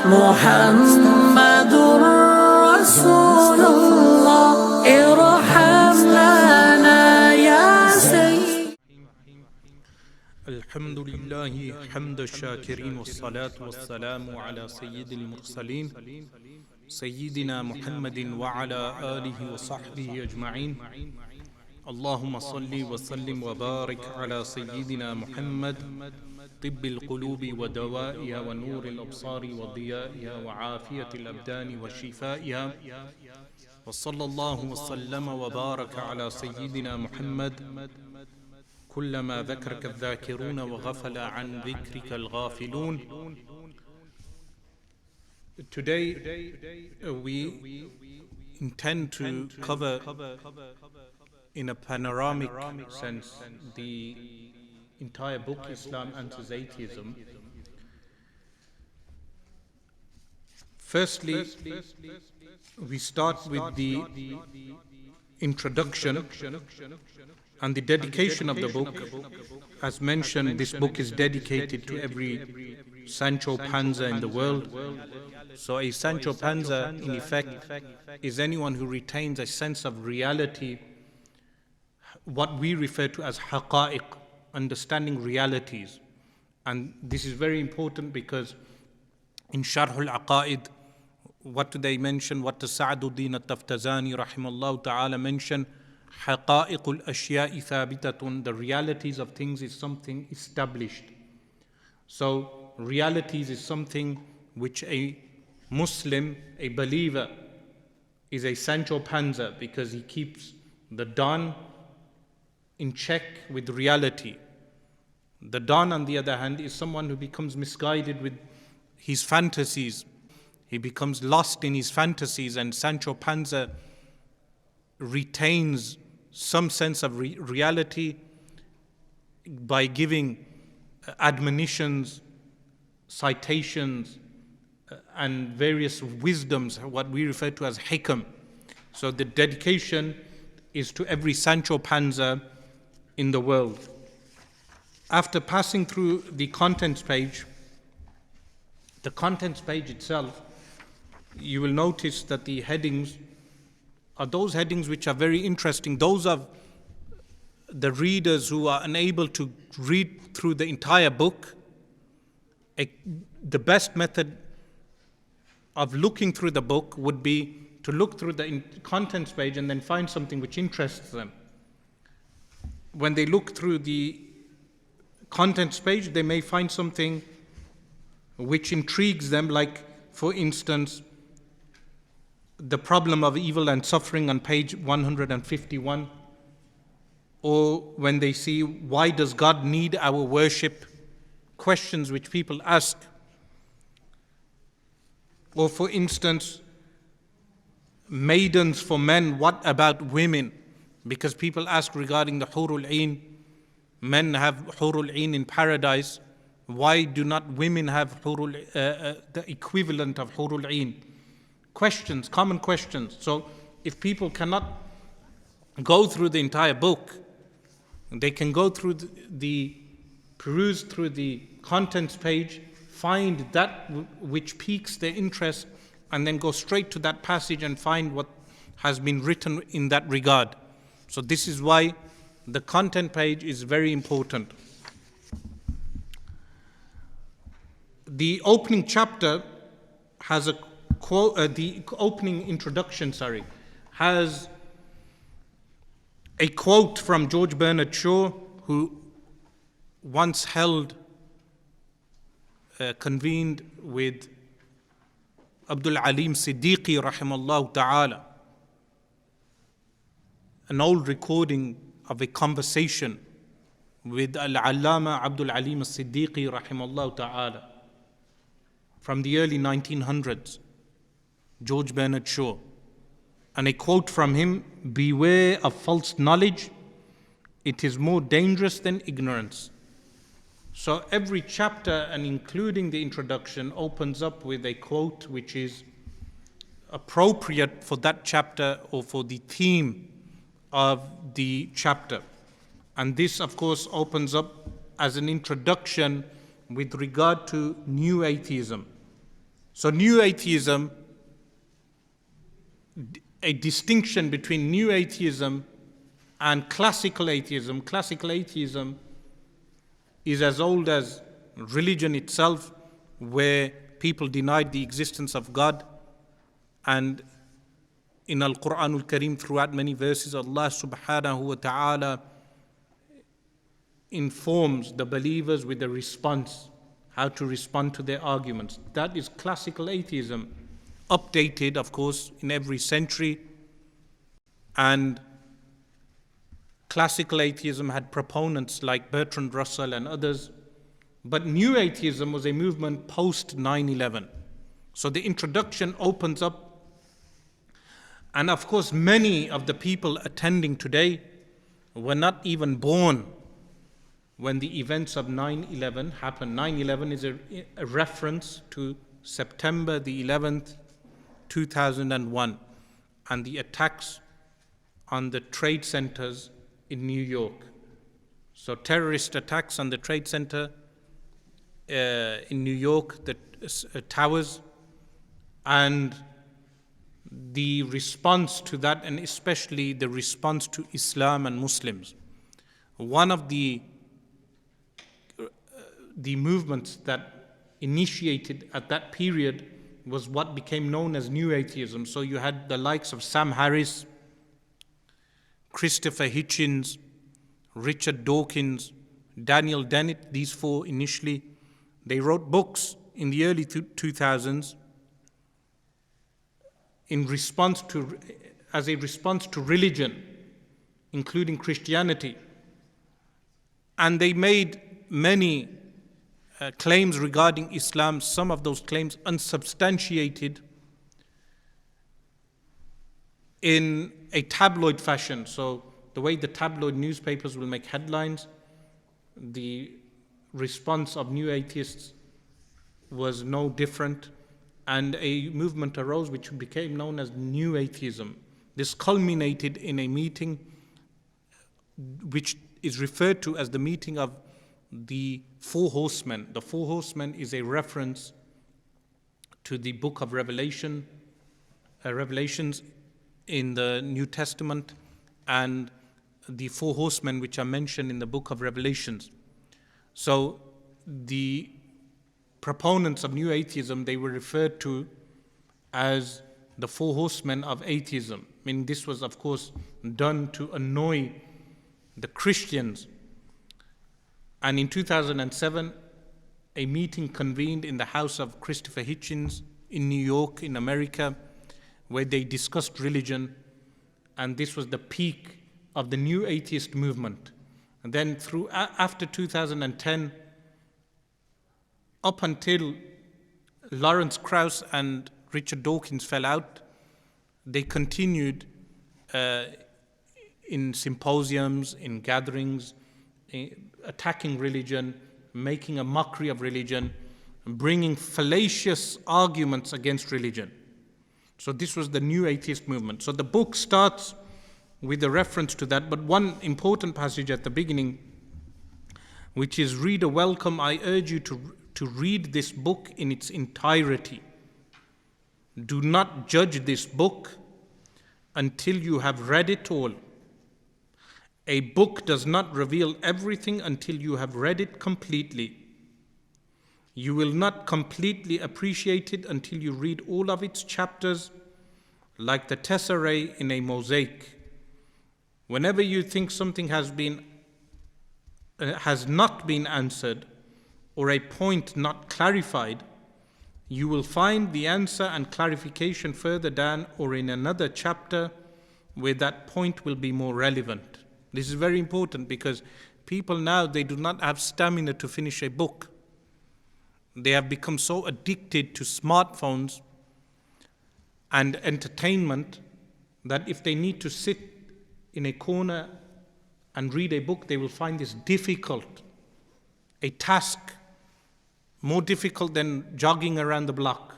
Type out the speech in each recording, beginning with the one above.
محمد رسول الله ارحم لنا يا سيد. الحمد لله حمد الشاكرين والصلاة والسلام على سيد المرسلين سيدنا محمد وعلى آله وصحبه أجمعين. اللهم صل وسلم وبارك على سيدنا محمد طب القلوب ودوائها ونور الأبصار وضيائها وعافية الأبدان وشفائها. وصلى الله وسلم وبارك على سيدنا محمد كلما ذكرك الذاكرون وغفل عن ذكرك الغافلون. Today we intend to cover in a panoramic sense the entire book Islam Answers Atheism. Firstly, we start with the introduction and the dedication of the book. As mentioned, this book is dedicated to every Sancho Panza in the world. So a Sancho Panza, in effect, is anyone who retains a sense of reality, what we refer to as haqa'iq, understanding realities. And this is very important because in Sharh al-Aqaid, what do they mention? What does Sa'aduddin al-Taftazani rahimahullah ta'ala mention? حقائق الأشياء ثابتة. The realities of things is something established. So realities is something which a Muslim, a believer, is a Sancho Panza because he keeps the Don in check with reality. The Don, on the other hand, is someone who becomes misguided with his fantasies. He becomes lost in his fantasies, and Sancho Panza retains some sense of reality by giving admonitions, citations, and various wisdoms, what we refer to as hikam. So the dedication is to every Sancho Panza in the world. After passing through the contents page itself, you will notice that the headings are those headings which are very interesting. Those of the readers who are unable to read through the entire book, the best method of looking through the book would be to look through the contents page and then find something which interests them. When they look through the contents page, they may find something which intrigues them, like, for instance, the problem of evil and suffering on page 151, or when they see why does God need our worship, questions which people ask, or for instance, maidens for men, what about women? Because people ask regarding the Hurul Ain, men have Hurul Ain in paradise, why do not women have the equivalent of Hurul Ain? Questions, common questions. So if people cannot go through the entire book, they can go through peruse through the contents page, find that which piques their interest, and then go straight to that passage and find what has been written in that regard. So this is why the content page is very important. The opening chapter has a the opening introduction, has a quote from George Bernard Shaw, who once convened with Abdul Alim Siddiqui rahimahullah ta'ala, an old recording of a conversation with Al-Allama Abdul Alim Siddiqui rahimahullah ta'ala from the early 1900s, George Bernard Shaw. And a quote from him: "Beware of false knowledge, it is more dangerous than ignorance." So every chapter, and including the introduction, opens up with a quote which is appropriate for that chapter or for the theme of the chapter. And this, of course, opens up as an introduction with regard to new atheism. So new atheism, a distinction between new atheism and classical atheism. Classical atheism is as old as religion itself, where people denied the existence of God. And in Al-Qur'an Al-Kareem, throughout many verses, Allah subhanahu wa ta'ala informs the believers with a response, how to respond to their arguments. That is classical atheism, updated, of course, in every century. And classical atheism had proponents like Bertrand Russell and others. But new atheism was a movement post 9/11. So the introduction opens up. And of course, many of the people attending today were not even born when the events of 9/11 happened. 9/11 is a reference to September the 11th, 2001, and the attacks on the trade centers in New York. So terrorist attacks on the trade center in New York, the towers, and the response to that, and especially the response to Islam and Muslims. One of the movements that initiated at that period was what became known as New Atheism. So you had the likes of Sam Harris, Christopher Hitchens, Richard Dawkins, Daniel Dennett. These four initially, they wrote books in the early 2000s as a response to religion, including Christianity. And they made many claims regarding Islam, some of those claims unsubstantiated, in a tabloid fashion. So the way the tabloid newspapers will make headlines, the response of new atheists was no different, and a movement arose which became known as New Atheism. This culminated in a meeting which is referred to as the meeting of the Four Horsemen. The Four Horsemen is a reference to the book of Revelations in the New Testament, and the Four Horsemen which are mentioned in the book of Revelations. So the proponents of New Atheism, they were referred to as the Four Horsemen of Atheism. I mean, this was, of course, done to annoy the Christians. And in 2007, a meeting convened in the house of Christopher Hitchens in New York, in America, where they discussed religion, and this was the peak of the New Atheist movement. And then after 2010, up until Lawrence Krauss and Richard Dawkins fell out, they continued in symposiums, in gatherings, attacking religion, making a mockery of religion, bringing fallacious arguments against religion. So this was the New Atheist movement. So the book starts with a reference to that, but one important passage at the beginning, which is, "Reader, welcome, I urge you to read this book in its entirety. Do not judge this book until you have read it all. A book does not reveal everything until you have read it completely. You will not completely appreciate it until you read all of its chapters, like the tesserae in a mosaic. Whenever you think something has not been answered, or a point not clarified, you will find the answer and clarification further down or in another chapter where that point will be more relevant." This is very important because people now, they do not have stamina to finish a book. They have become so addicted to smartphones and entertainment that if they need to sit in a corner and read a book, they will find this difficult, a task more difficult than jogging around the block.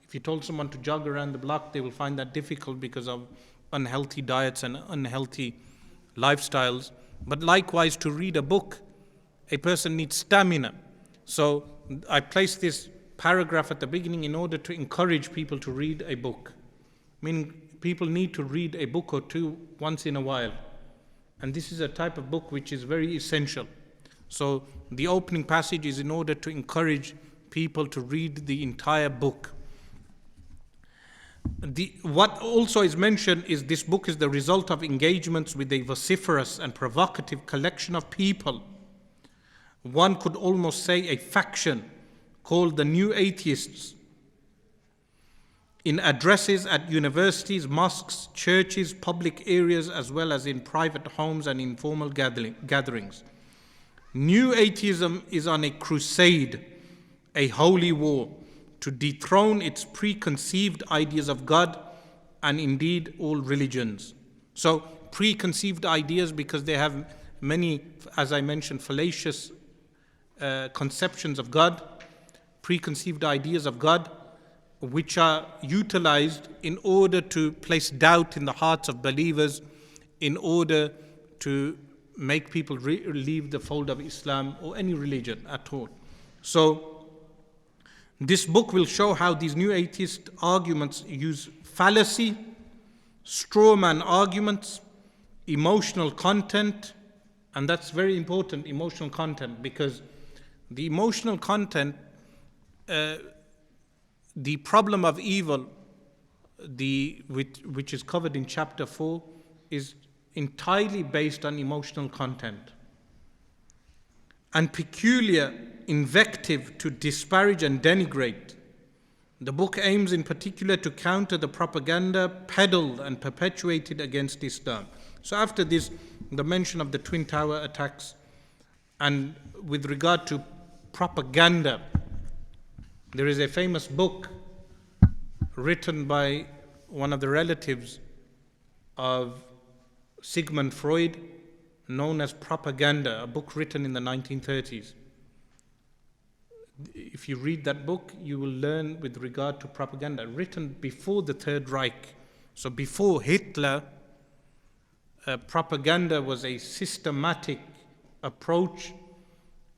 If you told someone to jog around the block, they will find that difficult because of unhealthy diets and unhealthy lifestyles. But likewise, to read a book, a person needs stamina. So I place this paragraph at the beginning in order to encourage people to read a book. I mean, people need to read a book or two once in a while. And this is a type of book which is very essential. So the opening passage is in order to encourage people to read the entire book. What also is mentioned is this book is the result of engagements with a vociferous and provocative collection of people. One could almost say a faction called the New Atheists. In addresses at universities, mosques, churches, public areas, as well as in private homes and informal gatherings. New Atheism is on a crusade, a holy war, to dethrone its preconceived ideas of God and indeed all religions. So preconceived ideas, because they have many, as I mentioned, fallacious conceptions of God, preconceived ideas of God, which are utilized in order to place doubt in the hearts of believers, in order to make people leave the fold of Islam or any religion at all. So this book will show how these new atheist arguments use fallacy, straw man arguments, emotional content, and that's very important, emotional content, because the emotional content, the problem of evil, which is covered in chapter 4, is entirely based on emotional content. And peculiar invective to disparage and denigrate. The book aims in particular to counter the propaganda peddled and perpetuated against Islam. So after this, the mention of the Twin Tower attacks, and with regard to propaganda, there is a famous book written by one of the relatives of Sigmund Freud, known as Propaganda, a book written in the 1930s. If you read that book, you will learn with regard to propaganda, written before the Third Reich. So before Hitler, propaganda was a systematic approach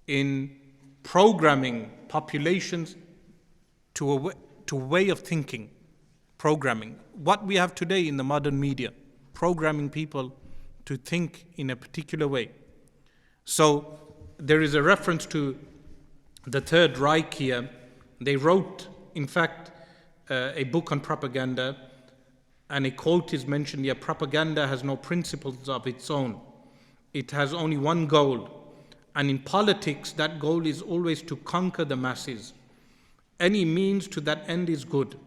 in programming populations to a way of thinking, programming. What we have today in the modern media, programming people to think in a particular way. So there is a reference to the Third Reich here. They wrote, in fact, a book on propaganda, and a quote is mentioned here: propaganda has no principles of its own. It has only one goal. And in politics, that goal is always to conquer the masses. Any means to that end is good,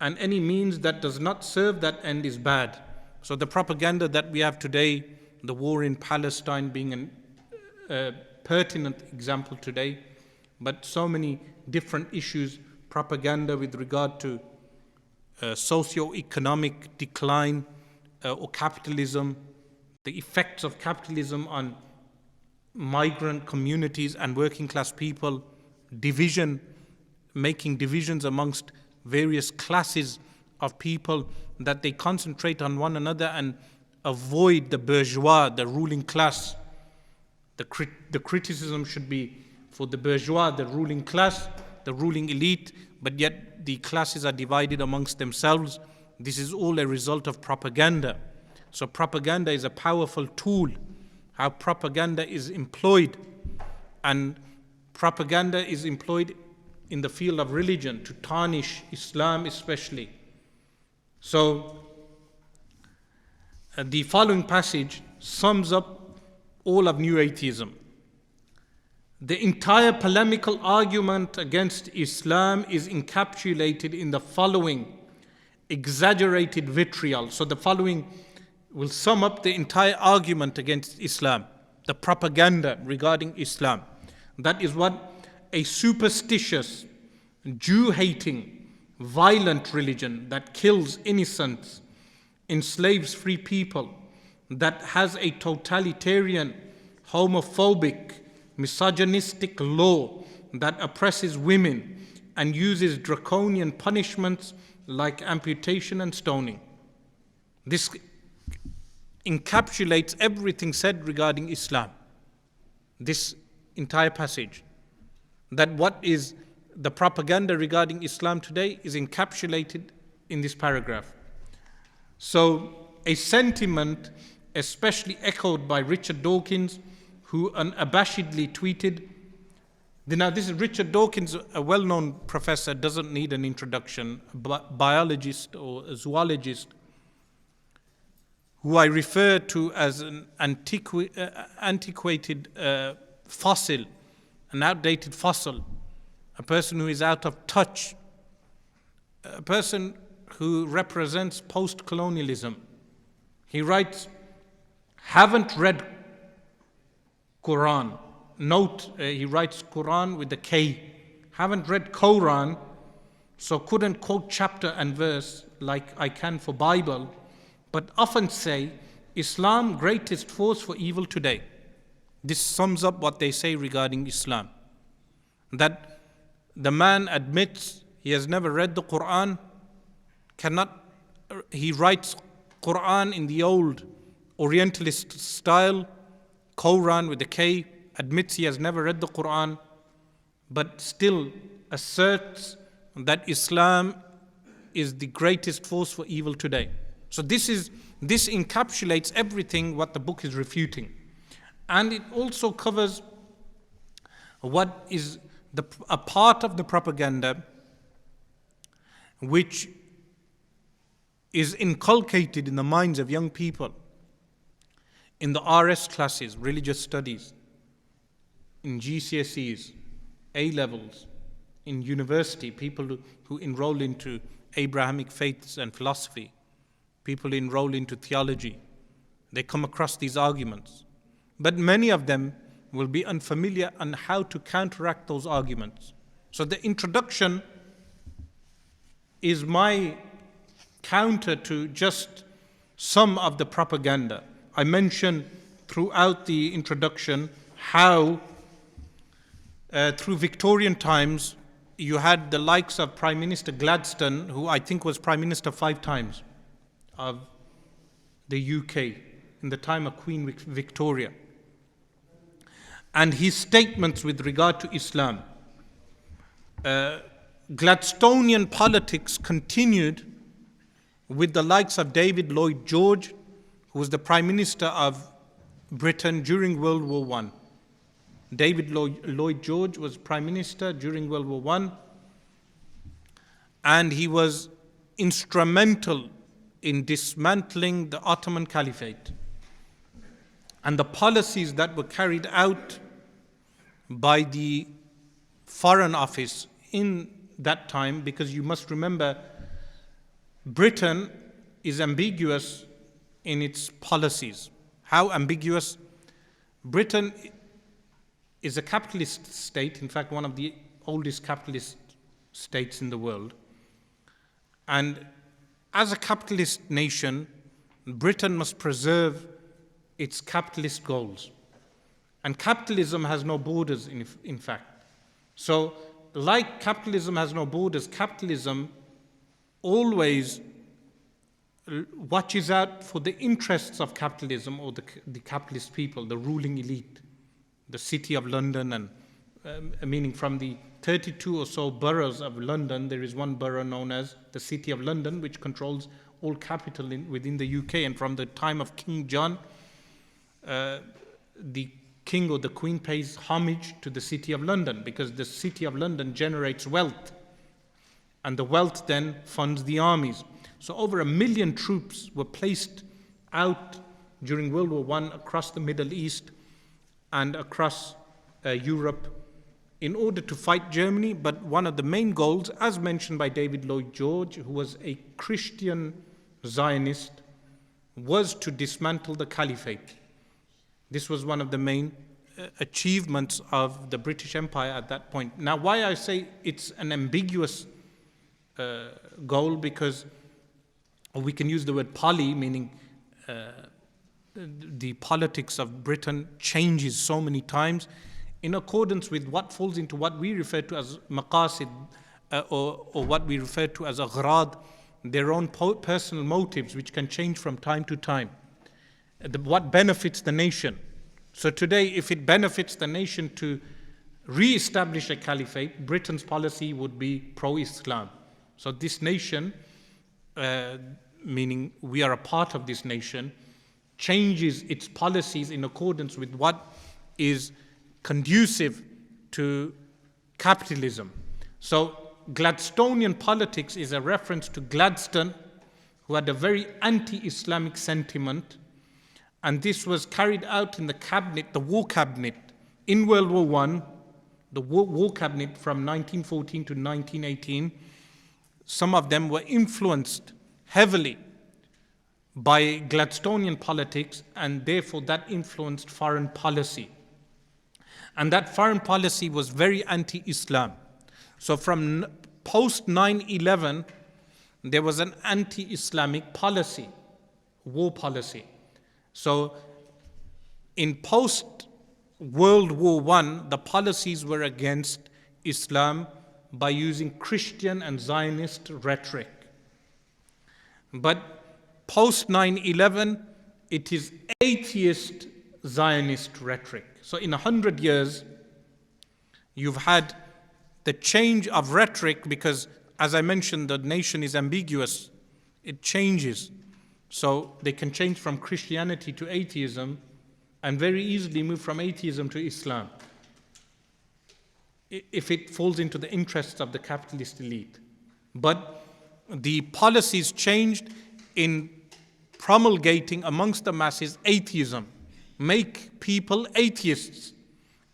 and any means that does not serve that end is bad. So the propaganda that we have today, the war in Palestine being a pertinent example today, but so many different issues, propaganda with regard to socio-economic decline or capitalism, the effects of capitalism on migrant communities and working class people, division, making divisions amongst various classes of people, that they concentrate on one another and avoid the bourgeois, the ruling class. The criticism should be for the bourgeois, the ruling class, the ruling elite, but yet the classes are divided amongst themselves. This is all a result of propaganda. So propaganda is a powerful tool. How propaganda is employed, and propaganda is employed in the field of religion to tarnish Islam especially. So the following passage sums up all of New Atheism. The entire polemical argument against Islam is encapsulated in the following exaggerated vitriol. So the following will sum up the entire argument against Islam, the propaganda regarding Islam. That is what a superstitious, Jew-hating, violent religion that kills innocents, enslaves free people, that has a totalitarian, homophobic, misogynistic law that oppresses women and uses draconian punishments like amputation and stoning. This encapsulates everything said regarding Islam, this entire passage. That what is the propaganda regarding Islam today is encapsulated in this paragraph. So a sentiment especially echoed by Richard Dawkins, who unabashedly tweeted, now this is Richard Dawkins, a well-known professor, doesn't need an introduction, biologist or a zoologist, who I refer to as an antiquated fossil, an outdated fossil, a person who is out of touch, a person who represents post-colonialism. He writes, haven't read Qur'an. Note, he writes Qur'an with a K. Haven't read Quran, so couldn't quote chapter and verse like I can for Bible, but often say, Islam greatest force for evil today. This sums up what they say regarding Islam. That the man admits he has never read the Qur'an, he writes Qur'an in the old Orientalist style, Quran with a K, admits he has never read the Qur'an, but still asserts that Islam is the greatest force for evil today. So this encapsulates everything what the book is refuting. And it also covers what is a part of the propaganda which is inculcated in the minds of young people in the RS classes, religious studies, in GCSEs, A-levels, in university, people who enroll into Abrahamic faiths and philosophy, people enroll into theology. They come across these arguments. But many of them will be unfamiliar on how to counteract those arguments. So the introduction is my counter to just some of the propaganda. I mentioned throughout the introduction how through Victorian times you had the likes of Prime Minister Gladstone, who I think was Prime Minister 5 times of the UK in the time of Queen Victoria, and his statements with regard to Islam. Gladstonian politics continued with the likes of David Lloyd George, who was the Prime Minister of Britain during World War I. David Lloyd George was Prime Minister during World War I, and he was instrumental in dismantling the Ottoman Caliphate. And the policies that were carried out by the Foreign Office in that time, because you must remember, Britain is ambiguous in its policies. How ambiguous? Britain is a capitalist state, in fact, one of the oldest capitalist states in the world. And as a capitalist nation, Britain must preserve its capitalist goals. And capitalism has no borders, in fact. So, like capitalism has no borders, capitalism always watches out for the interests of capitalism or the capitalist people, the ruling elite, the City of London, and meaning from the 32 or so boroughs of London, there is one borough known as the City of London, which controls all capital within the UK. And from the time of King John, the king or the queen pays homage to the City of London, because the City of London generates wealth, and the wealth then funds the armies. So over 1 million troops were placed out during World War I across the Middle East and across Europe in order to fight Germany. But one of the main goals, as mentioned by David Lloyd George, who was a Christian Zionist, was to dismantle the caliphate. This was one of the main achievements of the British Empire at that point. Now, why I say it's an ambiguous goal, because we can use the word poly, meaning the politics of Britain changes so many times in accordance with what falls into what we refer to as maqasid, or what we refer to as aghrad, their own personal motives, which can change from time to time. What benefits the nation. So today, if it benefits the nation to re-establish a caliphate, Britain's policy would be pro-Islam. So this nation, meaning we are a part of this nation, changes its policies in accordance with what is conducive to capitalism. So Gladstonian politics is a reference to Gladstone, who had a very anti-Islamic sentiment, and this was carried out in the cabinet, the war cabinet, in World War I, the war cabinet from 1914 to 1918. Some of them were influenced heavily by Gladstonian politics, and therefore that influenced foreign policy. And that foreign policy was very anti-Islam. So from post 9/11, there was an anti-Islamic policy, war policy. So in post-World War I, the policies were against Islam by using Christian and Zionist rhetoric. But post 9/11, it is atheist Zionist rhetoric. So in 100 years, you've had the change of rhetoric because, as I mentioned, the nation is ambiguous. It changes. So they can change from Christianity to atheism and very easily move from atheism to Islam if it falls into the interests of the capitalist elite. But the policies changed in promulgating amongst the masses atheism, make people atheists,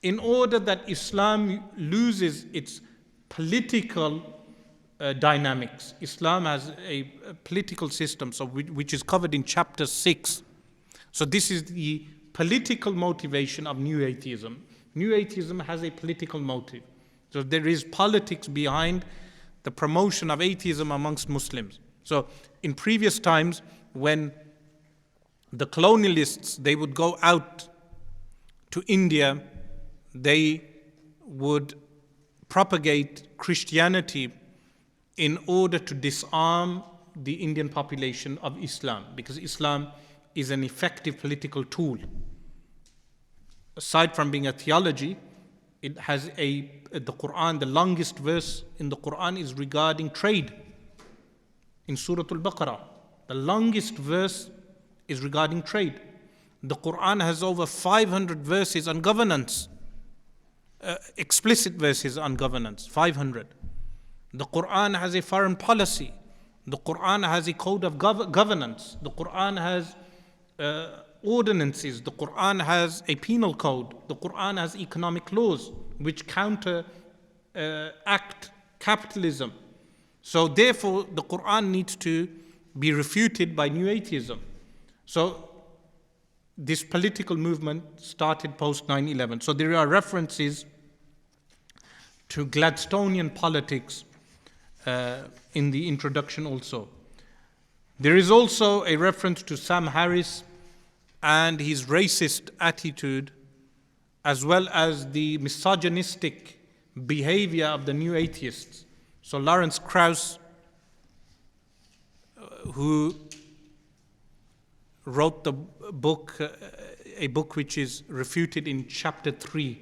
in order that Islam loses its political dynamics. Islam has a political system, so which is covered in chapter 6. So this is the political motivation of new atheism. New atheism has a political motive. So there is politics behind the promotion of atheism amongst Muslims. So in previous times, when the colonialists, they would go out to India, they would propagate Christianity in order to disarm the Indian population of Islam, because Islam is an effective political tool. Aside from being a theology, it has the Qur'an, the longest verse in the Qur'an is regarding trade. In Surah Al-Baqarah, the longest verse is regarding trade. The Qur'an has over 500 verses on governance, explicit verses on governance, 500. The Qur'an has a foreign policy. The Qur'an has a code of governance. The Qur'an has ordinances. The Qur'an has a penal code. The Qur'an has economic laws which counteract capitalism. So therefore, the Qur'an needs to be refuted by new atheism. So this political movement started post 9/11. So there are references to Gladstonian politics in the introduction also. There is also a reference to Sam Harris and his racist attitude, as well as the misogynistic behavior of the new atheists. So Lawrence Krauss, who wrote the book, a book which is refuted in chapter 3,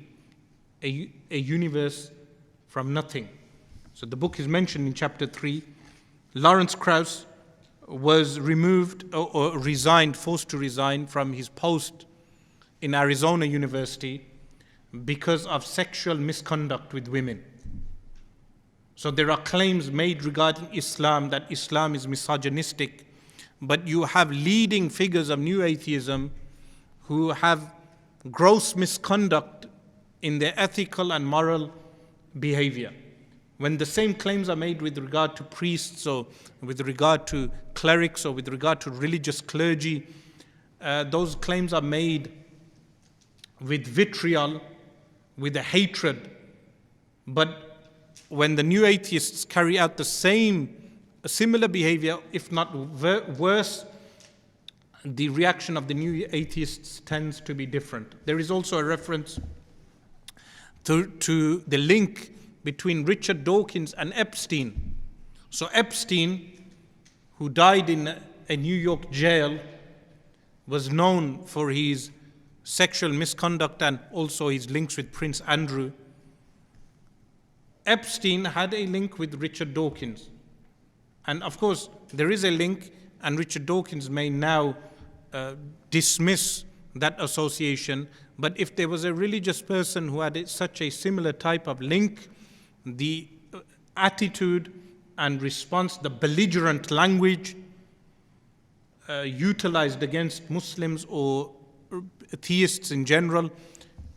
a universe from nothing. So the book is mentioned in chapter 3. Lawrence Krauss was removed or resigned, forced to resign from his post in Arizona University because of sexual misconduct with women. So there are claims made regarding Islam that Islam is misogynistic, but you have leading figures of new atheism who have gross misconduct in their ethical and moral behavior. When the same claims are made with regard to priests or with regard to clerics or with regard to religious clergy, those claims are made with vitriol, with a hatred. But when the new atheists carry out the similar behavior, if not worse, the reaction of the new atheists tends to be different. There is also a reference to the link between Richard Dawkins and Epstein. So Epstein, who died in a New York jail, was known for his sexual misconduct and also his links with Prince Andrew. Epstein had a link with Richard Dawkins. And of course, there is a link, and Richard Dawkins may now dismiss that association. But if there was a religious person who had such a similar type of link, the attitude and response, the belligerent language utilized against Muslims or atheists in general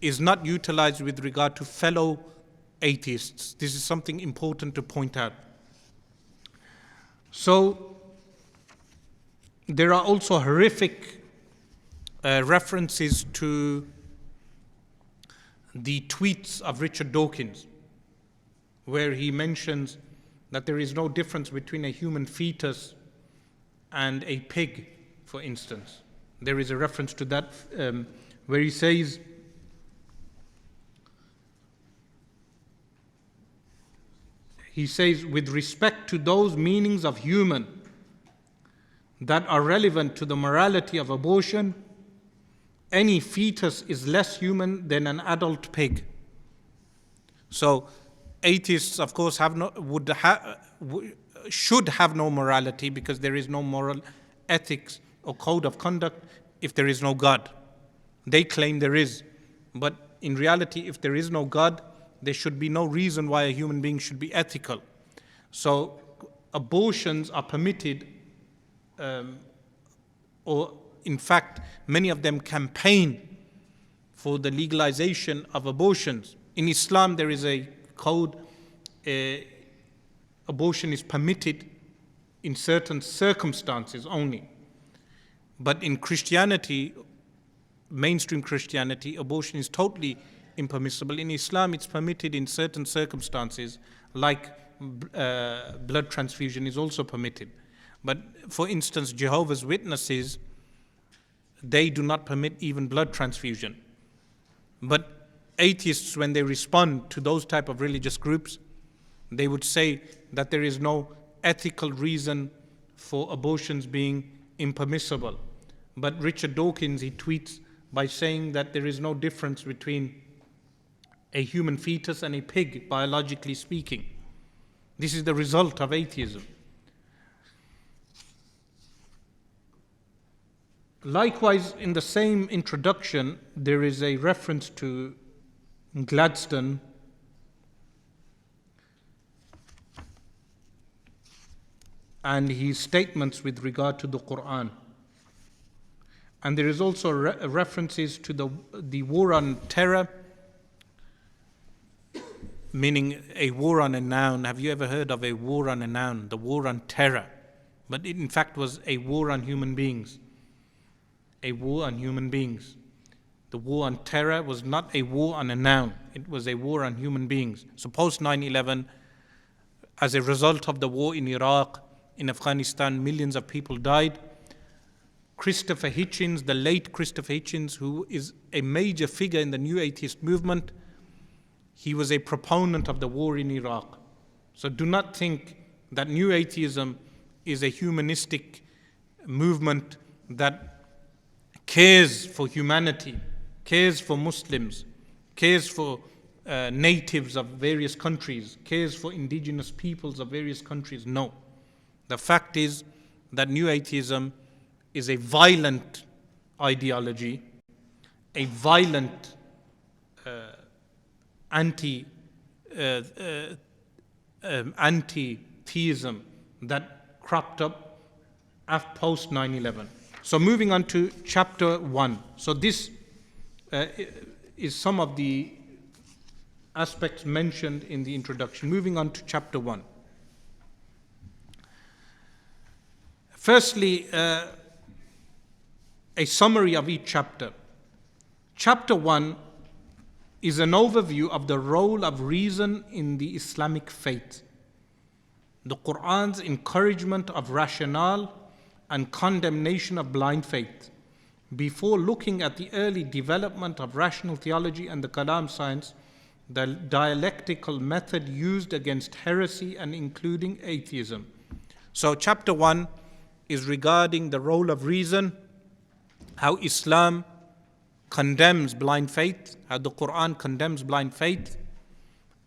is not utilized with regard to fellow atheists. This is something important to point out. So there are also horrific references to the tweets of Richard Dawkins, where he mentions that there is no difference between a human fetus and a pig, for instance. There is a reference to that where he says, with respect to those meanings of human that are relevant to the morality of abortion, any fetus is less human than an adult pig. So atheists, of course, should have no morality, because there is no moral ethics or code of conduct if there is no God. They claim there is. But in reality, if there is no God, there should be no reason why a human being should be ethical. So abortions are permitted, or in fact, many of them campaign for the legalization of abortions. In Islam, there is a code. Abortion is permitted in certain circumstances only. But in Christianity, mainstream Christianity, abortion is totally impermissible. In Islam, it's permitted in certain circumstances, like blood transfusion is also permitted. But for instance, Jehovah's Witnesses, they do not permit even blood transfusion. But atheists, when they respond to those type of religious groups, they would say that there is no ethical reason for abortions being impermissible. But Richard Dawkins, he tweets by saying that there is no difference between a human fetus and a pig, biologically speaking. This is the result of atheism. Likewise, in the same introduction, there is a reference to Gladstone and his statements with regard to the Qur'an. And there is also references to the war on terror, meaning a war on a noun. Have you ever heard of a war on a noun? The war on terror. But it in fact was a war on human beings. A war on human beings. The war on terror was not a war on a noun. It was a war on human beings. So post 9/11, as a result of the war in Iraq, in Afghanistan, millions of people died. Christopher Hitchens, the late Christopher Hitchens, who is a major figure in the new atheist movement, he was a proponent of the war in Iraq. So do not think that new atheism is a humanistic movement that cares for humanity, cares for Muslims, cares for natives of various countries, cares for indigenous peoples of various countries. No. The fact is that new atheism is a violent ideology, a violent anti-theism that cropped up post 9/11. So moving on to chapter 1. So this is some of the aspects mentioned in the introduction. Moving on to chapter 1. Firstly, a summary of each chapter. Chapter 1 is an overview of the role of reason in the Islamic faith, the Qur'an's encouragement of rationale and condemnation of blind faith, before looking at the early development of rational theology and the Kalam science, the dialectical method used against heresy and including atheism. So chapter 1 is regarding the role of reason, how Islam condemns blind faith, how the Qur'an condemns blind faith,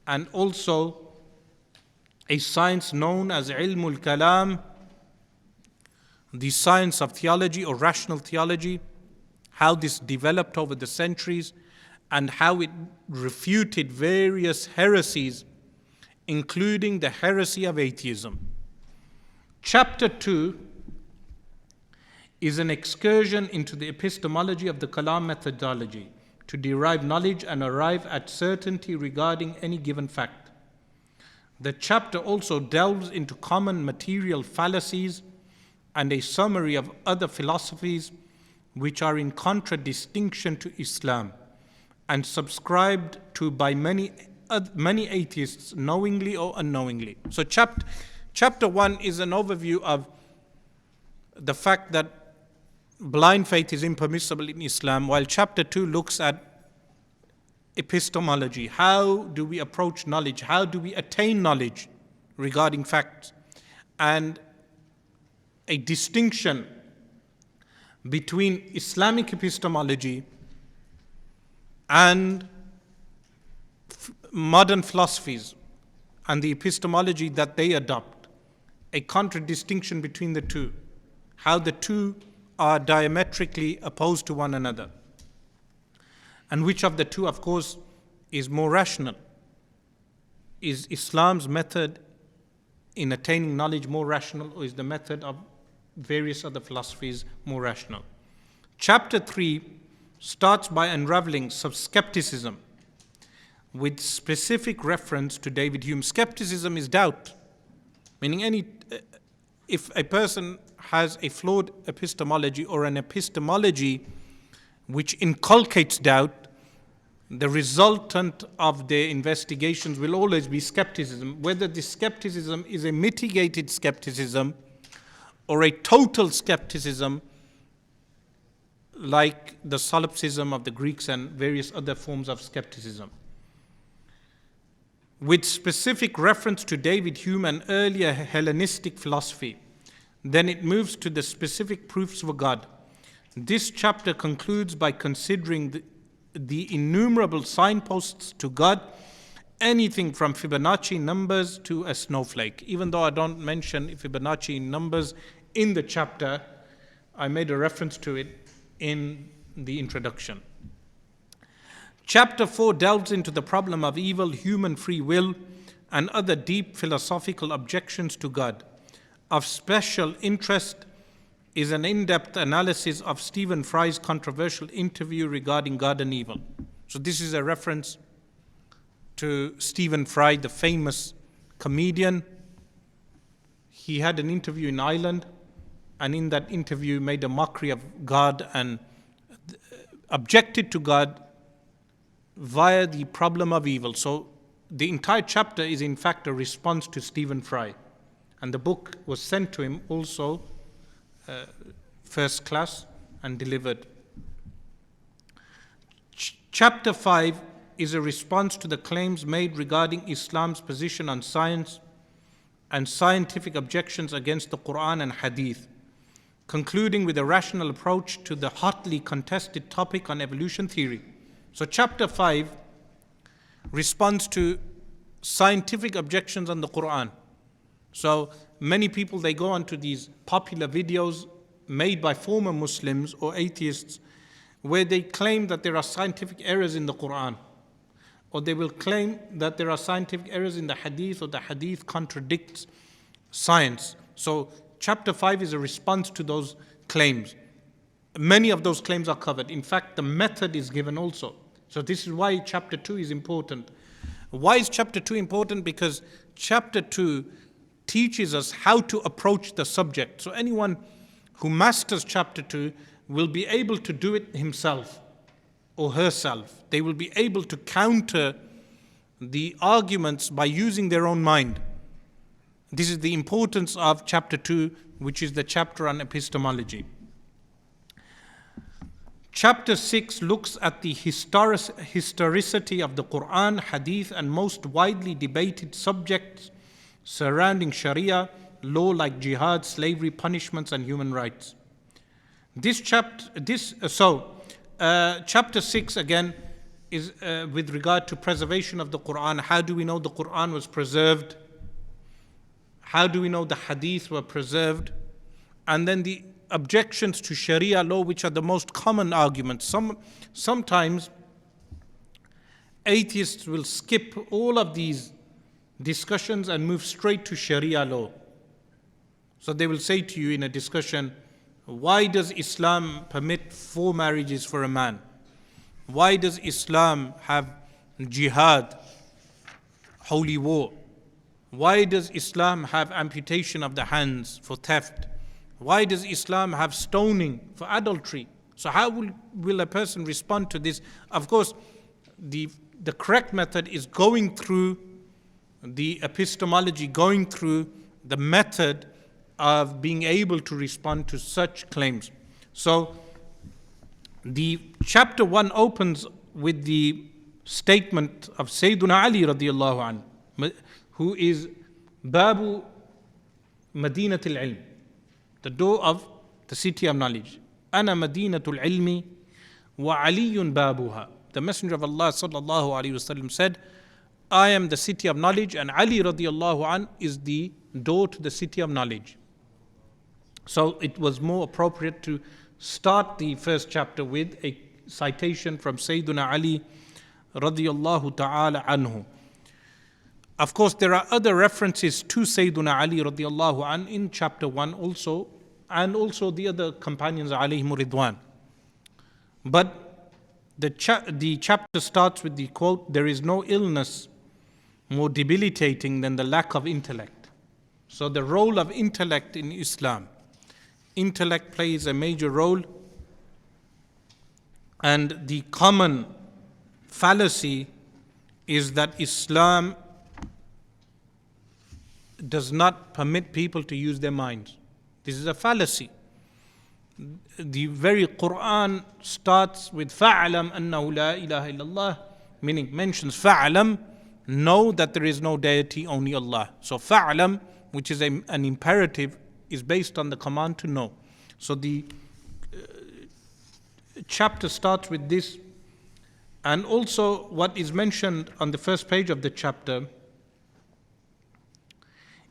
and also a science known as Ilmul Kalam, the science of theology or rational theology, how this developed over the centuries and how it refuted various heresies, including the heresy of atheism. Chapter 2 is an excursion into the epistemology of the Kalam methodology to derive knowledge and arrive at certainty regarding any given fact. The chapter also delves into common material fallacies and a summary of other philosophies which are in contradistinction to Islam and subscribed to by many atheists, knowingly or unknowingly. So chapter 1 is an overview of the fact that blind faith is impermissible in Islam, while chapter 2 looks at epistemology. How do we approach knowledge? How do we attain knowledge regarding facts? And a distinction between Islamic epistemology and modern philosophies and the epistemology that they adopt, a contradistinction between the two, how the two are diametrically opposed to one another, and which of the two, of course, is more rational. Is Islam's method in attaining knowledge more rational, or is the method of various other philosophies more rational? Chapter 3 starts by unraveling skepticism with specific reference to David Hume. Skepticism is doubt, meaning if a person has a flawed epistemology or an epistemology which inculcates doubt, the resultant of their investigations will always be skepticism. Whether this skepticism is a mitigated skepticism or a total skepticism, like the solipsism of the Greeks and various other forms of skepticism. With specific reference to David Hume and earlier Hellenistic philosophy, then it moves to the specific proofs of God. This chapter concludes by considering the innumerable signposts to God, anything from Fibonacci numbers to a snowflake. Even though I don't mention Fibonacci numbers in the chapter, I made a reference to it in the introduction. Chapter 4 delves into the problem of evil, human free will, and other deep philosophical objections to God. Of special interest is an in-depth analysis of Stephen Fry's controversial interview regarding God and evil. So this is a reference to Stephen Fry, the famous comedian. He had an interview in Ireland, and in that interview made a mockery of God and objected to God via the problem of evil. So the entire chapter is in fact a response to Stephen Fry. And the book was sent to him also first class and delivered. Chapter 5 is a response to the claims made regarding Islam's position on science and scientific objections against the Qur'an and Ḥadīth, concluding with a rational approach to the hotly contested topic on evolution theory. So chapter 5 responds to scientific objections on the Qur'an. So many people, they go onto these popular videos made by former Muslims or atheists where they claim that there are scientific errors in the Qur'an, or they will claim that there are scientific errors in the Hadith, or the Hadith contradicts science. So chapter 5 is a response to those claims. Many of those claims are covered. In fact, the method is given also. So this is why chapter 2 is important. Why is chapter 2 important? Because chapter 2 teaches us how to approach the subject. So anyone who masters chapter 2 will be able to do it himself or herself. They will be able to counter the arguments by using their own mind. This is the importance of chapter 2, which is the chapter on epistemology. Chapter 6 looks at the historicity of the Qur'an, Hadith, and most widely debated subjects surrounding Sharia, law like Jihād, slavery, punishments, and human rights. Chapter 6 again is with regard to preservation of the Qur'an. How do we know the Qur'an was preserved? How do we know the Ḥadīth were preserved? And then the objections to Sharia law, which are the most common arguments. Sometimes atheists will skip all of these discussions and move straight to Sharia law. So they will say to you in a discussion, why does Islam permit 4 marriages for a man? Why does Islam have jihad, holy war? Why does Islam have amputation of the hands for theft? Why does Islam have stoning for adultery? So how will a person respond to this? Of course, the correct method is going through the epistemology, going through the method of being able to respond to such claims. So the chapter 1 opens with the statement of Sayyiduna Ali radiallahu anhu, who is Babu Madinatul Ilm, the door of the city of knowledge. Ana Madinatul Ilmi wa Aliyun Babuha. The Messenger of Allah sallallahu alaihi wasallam said, I am the city of knowledge, and Ali radiallahu anhu is the door to the city of knowledge. So it was more appropriate to start the first chapter with a citation from Sayyiduna Ali radiallahu ta'ala anhu. Of course, there are other references to Sayyiduna Ali radiallahu anhu in chapter 1 also, and also the other companions alayhim ridwan. But the chapter starts with the quote, there is no illness more debilitating than the lack of intellect. So the role of intellect in Islam. Intellect plays a major role, and the common fallacy is that Islam does not permit people to use their minds. This is a fallacy. The very Qur'an starts with فَعْلَمْ أَنَّهُ لَا إِلَهَ إِلَّا اللَّهِ, meaning mentions فَعْلَمْ, know that there is no deity, only Allah. So فَعْلَمْ, which is an imperative, is based on the command to know. So the chapter starts with this, and also what is mentioned on the first page of the chapter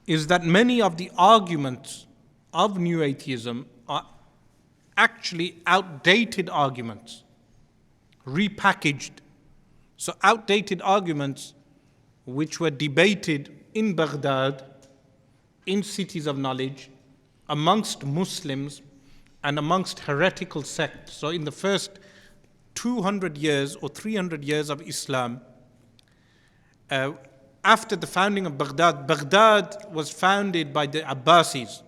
is that many of the arguments of new atheism are actually outdated arguments, repackaged. So outdated arguments which were debated in Baghdad, in cities of knowledge, amongst Muslims and amongst heretical sects. So in the first 200 years or 300 years of Islam, after the founding of Baghdad, Baghdad was founded by the Abbasis.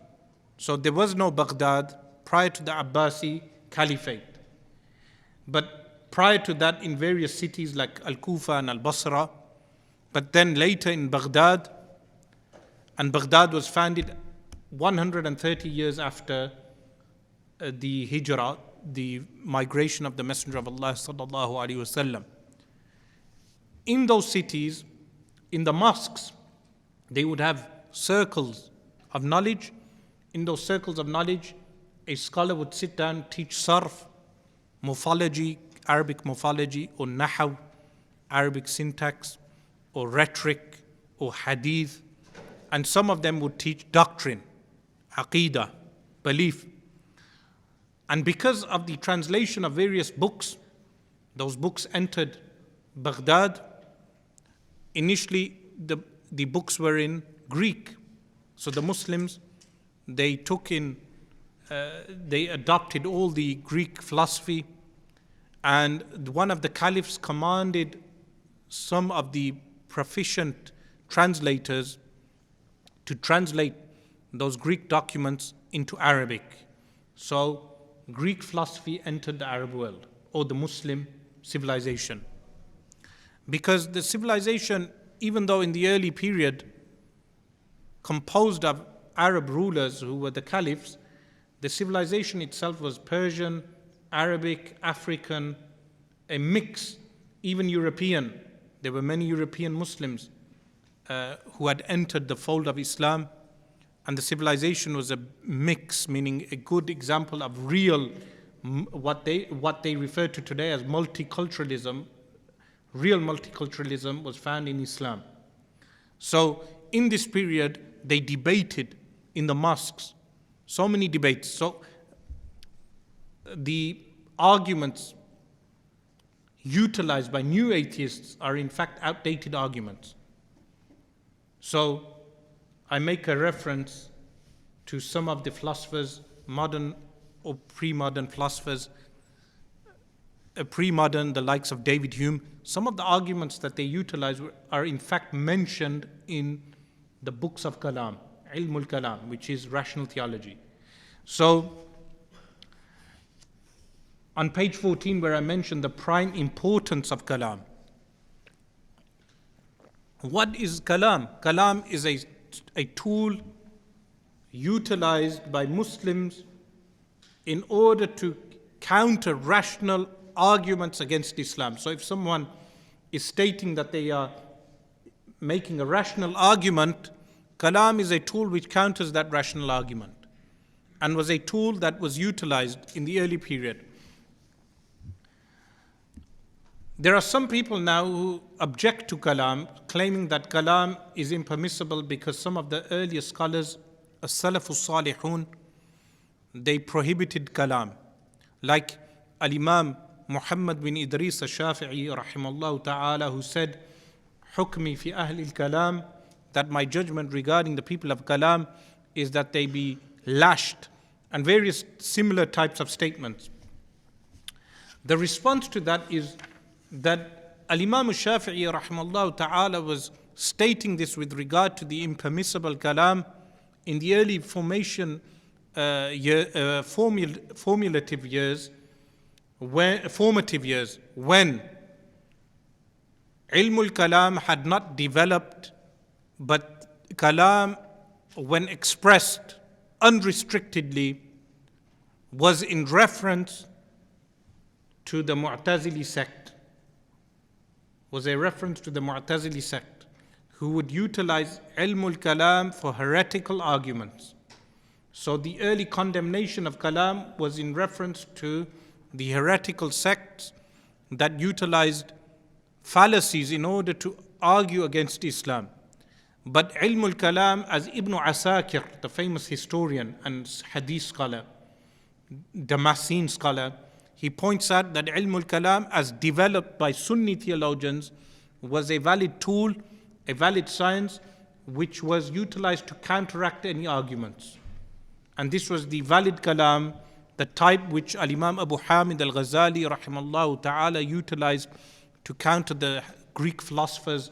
So there was no Baghdad prior to the Abbasi Caliphate. But prior to that, in various cities like Al-Kufa and Al-Basra, but then later in Baghdad, and Baghdad was founded 130 years after the Hijrah, the migration of the Messenger of Allah sallallahu alaihi wasallam. In those cities, in the mosques, they would have circles of knowledge. In those circles of knowledge, a scholar would sit down, teach sarf, morphology, Arabic morphology, or nahaw, Arabic syntax, or rhetoric, or hadith, and some of them would teach doctrine, aqidah, belief. And because of the translation of various books, those books entered Baghdad. Initially, the books were in Greek. So the Muslims, they adopted all the Greek philosophy, and one of the caliphs commanded some of the proficient translators to translate those Greek documents into Arabic. So Greek philosophy entered the Arab world, or the Muslim civilization. Because the civilization, even though in the early period composed of Arab rulers who were the caliphs, the civilization itself was Persian, Arabic, African, a mix, even European. There were many European Muslims who had entered the fold of Islam, and the civilization was a mix, meaning a good example of real, what they refer to today as multiculturalism. Real multiculturalism was found in Islam. So in this period, they debated in the mosques. So many debates. So the arguments utilized by new atheists are in fact outdated arguments. So I make a reference to some of the philosophers, modern or pre-modern philosophers, pre-modern, the likes of David Hume. Some of the arguments that they utilize are in fact mentioned in the books of Kalam, Ilmul Kalam, which is rational theology. So on page 14, where I mentioned the prime importance of Kalam. What is Kalam? Kalam is a tool utilized by Muslims in order to counter rational arguments against Islam. So if someone is stating that they are making a rational argument, Kalam is a tool which counters that rational argument, and was a tool that was utilized in the early period. There are some people now who object to Kalam, claiming that Kalam is impermissible because some of the earlier scholars, as-Salafus Salihun, they prohibited Kalam. Like Al-Imam Muhammad bin Idris al-Shafi'i rahimallahu ta'ala, who said, "Hukmi fi ahli al-kalam," that my judgment regarding the people of Kalam is that they be lashed, and various similar types of statements. The response to that is that Al-Imam al-Shafi'i rahimallahu ta'ala was stating this with regard to the impermissible Kalam in the early formative years, when Ilmul Kalam had not developed, but Kalam, when expressed unrestrictedly, was in reference to the Mu'tazili sect. Was a reference to the Mu'tazili sect, who would utilize Ilmul Kalam for heretical arguments. So the early condemnation of Kalam was in reference to the heretical sects that utilized fallacies in order to argue against Islam. But Ilmul Kalam, as Ibn Asakir, the famous historian and Ḥadīth scholar, Damascene scholar, he points out that Ilmul Kalam, as developed by Sunni theologians, was a valid tool, a valid science, which was utilized to counteract any arguments. And this was the valid Kalam, the type which Al-Imam Abu Hamid al-Ghazali rahimallahu ta'ala utilized to counter the Greek philosophers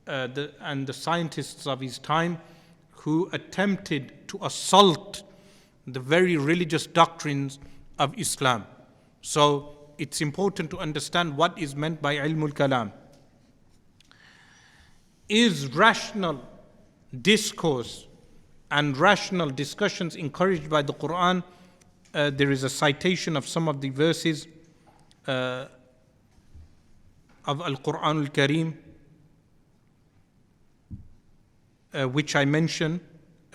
and the scientists of his time, who attempted to assault the very religious doctrines of Islam. So it's important to understand what is meant by Ilmul Kalam. Is rational discourse and rational discussions encouraged by the Qur'an? There is a citation of some of the verses of Al-Qur'an al-Kareem, which I mentioned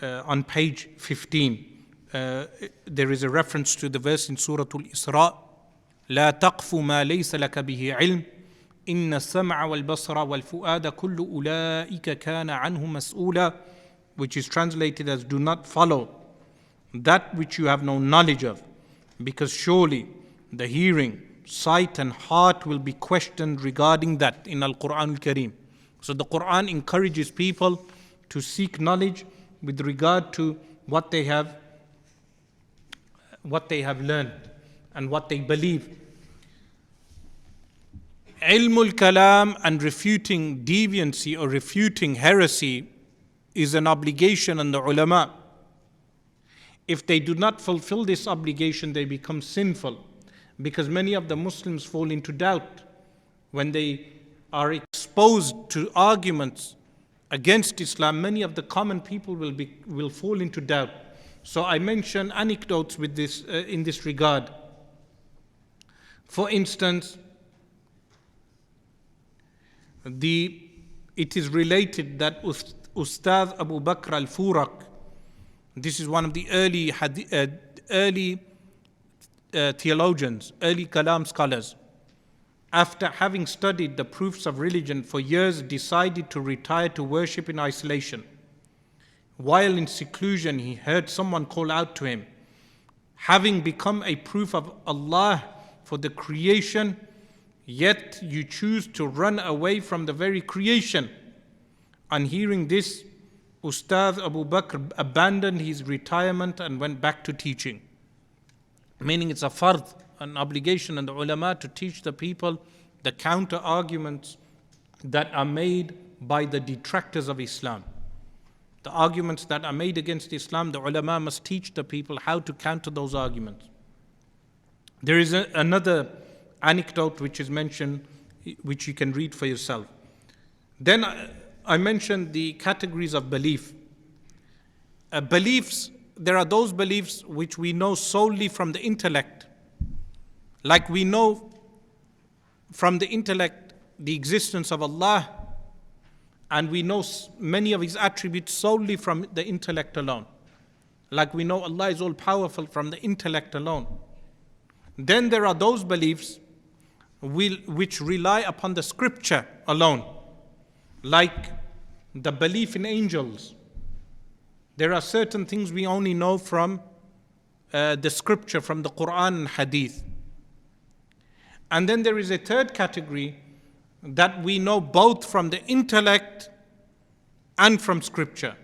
on page 15. There is a reference to the verse in Surah Al-Isra, لا تقف ما ليس لك به علم إن السمع والبصر والفؤاد كل أولئك كان عنه مسؤولا, which is translated as, do not follow that which you have no knowledge of, because surely the hearing, sight and heart will be questioned regarding that, in Al-Qur'an al-Kareem. So the Qur'an encourages people to seek knowledge with regard to what they have learned and what they believe. Ilmul Kalam and refuting deviancy or refuting heresy is an obligation on the ulama. If they do not fulfill this obligation, they become sinful, because many of the Muslims fall into doubt when they are exposed to arguments against Islam. Many of the common people will fall into doubt. So I mention anecdotes with this in this regard. For instance, it is related that Ustad Abu Bakr al-Furaq, this is one of the early theologians, early Kalam scholars, after having studied the proofs of religion for years, decided to retire to worship in isolation. while in seclusion, he heard someone call out to him, having become a proof of Allah for the creation, yet you choose to run away from the very creation. On hearing this, Ustad Abu Bakr abandoned his retirement and went back to teaching. Meaning it's a fard, an obligation on the ulama to teach the people the counter arguments that are made by the detractors of Islam. The arguments that are made against Islam, the ulama must teach the people how to counter those arguments. There is another anecdote which is mentioned, which you can read for yourself. Then I mentioned the categories of belief. Beliefs, there are those beliefs which we know solely from the intellect. Like we know from the intellect the existence of Allah, and we know many of His attributes solely from the intellect alone. Like we know Allah is all powerful from the intellect alone. Then there are those beliefs which rely upon the scripture alone, like the belief in angels. There are certain things we only know from the scripture, from the Qur'ān and Ḥadīth. And then there is a third category that we know both from the intellect and from scripture.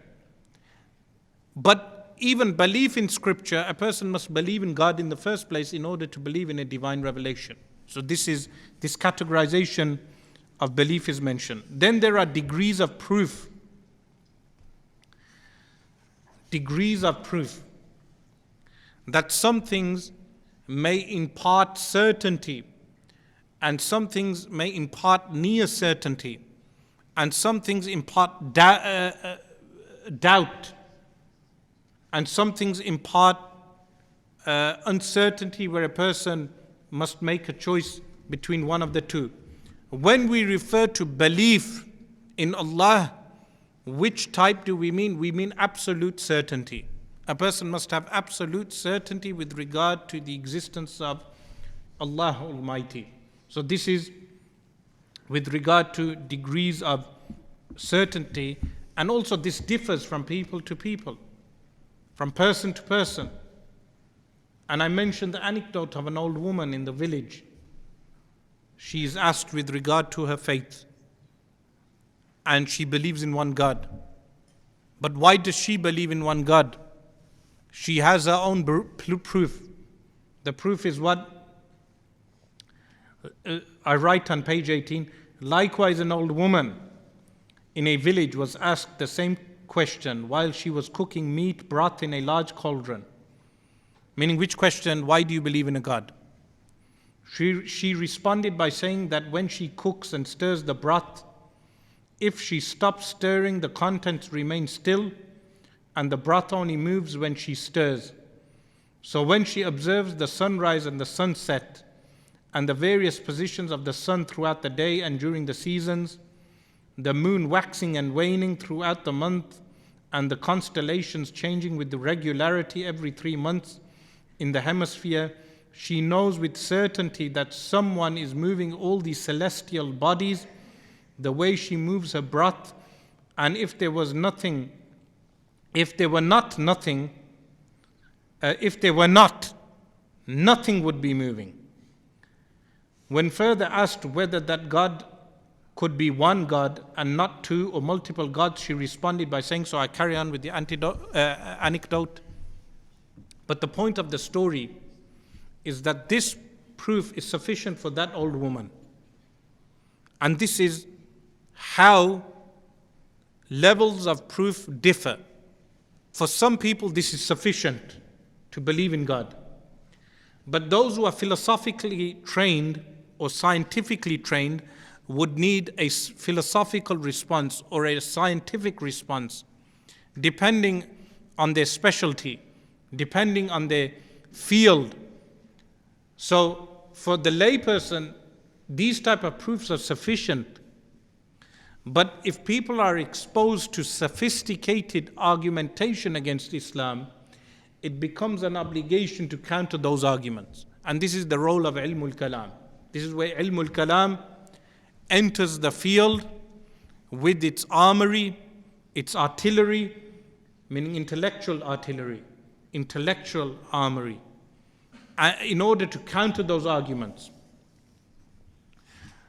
But even belief in scripture, a person must believe in God in the first place in order to believe in a divine revelation. So this categorization of belief is mentioned. Then there are degrees of proof. Degrees of proof. That some things may impart certainty, and some things may impart near certainty, and some things impart doubt, and some things impart uncertainty, where a person must make a choice between one of the two. When we refer to belief in Allah, which type do we mean? We mean absolute certainty. A person must have absolute certainty with regard to the existence of Allah Almighty. So this is with regard to degrees of certainty, and also this differs from people to people, from person to person. And I mentioned the anecdote of an old woman in the village. She is asked with regard to her faith, and she believes in one God. But why does she believe in one God? She has her own proof. The proof is what? I write on page 18, likewise an old woman in a village was asked the same question while she was cooking meat broth in a large cauldron. Meaning, which question? Why do you believe in a God? She responded by saying that when she cooks and stirs the broth, if she stops stirring, the contents remain still, and the broth only moves when she stirs. So when she observes the sunrise and the sunset, and the various positions of the sun throughout the day and during the seasons, the moon waxing and waning throughout the month, and the constellations changing with the regularity every 3 months in the hemisphere, she knows with certainty that someone is moving all these celestial bodies the way she moves her broth, and if there were not nothing would be moving. When further asked whether that God could be one God and not two or multiple gods, she responded by saying, so I carry on with the anecdote. But the point of the story is that this proof is sufficient for that old woman. And this is how levels of proof differ. For some people, this is sufficient to believe in God. But those who are philosophically trained or scientifically trained would need a philosophical response or a scientific response, depending on their specialty, depending on their field. So for the layperson, these type of proofs are sufficient. But if people are exposed to sophisticated argumentation against Islam, it becomes an obligation to counter those arguments. And this is the role of Ilmul Kalam. This is where Ilmul Kalam enters the field with its armory, its artillery, meaning intellectual artillery, intellectual armory, in order to counter those arguments.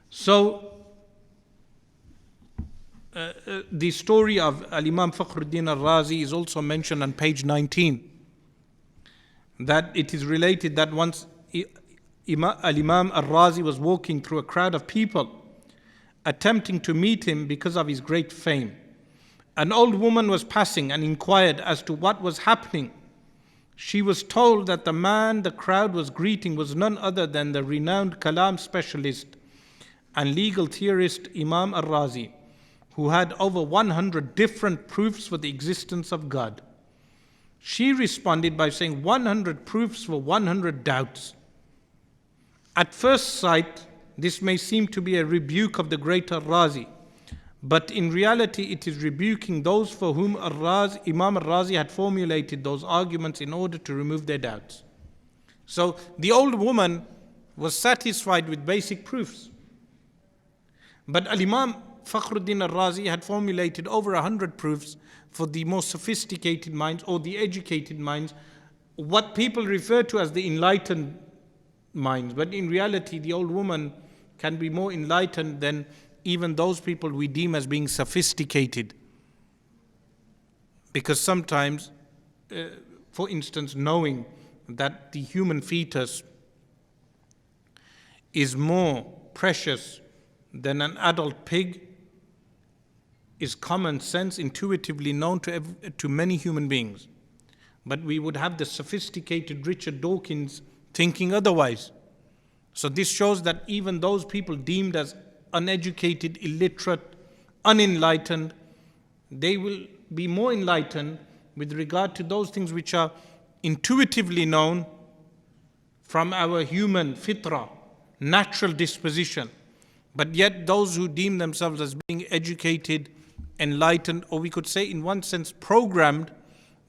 So, the story of Al-Imam Fakhruddin al-Razi is also mentioned on page 19, that it is related that once Al-Imam al-Razi was walking through a crowd of people attempting to meet him because of his great fame. An old woman was passing and inquired as to what was happening. She was told that the man the crowd was greeting was none other than the renowned Kalam specialist and legal theorist Imam al-Razi, who had over 100 different proofs for the existence of God. She responded by saying 100 proofs for 100 doubts. At first sight, this may seem to be a rebuke of the great al-Razi, but in reality it is rebuking those for whom Imam al-Razi had formulated those arguments in order to remove their doubts. So the old woman was satisfied with basic proofs. But Al-Imam Fakhruddin al-Razi had formulated over 100 proofs for the more sophisticated minds or the educated minds, what people refer to as the enlightened minds. But in reality, the old woman can be more enlightened than even those people we deem as being sophisticated. Because sometimes, for instance, knowing that the human fetus is more precious than an adult pig is common sense, intuitively known to many human beings. But we would have the sophisticated Richard Dawkins thinking otherwise. So this shows that even those people deemed as uneducated, illiterate, unenlightened, they will be more enlightened with regard to those things which are intuitively known from our human fitrah, natural disposition. But yet those who deem themselves as being educated, enlightened, or we could say in one sense programmed,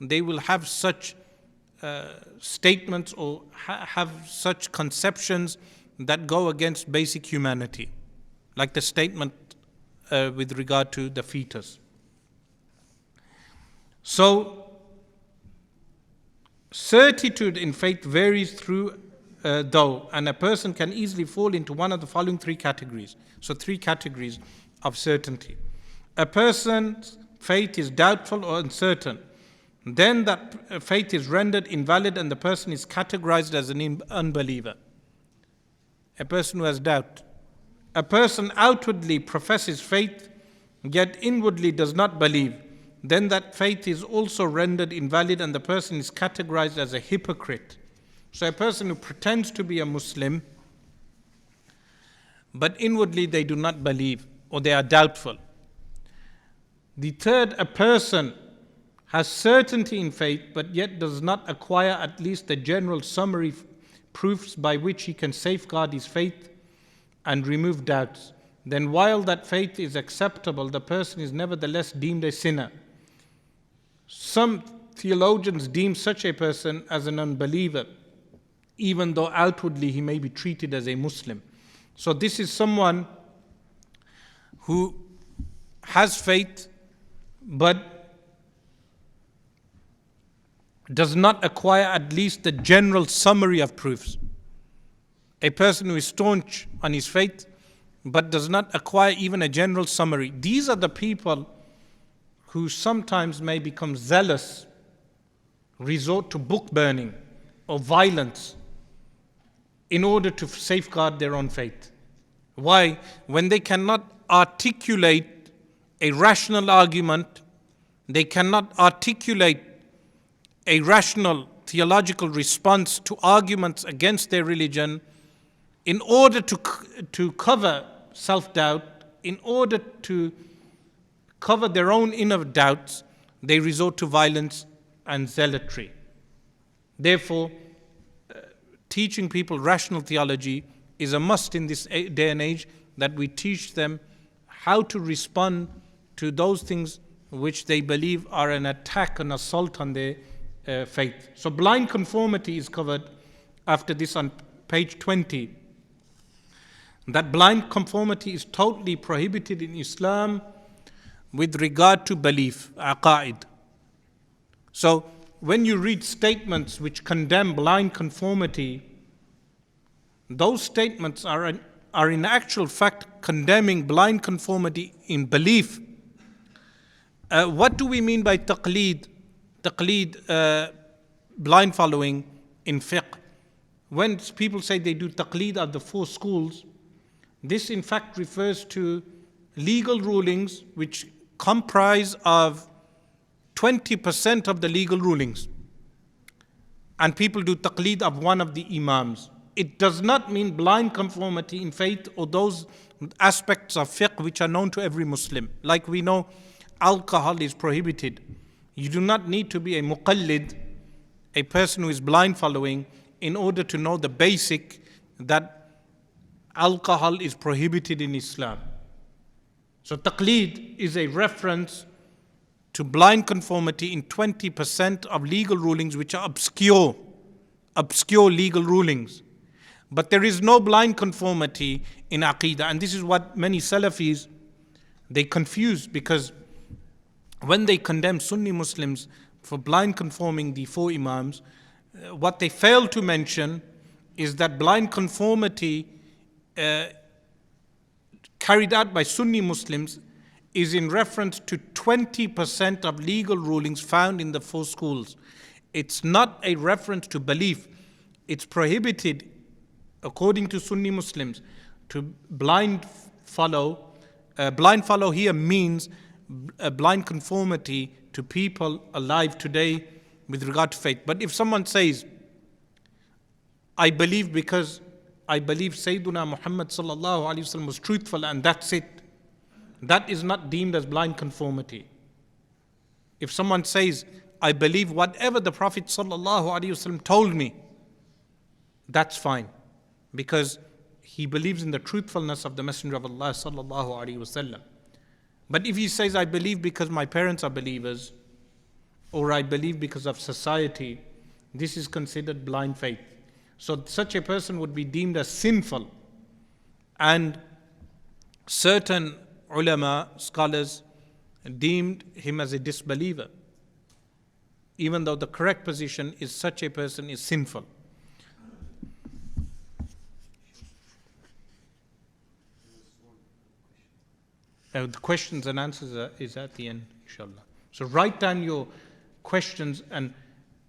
they will have such statements or have such conceptions that go against basic humanity, like the statement with regard to the fetus. So, certitude in faith varies through though, and a person can easily fall into one of the following three categories. So 3 categories of certainty. A person's faith is doubtful or uncertain. Then that faith is rendered invalid and the person is categorized as an unbeliever. A person who has doubt. A person outwardly professes faith, yet inwardly does not believe. Then that faith is also rendered invalid and the person is categorized as a hypocrite. So a person who pretends to be a Muslim, but inwardly they do not believe or they are doubtful. The third, a person has certainty in faith, but yet does not acquire at least the general summary proofs by which he can safeguard his faith and remove doubts. Then while that faith is acceptable, the person is nevertheless deemed a sinner. Some theologians deem such a person as an unbeliever, even though outwardly he may be treated as a Muslim. So this is someone who has faith but does not acquire at least the general summary of proofs. A person who is staunch on his faith but does not acquire even a general summary. These are the people who sometimes may become zealous, resort to book burning or violence in order to safeguard their own faith. Why? When they cannot articulate a rational argument, they cannot articulate a rational theological response to arguments against their religion, in order to cover self-doubt, in order to cover their own inner doubts, they resort to violence and zealotry. Therefore, teaching people rational theology is a must in this day and age, that we teach them how to respond to those things which they believe are an attack, an assault on their faith. So blind conformity is covered after this on page 20. That blind conformity is totally prohibited in Islam with regard to belief, aqa'id. So when you read statements which condemn blind conformity, those statements are in actual fact condemning blind conformity in belief. What do we mean by taqleed? Taqleed, blind following in fiqh. When people say they do taqleed of the four schools, this in fact refers to legal rulings which comprise of 20% of the legal rulings. And people do taqleed of one of the imams. It does not mean blind conformity in faith or those aspects of fiqh which are known to every Muslim. Like we know alcohol is prohibited. You do not need to be a muqallid, a person who is blind following, in order to know the basic that alcohol is prohibited in Islam. So taqleed is a reference to blind conformity in 20% of legal rulings which are obscure legal rulings. But there is no blind conformity in Aqidah, and this is what many Salafis, they confuse, because when they condemn Sunni Muslims for blind conforming the four Imams, what they fail to mention is that blind conformity carried out by Sunni Muslims is in reference to 20% of legal rulings found in the four schools. It's not a reference to belief. It's prohibited, according to Sunni Muslims, to blind follow. Blind follow here means a blind conformity to people alive today with regard to faith. But if someone says, I believe because I believe Sayyiduna Muhammad sallallahu alaihi wasallam was truthful and that's it, that is not deemed as blind conformity. If someone says, I believe whatever the Prophet sallallahu alaihi wasallam told me, that's fine, because he believes in the truthfulness of the Messenger of Allah sallallahu alaihi wasallam. But if he says, I believe because my parents are believers, or I believe because of society, this is considered blind faith. So such a person would be deemed as sinful. And certain ulama, scholars, deemed him as a disbeliever, even though the correct position is such a person is sinful. The questions and answers is at the end, inshallah. So write down your questions, and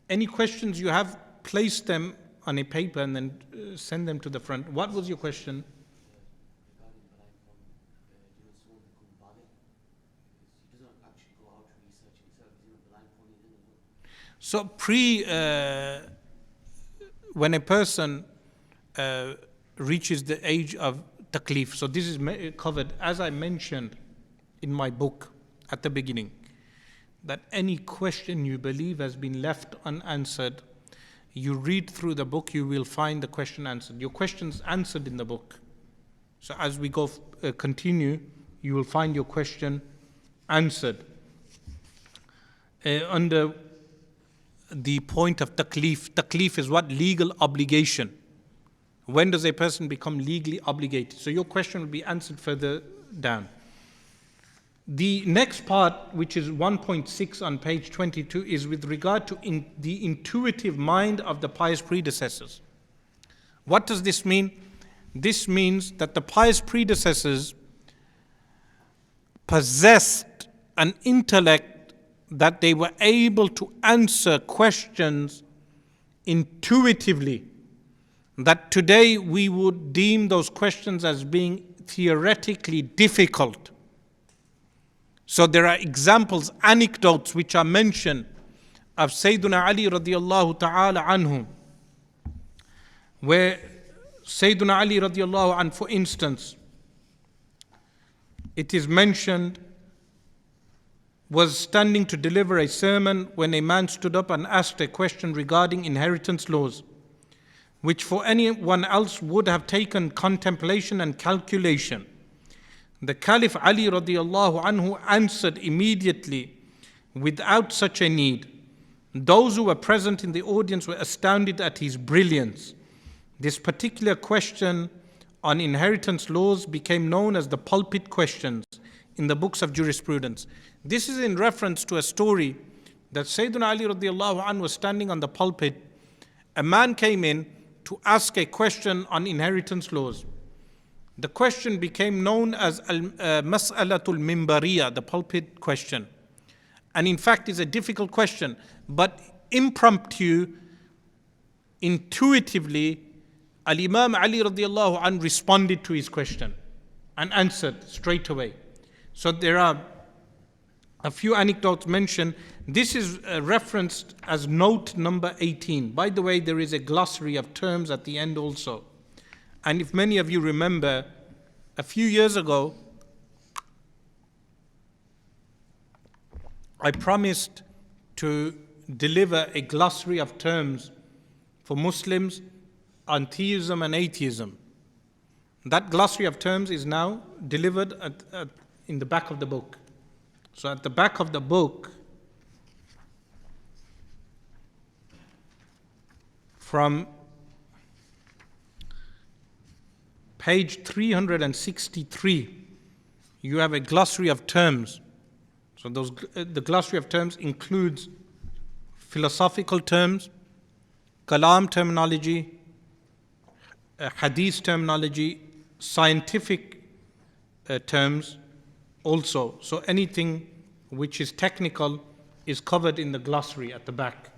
any questions you have, place them on a paper and then send them to the front. What was your question? So when a person reaches the age of taklif, so this is covered, as I mentioned in my book at the beginning, that any question you believe has been left unanswered, you read through the book, you will find the question answered. Your question's answered in the book. So as we go continue, you will find your question answered. Under the point of taklif, taklif is what? Legal obligation. When does a person become legally obligated? So your question will be answered further down. The next part, which is 1.6 on page 22, is with regard to the intuitive mind of the pious predecessors. What does this mean? This means that the pious predecessors possessed an intellect that they were able to answer questions intuitively, that today we would deem those questions as being theoretically difficult. So there are examples, anecdotes which are mentioned of Sayyiduna Ali radiallahu ta'ala anhu, where Sayyiduna Ali radiallahu anhu, for instance, it is mentioned, was standing to deliver a sermon when a man stood up and asked a question regarding inheritance laws, which for anyone else would have taken contemplation and calculation. The Caliph Ali radiallahu anhu answered immediately, without such a need. Those who were present in the audience were astounded at his brilliance. This particular question on inheritance laws became known as the pulpit questions in the books of jurisprudence. This is in reference to a story that Sayyidina Ali radiallahu anhu was standing on the pulpit. A man came in to ask a question on inheritance laws. The question became known as Mas'alatul Mimbariyah, the pulpit question. And in fact, it's a difficult question, but impromptu, intuitively, Al-Imam Ali radiallahu anhu responded to his question and answered straight away. So there are a few anecdotes mentioned. This is referenced as note number 18. By the way, there is a glossary of terms at the end also. And if many of you remember, a few years ago, I promised to deliver a glossary of terms for Muslims on theism and atheism. That glossary of terms is now delivered in the back of the book. So at the back of the book, from page 363, you have a glossary of terms. So the glossary of terms includes philosophical terms, Kalam terminology, Ḥadīth terminology, scientific terms also. So anything which is technical is covered in the glossary at the back.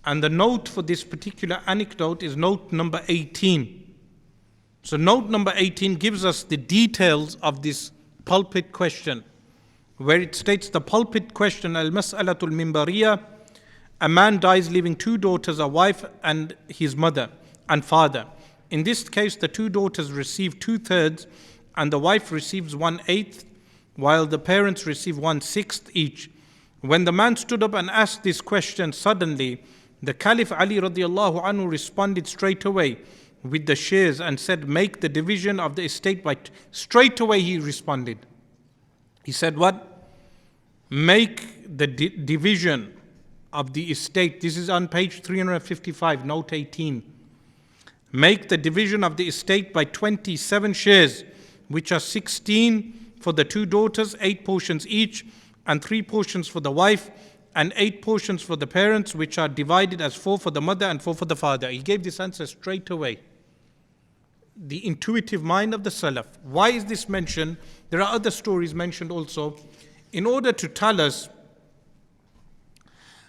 And the note for this particular anecdote is note number 18. So note number 18 gives us the details of this pulpit question, where it states the pulpit question, al-mas'alatul mimbariyah, a man dies leaving two daughters, a wife and his mother and father. In this case, the two daughters receive 2/3 and the wife receives 1/8, while the parents receive 1/6 each. When the man stood up and asked this question, suddenly the Caliph Ali radiallahu anhu responded straight away with the shares and said, make the division of the estate by... Straight away he responded. He said what? Make the division of the estate. This is on page 355, note 18. Make the division of the estate by 27 shares, which are 16 for the two daughters, 8 portions each, and 3 portions for the wife, and 8 portions for the parents, which are divided as 4 for the mother and 4 for the father. He gave this answer straight away. The intuitive mind of the Salaf. Why is this mentioned? There are other stories mentioned also, in order to tell us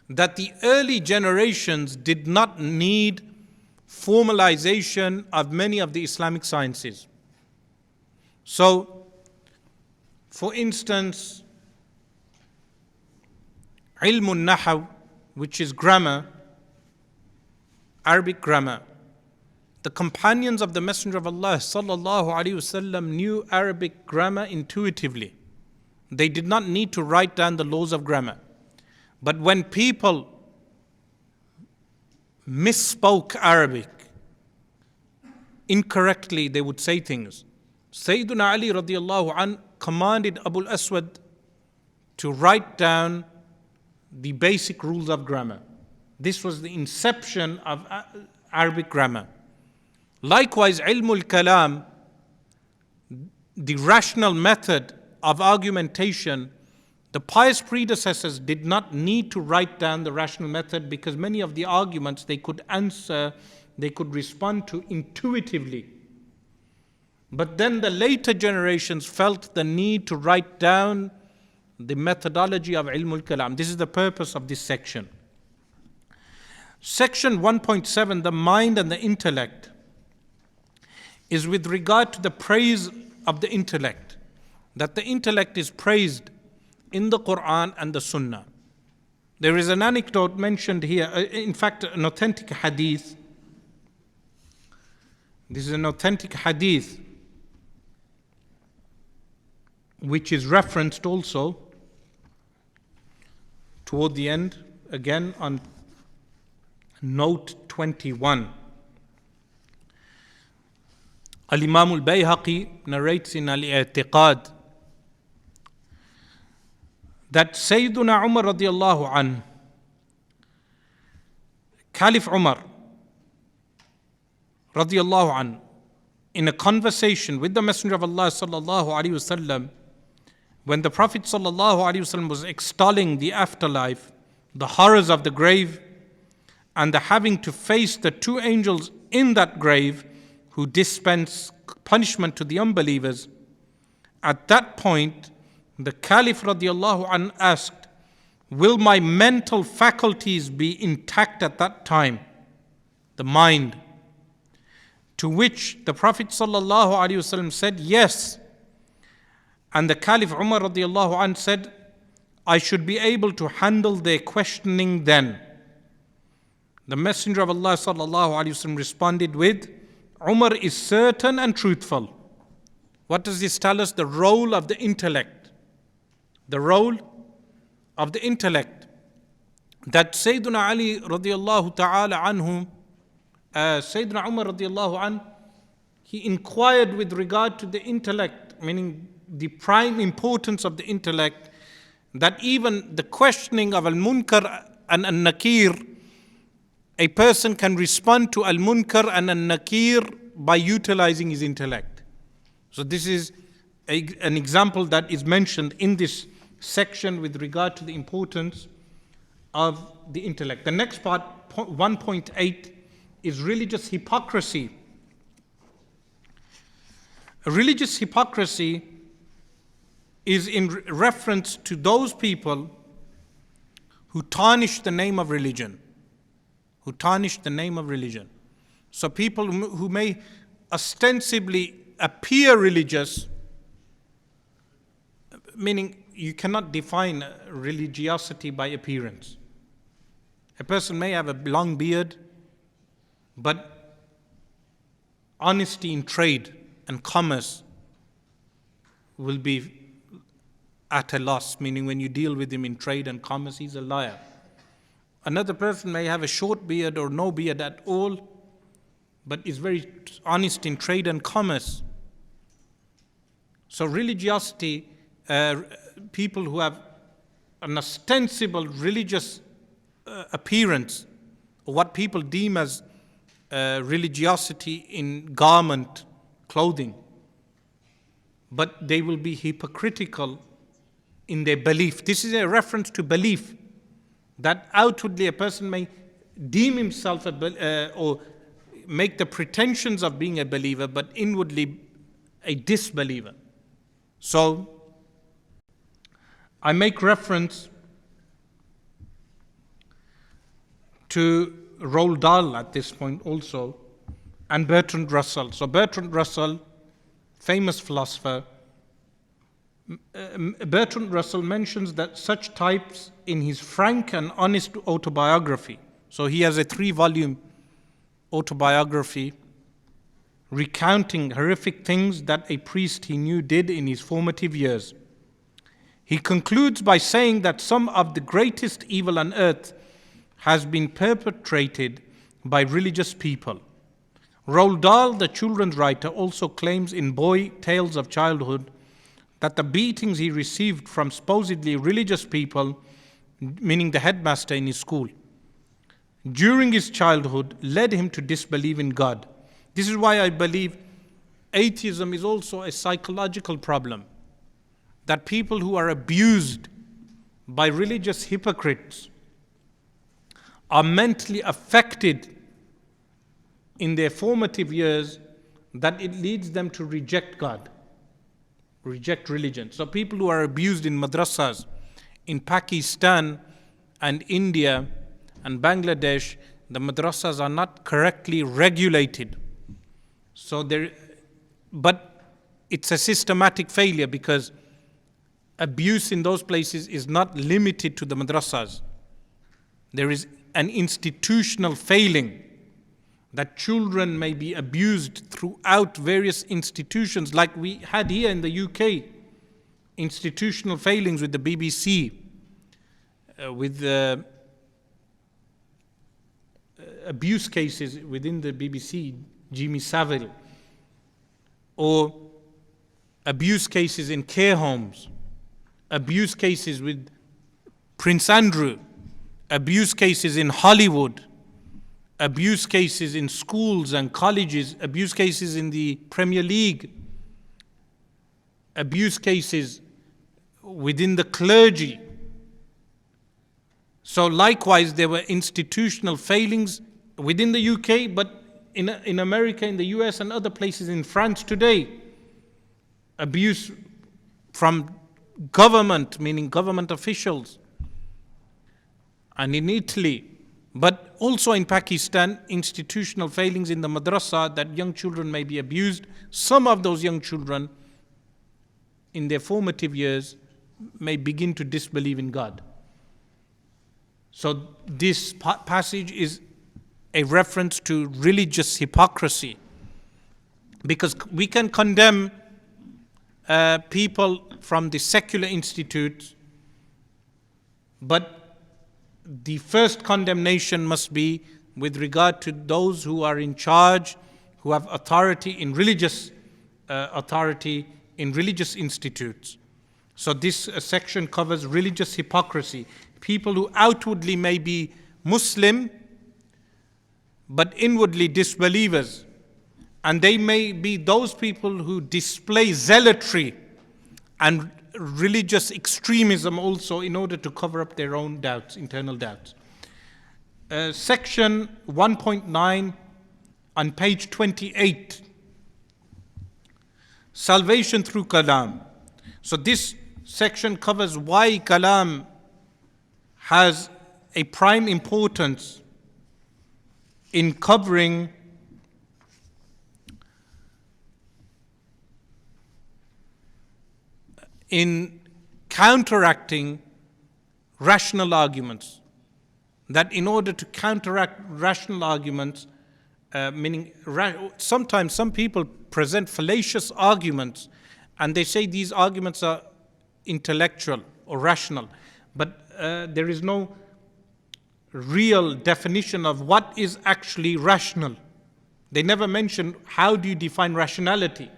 that the early generations did not need formalization of many of the Islamic sciences. So, for instance, ilmun nahaw, which is grammar, Arabic grammar. The companions of the Messenger of Allah sallallahu alaihi wasallam knew Arabic grammar intuitively. They did not need to write down the laws of grammar. But when people misspoke Arabic incorrectly, they would say things. Sayyidina Ali radiallahu anh commanded Abu al-Aswad to write down the basic rules of grammar. This was the inception of Arabic grammar. Likewise, ilmul kalam, the rational method of argumentation, the pious predecessors did not need to write down the rational method because many of the arguments they could answer, they could respond to intuitively. But then the later generations felt the need to write down the methodology of ilmul kalam. This is the purpose of this section. Section 1.7, the mind and the intellect, is with regard to the praise of the intellect, that the intellect is praised in the Qur'an and the sunnah. There is an anecdote mentioned here, in fact an authentic Ḥadīth. This is an authentic Ḥadīth which is referenced also toward the end, again on note 21. Al-Imam al-Bayhaqi narrates in Al-I'tiqad that Sayyiduna Umar radiallahu anhu, Caliph Umar radiallahu anhu, in a conversation with the Messenger of Allah sallallahu alaihi wasallam, when the Prophet sallallahu alaihi wasallam was extolling the afterlife the horrors of the grave, and the having to face the two angels in that grave who dispense punishment to the unbelievers, at that point, the Caliph radiallahu anhu asked, will my mental faculties be intact at that time? The mind. To which the Prophet sallallahu alaihi wasallam said, yes. And the Caliph Umar radiallahu anhu said, I should be able to handle their questioning then. The Messenger of Allah sallallahu alaihi wasallam responded with, Umar is certain and truthful. What does this tell us? The role of the intellect. The role of the intellect. That Sayyidina Ali radiallahu ta'ala anhu, Sayyidina Umar radiallahu anhu, he inquired with regard to the intellect, meaning the prime importance of the intellect, that even the questioning of al-munkar and al-nakir, a person can respond to al-munkar and al-nakir by utilizing his intellect. So this is an example that is mentioned in this section with regard to the importance of the intellect. The next part, 1.8, is religious hypocrisy. Religious hypocrisy is in reference to those people who tarnish the name of religion. Who tarnish the name of religion. So people who may ostensibly appear religious, meaning you cannot define religiosity by appearance. A person may have a long beard, but honesty in trade and commerce will be at a loss, meaning when you deal with him in trade and commerce, he's a liar. Another person may have a short beard or no beard at all, but is very honest in trade and commerce. So religiosity, people who have an ostensible religious appearance, or what people deem as religiosity in garment, clothing, but they will be hypocritical in their belief. This is a reference to belief, that outwardly a person may deem himself or make the pretensions of being a believer, but inwardly a disbeliever. So I make reference to Roald Dahl at this point also, and Bertrand Russell. So Bertrand Russell, famous philosopher, Bertrand Russell mentions that such types in his frank and honest autobiography. So he has a 3-volume autobiography recounting horrific things that a priest he knew did in his formative years. He concludes by saying that some of the greatest evil on earth has been perpetrated by religious people. Roald Dahl, the children's writer, also claims in Boy Tales of Childhood that the beatings he received from supposedly religious people, meaning the headmaster in his school, during his childhood led him to disbelieve in God. This is why I believe atheism is also a psychological problem, that people who are abused by religious hypocrites are mentally affected in their formative years, that it leads them to reject God, reject religion. So people who are abused in madrasas in Pakistan and India and Bangladesh, the madrasas are not correctly regulated. But it's a systematic failure, because abuse in those places is not limited to the madrasas. There is an institutional failing, that children may be abused throughout various institutions, like we had here in the UK, institutional failings with the BBC, with abuse cases within the BBC, Jimmy Savile, or abuse cases in care homes, abuse cases with Prince Andrew, abuse cases in Hollywood, abuse cases in schools and colleges, abuse cases in the Premier League, abuse cases within the clergy. So likewise, there were institutional failings within the UK, but in America, in the US and other places, in France today, abuse from government, meaning government officials, and in Italy, but also in Pakistan, institutional failings in the madrasa, that young children may be abused. Some of those young children in their formative years may begin to disbelieve in God. So this passage is a reference to religious hypocrisy, because we can condemn people from the secular institutes, but the first condemnation must be with regard to those who are in charge, who have authority in religious institutes. So this section covers religious hypocrisy. People who outwardly may be Muslim, but inwardly disbelievers. And they may be those people who display zealotry and religious extremism also in order to cover up their own doubts, internal doubts. Section 1.9 on page 28. Salvation through Kalam. So this section covers why Kalam has a prime importance in covering in counteracting rational arguments. That in order to counteract rational arguments, meaning sometimes some people present fallacious arguments and they say these arguments are intellectual or rational, but there is no real definition of what is actually rational. They never mention how do you define rationality.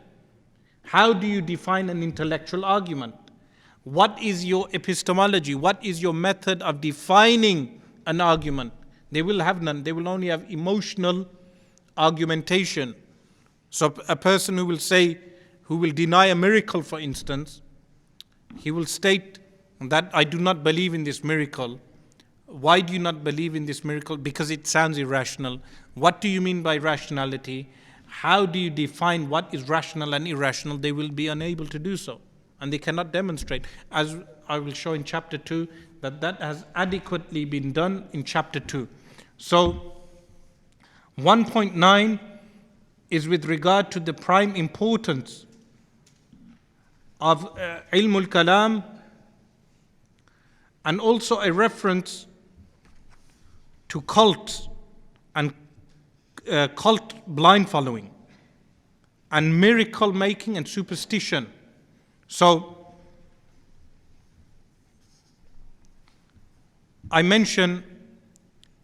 How do you define an intellectual argument? What is your epistemology? What is your method of defining an argument? They will have none. They will only have emotional argumentation. So a person who will deny a miracle, for instance, he will state that I do not believe in this miracle. Why do you not believe in this miracle? Because it sounds irrational. What do you mean by rationality? How do you define what is rational and irrational? They will be unable to do so. And they cannot demonstrate. As I will show in chapter 2, that has adequately been done in chapter 2. So 1.9 is with regard to the prime importance of ilmul kalam, and also a reference to cults and cult blind following and miracle making and superstition. So I mention,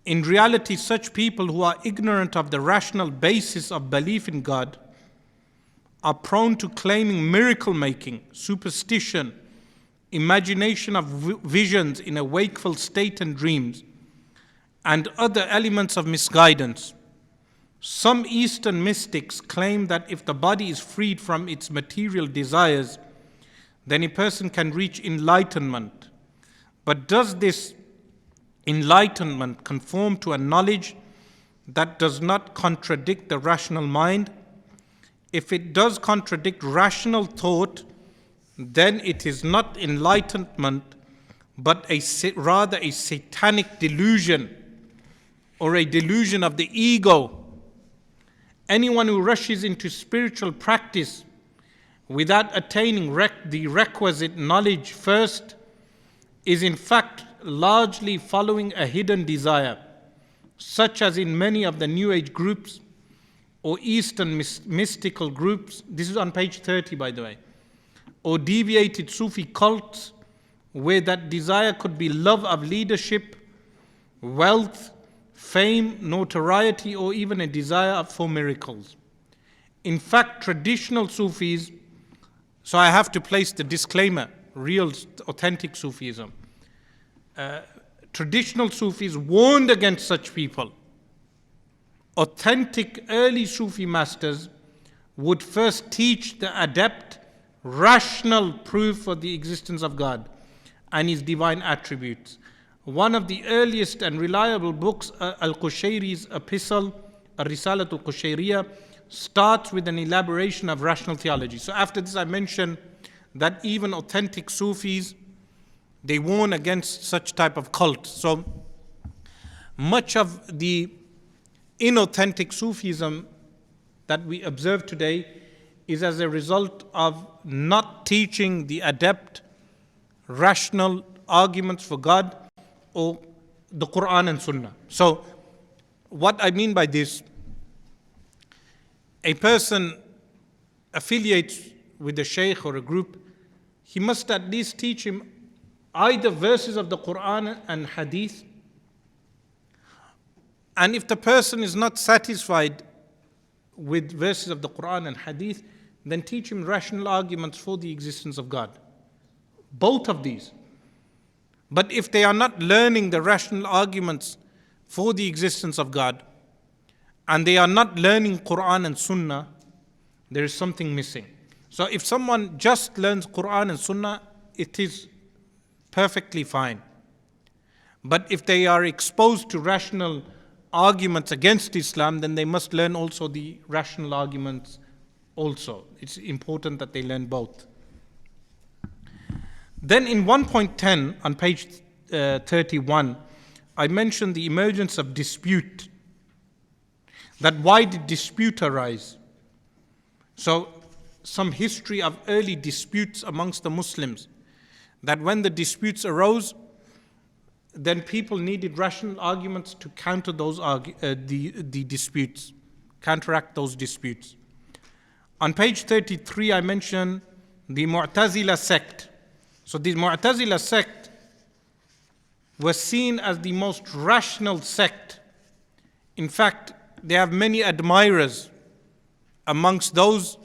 in reality, such people who are ignorant of the rational basis of belief in God are prone to claiming miracle making, superstition, imagination of visions in a wakeful state and dreams, and other elements of misguidance. Some Eastern mystics claim that if the body is freed from its material desires, then a person can reach enlightenment. But does this enlightenment conform to a knowledge that does not contradict the rational mind? If it does contradict rational thought, then it is not enlightenment, but rather a satanic delusion or a delusion of the ego. Anyone who rushes into spiritual practice without attaining the requisite knowledge first is in fact largely following a hidden desire, such as in many of the New Age groups or Eastern mystical groups. This is on page 30, by the way. Or deviated Sufi cults, where that desire could be love of leadership, wealth, fame, notoriety, or even a desire for miracles. In fact, traditional Sufis, so I have to place the disclaimer, real, authentic Sufism. Traditional Sufis warned against such people. Authentic early Sufi masters would first teach the adept rational proof for the existence of God and His divine attributes, one of the earliest and reliable books, Al-Qushayri's epistle, Ar-Risalat al-Qushayriya, starts with an elaboration of rational theology. So after this I mentioned that even authentic Sufis, they warn against such type of cult. So much of the inauthentic Sufism that we observe today is as a result of not teaching the adept rational arguments for God or the Qur'an and Sunnah. So what I mean by this, a person affiliates with a shaykh or a group, he must at least teach him either verses of the Qur'an and Hadith. And if the person is not satisfied with verses of the Qur'an and Hadith, then teach him rational arguments for the existence of God. Both of these. But if they are not learning the rational arguments for the existence of God, and they are not learning Qur'an and Sunnah, there is something missing. So if someone just learns Qur'an and Sunnah, it is perfectly fine. But if they are exposed to rational arguments against Islam, then they must learn also the rational arguments also. It's important that they learn both. Then in 1.10 on page 31, I mentioned the emergence of dispute. That why did dispute arise? So some history of early disputes amongst the Muslims, that when the disputes arose, then people needed rational arguments to counter those the disputes, counteract those disputes. On page 33, I mentioned the Mu'tazila sect. So the Mu'tazila sect was seen as the most rational sect. In fact, they have many admirers amongst those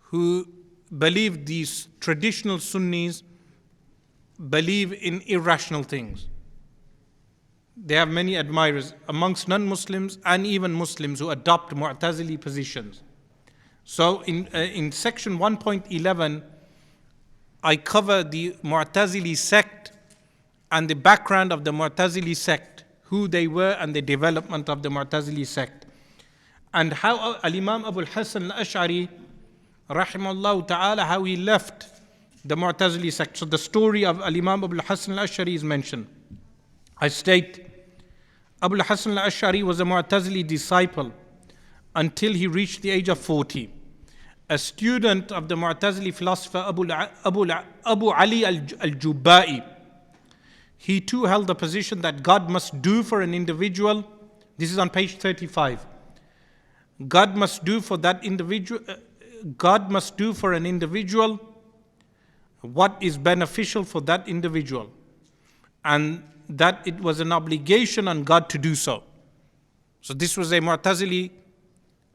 who believe these traditional Sunnis believe in irrational things. They have many admirers amongst non-Muslims and even Muslims who adopt Mu'tazili positions. So in section 1.11, I cover the Mu'tazili sect and the background of the Mu'tazili sect, who they were and the development of the Mu'tazili sect, and how Al-Imam Abu al-Hasan al-Ash'ari, rahimahullah ta'ala, how he left the Mu'tazili sect. So the story of Al-Imam Abu al-Hasan al-Ash'ari is mentioned. I state, Abu al-Hasan al-Ash'ari was a Mu'tazili disciple until he reached the age of 40. A student of the Mu'tazili philosopher Abu Ali al-Jubba'i. He too held the position that God must do for an individual. This is on page 35. God must do for an individual what is beneficial for that individual, and that it was an obligation on God to do so. So this was a Mu'tazili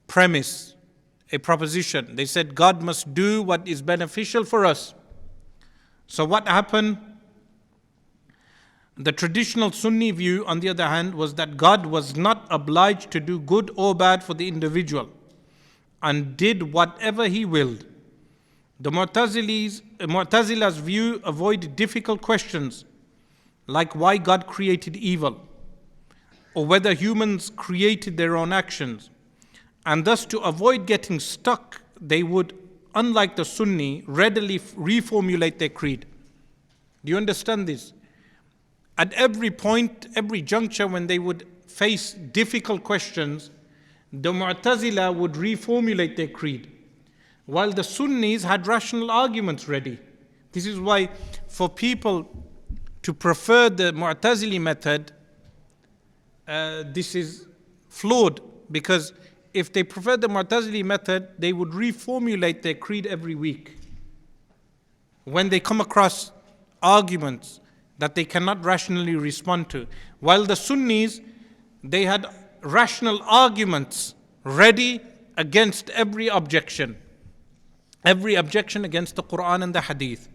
premise, a proposition. They said God must do what is beneficial for us. So what happened? The traditional Sunni view, on the other hand, was that God was not obliged to do good or bad for the individual and did whatever he willed. The Mu'tazila's view avoided difficult questions like why God created evil or whether humans created their own actions. And thus, to avoid getting stuck, they would, unlike the Sunni, readily reformulate their creed. Do you understand this? At every point, every juncture when they would face difficult questions, the Mu'tazila would reformulate their creed, while the Sunnis had rational arguments ready. This is why for people to prefer the Mu'tazili method, this is flawed, because if they prefer the Mu'tazili method, they would reformulate their creed every week. When they come across arguments that they cannot rationally respond to. While the Sunnis, they had rational arguments ready against every objection against the Qur'an and the Hadith.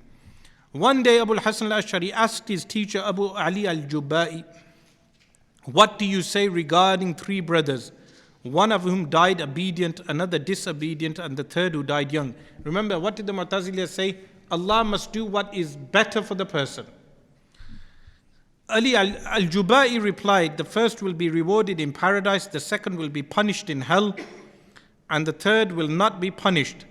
One day Abu al-Hasan al-Ash'ari asked his teacher Abu Ali al-Jubba'i, "What do you say regarding three brothers, one of whom died obedient, another disobedient, and the third who died young?" Remember, what did the Mu'tazila say? Allah must do what is better for the person. Ali al-Jubai replied, the first will be rewarded in paradise, the second will be punished in hell, and the third will not be punished.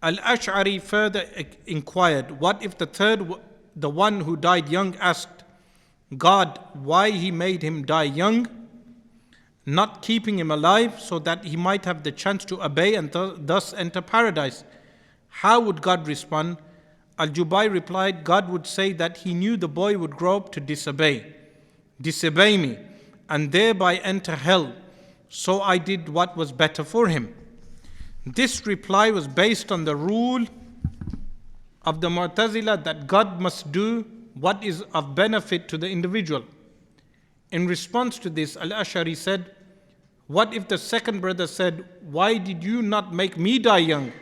Al-Ash'ari further inquired, what if the third, the one who died young, asked God why he made him die young, not keeping him alive so that he might have the chance to obey and thus enter paradise? How would God respond? Al-Jubai replied, God would say that he knew the boy would grow up to disobey me, and thereby enter hell, so I did what was better for him. This reply was based on the rule of the Mu'tazila that God must do what is of benefit to the individual. In response to this, Al-Ash'ari said, what if the second brother said, why did you not make me die young,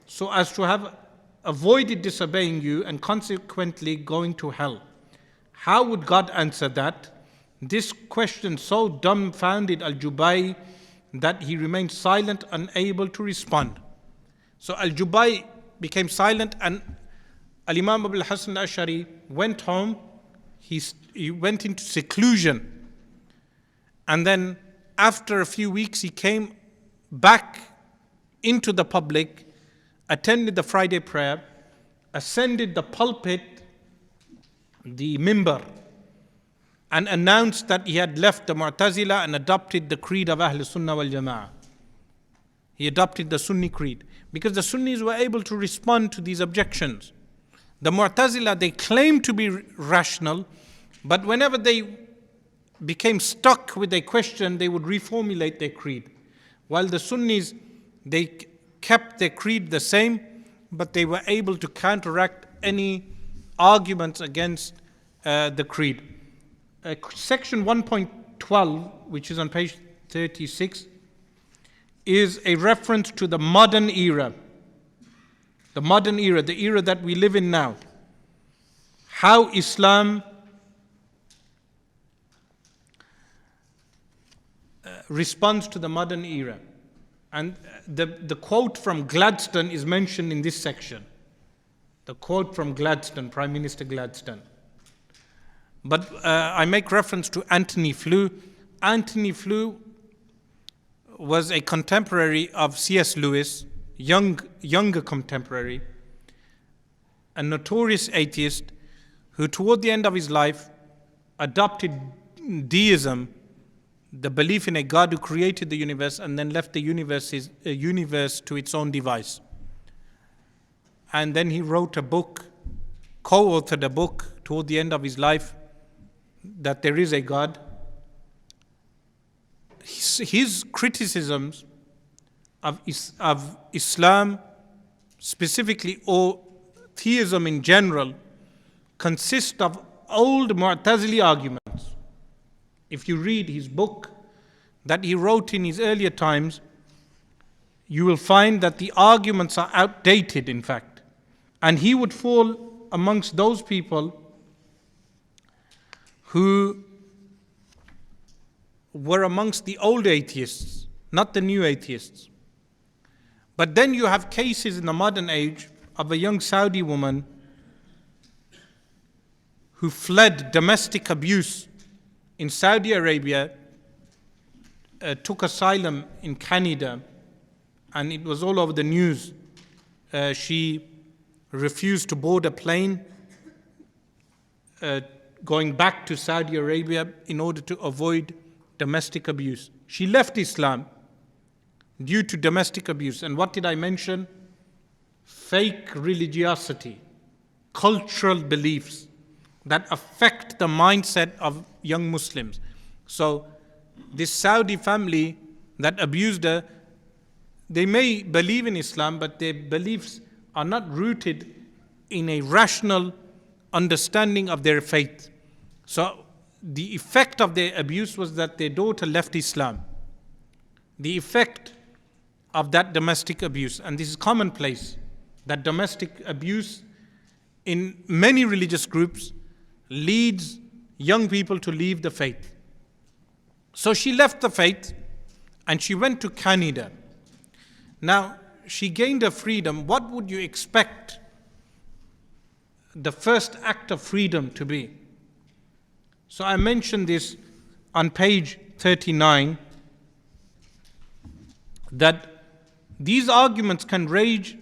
so as to have avoided disobeying you and consequently going to hell? How would God answer that? This question so dumbfounded Al-Jubai that he remained silent, unable to respond. So Al-Jubai became silent, and Al-Imam Abu al-Hasan al-Ash'ari went home. He went into seclusion, and then after a few weeks he came back into the public, attended the Friday prayer, ascended the pulpit, the mimbar, and announced that he had left the Mu'tazila and adopted the creed of Ahl Sunnah wal Jama'ah. He adopted the Sunni creed because the Sunnis were able to respond to these objections. The Mu'tazila, they claimed to be rational, but whenever they became stuck with a question, they would reformulate their creed. While the Sunnis, they kept their creed the same, but they were able to counteract any arguments against the creed. Section 1.12, which is on page 36, is a reference to the modern era. The modern era, the era that we live in now. How Islam responds to the modern era. And the quote from Gladstone is mentioned in this section. The quote from Gladstone, Prime Minister Gladstone. But I make reference to Anthony Flew. Anthony Flew was a contemporary of C.S. Lewis, younger contemporary, a notorious atheist who toward the end of his life adopted deism, the belief in a God who created the universe and then left the universe to its own device. And then he wrote a book, co-authored a book toward the end of his life, that there is a God. His criticisms of Islam specifically, or theism in general, consist of old Mu'tazili arguments. If you read his book that he wrote in his earlier times, you will find that the arguments are outdated, in fact. And he would fall amongst those people who were amongst the old atheists, not the new atheists. But then you have cases in the modern age of a young Saudi woman who fled domestic abuse in Saudi Arabia, took asylum in Canada, and it was all over the news. She refused to board a plane going back to Saudi Arabia in order to avoid domestic abuse. She left Islam due to domestic abuse. And what did I mention? Fake religiosity, cultural beliefs that affect the mindset of young Muslims. So this Saudi family that abused her, they may believe in Islam, but their beliefs are not rooted in a rational understanding of their faith. So the effect of their abuse was that their daughter left Islam. The effect of that domestic abuse, and this is commonplace, that domestic abuse in many religious groups leads young people to leave the faith. So she left the faith and she went to Canada. Now, she gained her freedom. What would you expect the first act of freedom to be? So I mentioned this on page 39, that these arguments can range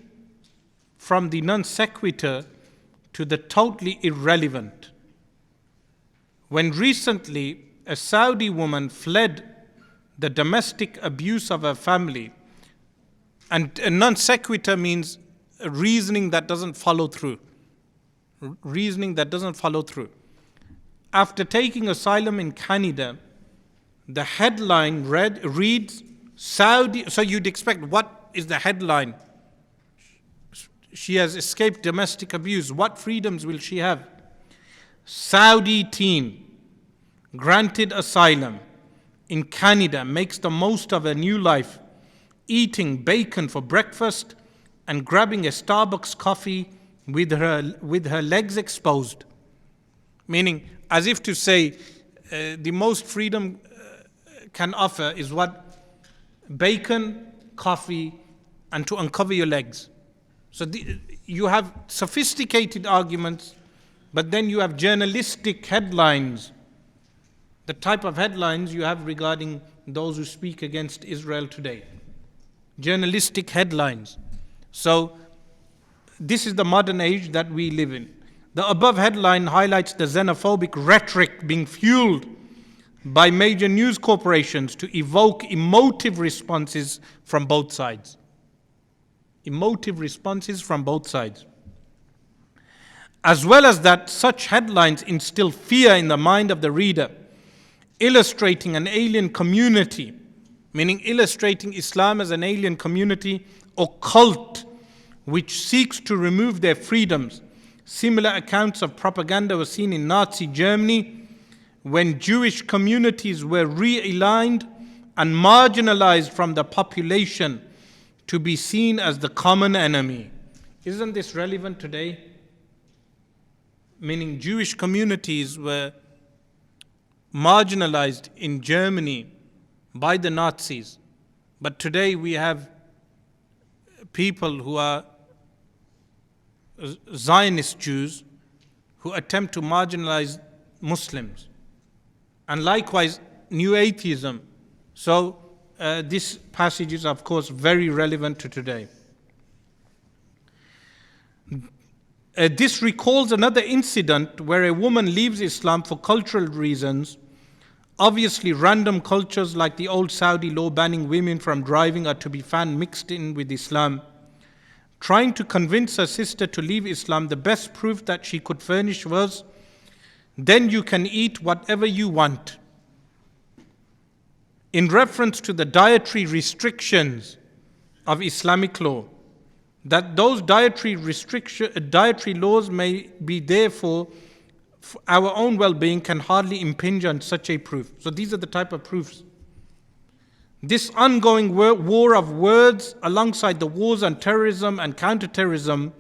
from the non sequitur to the totally irrelevant. When recently a Saudi woman fled the domestic abuse of her family, and a non sequitur means reasoning that doesn't follow through. Reasoning that doesn't follow through. After taking asylum in Canada, the headline reads Saudi. So you'd expect, what is the headline? She has escaped domestic abuse. What freedoms will she have? Saudi teen granted asylum in Canada makes the most of her new life, eating bacon for breakfast and grabbing a Starbucks coffee with her legs exposed. Meaning, as if to say, the most freedom can offer is what? Bacon, coffee, and to uncover your legs. So you have sophisticated arguments, but then you have journalistic headlines, the type of headlines you have regarding those who speak against Israel today. Journalistic headlines. So this is the modern age that we live in. The above headline highlights the xenophobic rhetoric being fueled by major news corporations to evoke emotive responses from both sides. Emotive responses from both sides. As well as that, such headlines instill fear in the mind of the reader, illustrating an alien community, meaning illustrating Islam as an alien community or cult which seeks to remove their freedoms. Similar accounts of propaganda were seen in Nazi Germany when Jewish communities were realigned and marginalized from the population to be seen as the common enemy. Isn't this relevant today? Meaning Jewish communities were marginalized in Germany by the Nazis. But today we have people who are Zionist Jews who attempt to marginalize Muslims. And likewise, new atheism. So this passage is, of course, very relevant to today. This recalls another incident where a woman leaves Islam for cultural reasons. Obviously, random cultures like the old Saudi law banning women from driving are to be found mixed in with Islam. Trying to convince her sister to leave Islam, the best proof that she could furnish was, "Then you can eat whatever you want." In reference to the dietary restrictions of Islamic law, that those dietary laws may be there for our own well-being can hardly impinge on such a proof. So these are the type of proofs. This ongoing war of words alongside the wars on terrorism and counter-terrorism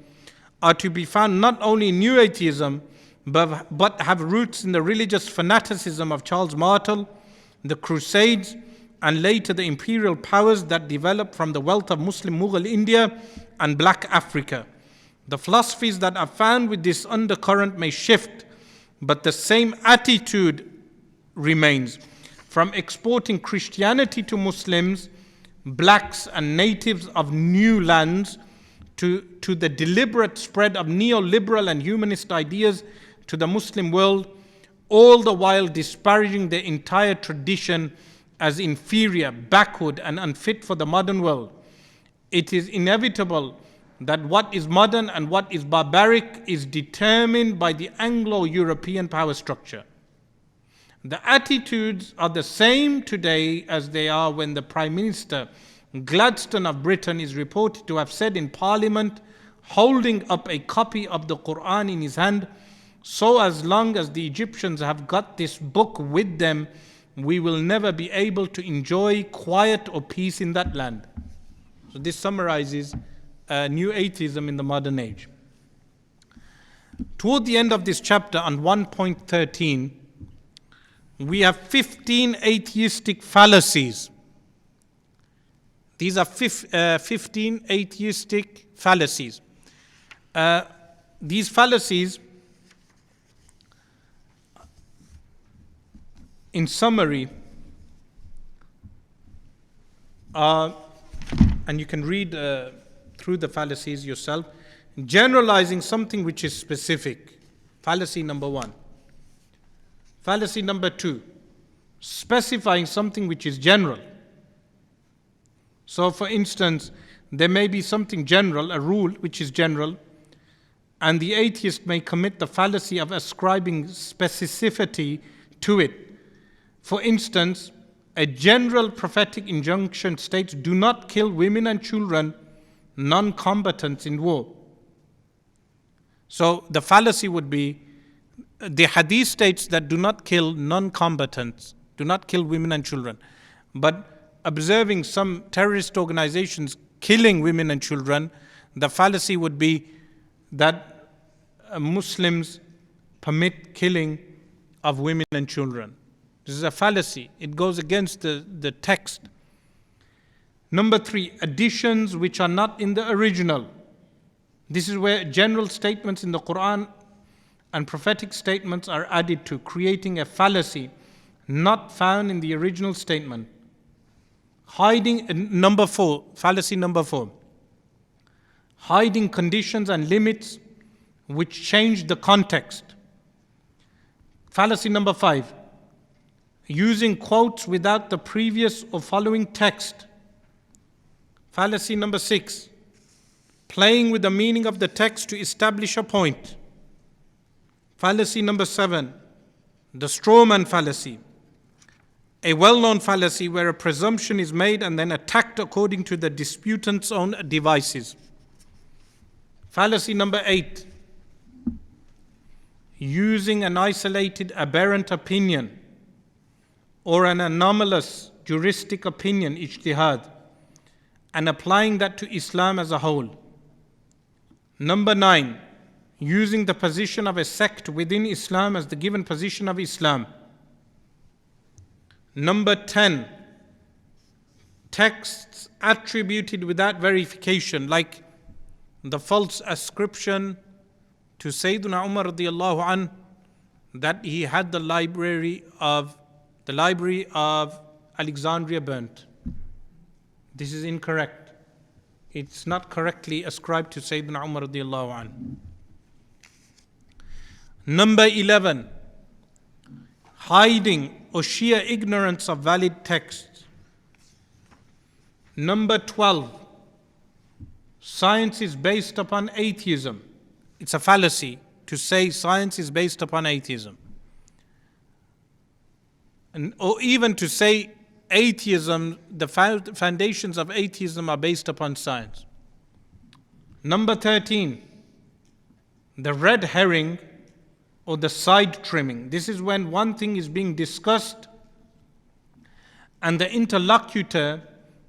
are to be found not only in new atheism, but have roots in the religious fanaticism of Charles Martel, the Crusades, and later the imperial powers that developed from the wealth of Muslim Mughal India and Black Africa. The philosophies that are found with this undercurrent may shift, but the same attitude remains. From exporting Christianity to Muslims, blacks and natives of new lands, to the deliberate spread of neoliberal and humanist ideas to the Muslim world, all the while disparaging the entire tradition as inferior, backward, and unfit for the modern world. It is inevitable that what is modern and what is barbaric is determined by the Anglo-European power structure. The attitudes are the same today as they are when the Prime Minister Gladstone of Britain is reported to have said in Parliament, holding up a copy of the Qur'ān in his hand, "So as long as the Egyptians have got this book with them, we will never be able to enjoy quiet or peace in that land." So this summarizes new atheism in the modern age. Toward the end of this chapter, on 1.13, we have 15 atheistic fallacies. These are 15 atheistic fallacies. These fallacies In summary, and you can read through the fallacies yourself, generalizing something which is specific, fallacy number 1. Fallacy number 2, specifying something which is general. So for instance, there may be something general, a rule which is general, and the atheist may commit the fallacy of ascribing specificity to it. For instance, a general prophetic injunction states, do not kill women and children, non-combatants in war. So the fallacy would be, the Hadith states that do not kill non-combatants, do not kill women and children. But observing some terrorist organizations killing women and children, the fallacy would be that Muslims permit killing of women and children. This is a fallacy. It goes against the text. Number 3, additions which are not in the original. This is where general statements in the Qur'an and prophetic statements are added to, creating a fallacy not found in the original statement. Number 4, fallacy number 4. Hiding conditions and limits which change the context. Fallacy number 5. Using quotes without the previous or following text. Fallacy number 6. Playing with the meaning of the text to establish a point. Fallacy number 7. The strawman fallacy. A well-known fallacy where a presumption is made and then attacked according to the disputant's own devices. Fallacy number 8. Using an isolated aberrant opinion or an anomalous juristic opinion, ijtihad, and applying that to Islam as a whole. Number 9. Using the position of a sect within Islam as the given position of Islam. Number 10. Texts attributed without verification, like the false ascription to Sayyidina Umar radiallahu anh that he had the library of Alexandria burnt. This is incorrect. It's not correctly ascribed to Sayyidina Umar radiallahu anh. Number 11. Hiding or sheer ignorance of valid texts. Number 12. Science is based upon atheism. It's a fallacy to say science is based upon atheism. Or even to say atheism, the foundations of atheism are based upon science. Number 13. The red herring or the side trimming. This is when one thing is being discussed and the interlocutor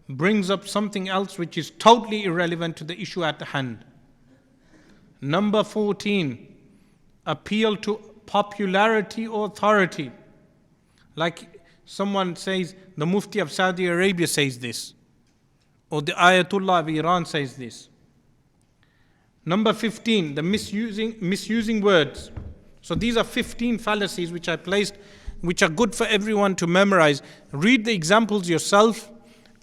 brings up something else which is totally irrelevant to the issue at hand. Number 14, appeal to popularity or authority. Like someone says, the Mufti of Saudi Arabia says this, or the Ayatollah of Iran says this. Number 15, the misusing words. So these are 15 fallacies which I placed, which are good for everyone to memorize. Read the examples yourself,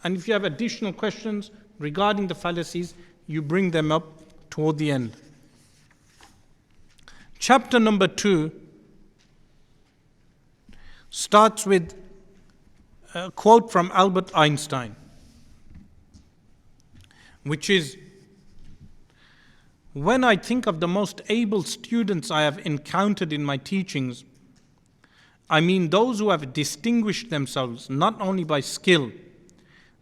and if you have additional questions regarding the fallacies, you bring them up toward the end. Chapter number 2 starts with a quote from Albert Einstein, which is, when I think of the most able students I have encountered in my teachings, I mean those who have distinguished themselves not only by skill,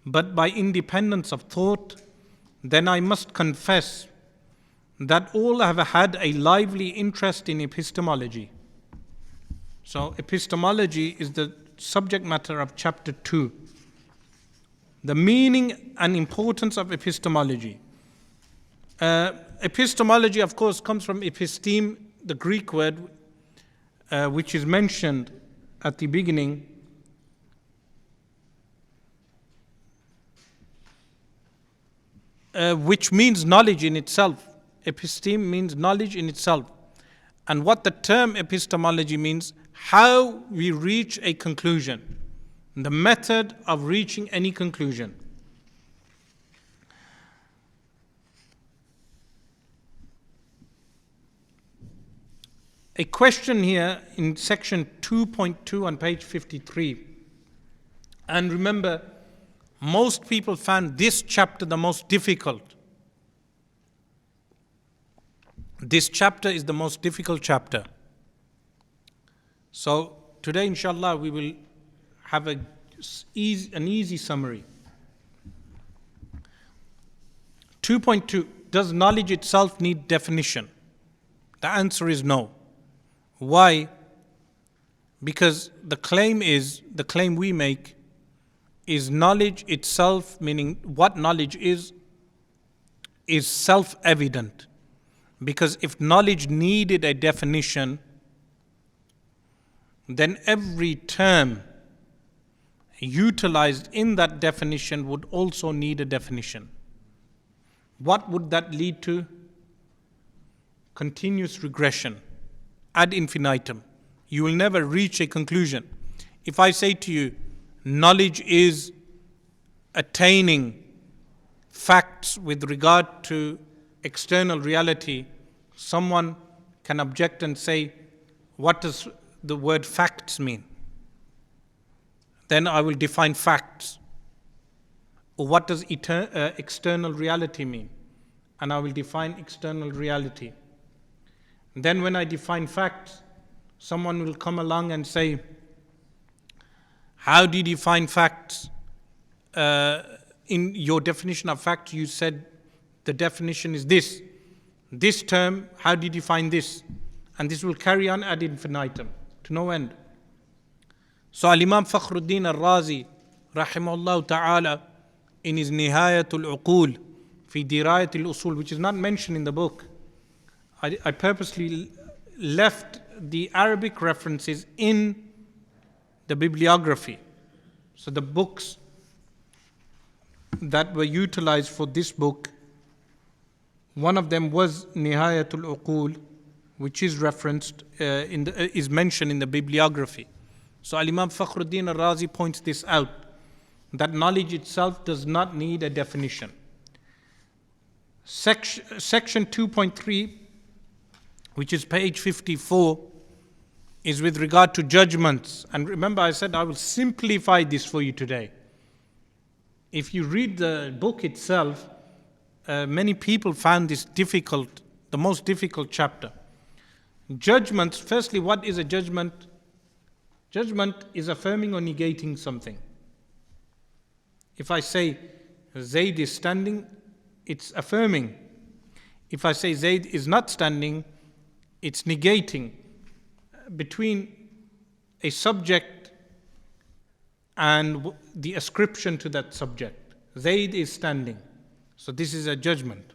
but by independence of thought, then I must confess that all have had a lively interest in epistemology. So epistemology is the subject matter of chapter 2. The meaning and importance of epistemology. Epistemology, of course, comes from episteme, the Greek word, which is mentioned at the beginning. Which means knowledge in itself. Episteme means knowledge in itself. And what the term epistemology means, how we reach a conclusion, the method of reaching any conclusion. A question here in section 2.2 on page 53. And remember, most people found this chapter the most difficult. This chapter is the most difficult chapter. So today, inshallah, we will have an easy summary. 2.2, does knowledge itself need definition? The answer is no. Why? Because the claim we make is knowledge itself, meaning what knowledge is self-evident. Because if knowledge needed a definition, then every term utilized in that definition would also need a definition. What would that lead to? Continuous regression, ad infinitum. You will never reach a conclusion. If I say to you, knowledge is attaining facts with regard to external reality, someone can object and say, what does the word facts mean? Then I will define facts. Or what does external reality mean? And I will define external reality. Then when I define facts, someone will come along and say, how do you define facts? In your definition of fact, you said the definition is this. This term, how do you define this? And this will carry on ad infinitum, to no end. So Al-Imam Fakhruddin Al-Razi, rahimahullah ta'ala, in his Nihayatul Uqul, fi Dirayatul Usul, which is not mentioned in the book. I purposely left the Arabic references in the bibliography. So the books that were utilized for this book, one of them was Nihayatul Uqul, which is referenced is mentioned in the bibliography. So Al-Imam Fakhruddin Al-Razi points this out, that knowledge itself does not need a definition. Section 2.3, which is page 54, is with regard to judgments. And remember, I said I will simplify this for you today. If you read the book itself, many people found this difficult, the most difficult chapter. Judgments, firstly, what is a judgment? Judgment is affirming or negating something. If I say Zayd is standing, it's affirming. If I say Zayd is not standing, it's negating. Between a subject and the ascription to that subject. Zayd is standing. So this is a judgment.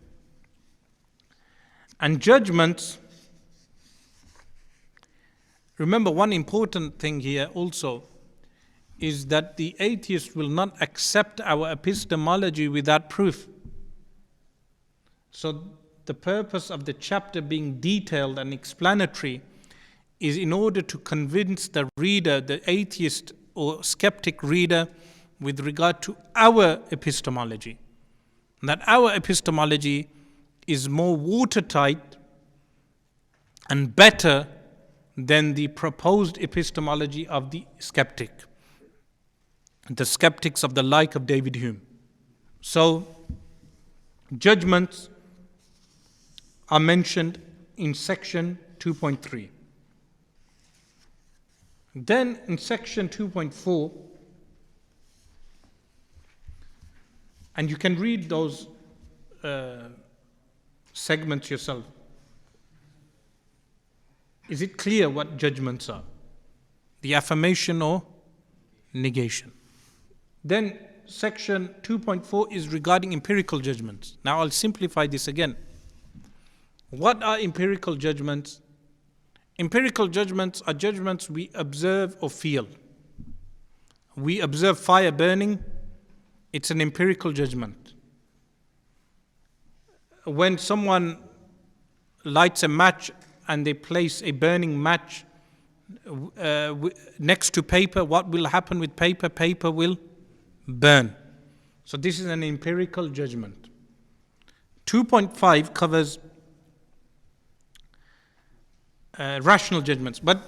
And judgments, remember one important thing here also is that the atheist will not accept our epistemology without proof. So the purpose of the chapter being detailed and explanatory is in order to convince the reader, the atheist or skeptic reader, with regard to our epistemology. That our epistemology is more watertight and better than the proposed epistemology of the skeptic. The skeptics of the like of David Hume. So, judgments are mentioned in section 2.3. Then in section 2.4, and you can read those segments yourself. Is it clear what judgments are? The affirmation or negation. Then section 2.4 is regarding empirical judgments. Now I'll simplify this again. What are empirical judgments? Empirical judgments are judgments we observe or feel. We observe fire burning, it's an empirical judgment. When someone lights a match and they place a burning match next to paper, what will happen with paper? Paper will burn. So this is an empirical judgment. 2.5 covers rational judgments. But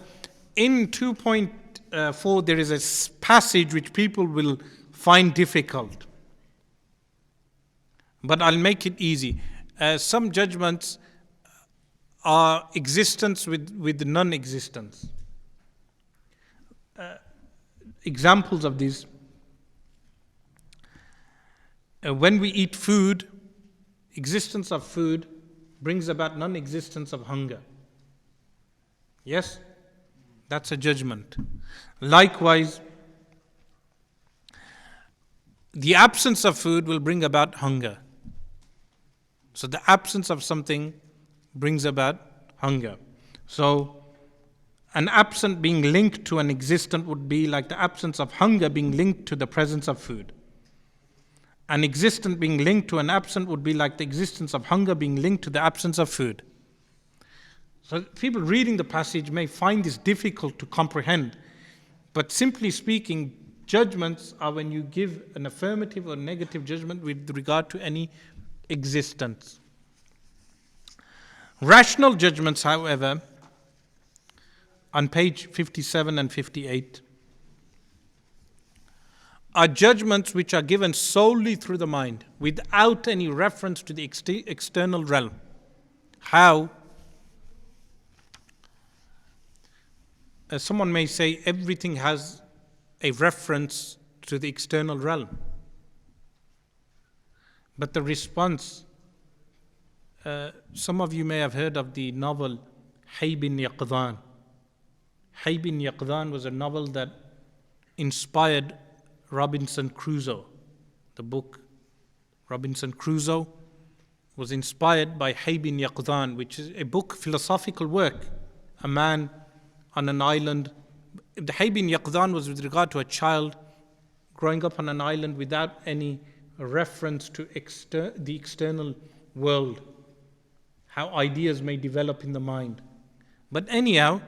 in 2.4 there is a passage which people will find difficult. But I'll make it easy. Some judgments are existence with non-existence. Examples of these. When we eat food, existence of food brings about non-existence of hunger. Yes? That's a judgment. Likewise, the absence of food will bring about hunger. So the absence of something brings about hunger. So an absent being linked to an existent would be like the absence of hunger being linked to the presence of food. An existent being linked to an absent would be like the existence of hunger being linked to the absence of food. So people reading the passage may find this difficult to comprehend, but simply speaking, judgments are when you give an affirmative or negative judgment with regard to any existence. Rational judgments, however, on page 57 and 58, are judgments which are given solely through the mind, without any reference to the external realm. How? Someone may say everything has a reference to the external realm. But the response, some of you may have heard of the novel Hayy bin Yaqdhan. Hayy bin Yaqdhan was a novel that inspired Robinson Crusoe. The book Robinson Crusoe was inspired by Hayy bin Yaqdhan, which is a book, philosophical work. A man on an island. The Hayy bin Yaqdhan was with regard to a child growing up on an island without any reference to the external world, how ideas may develop in the mind. But anyhow,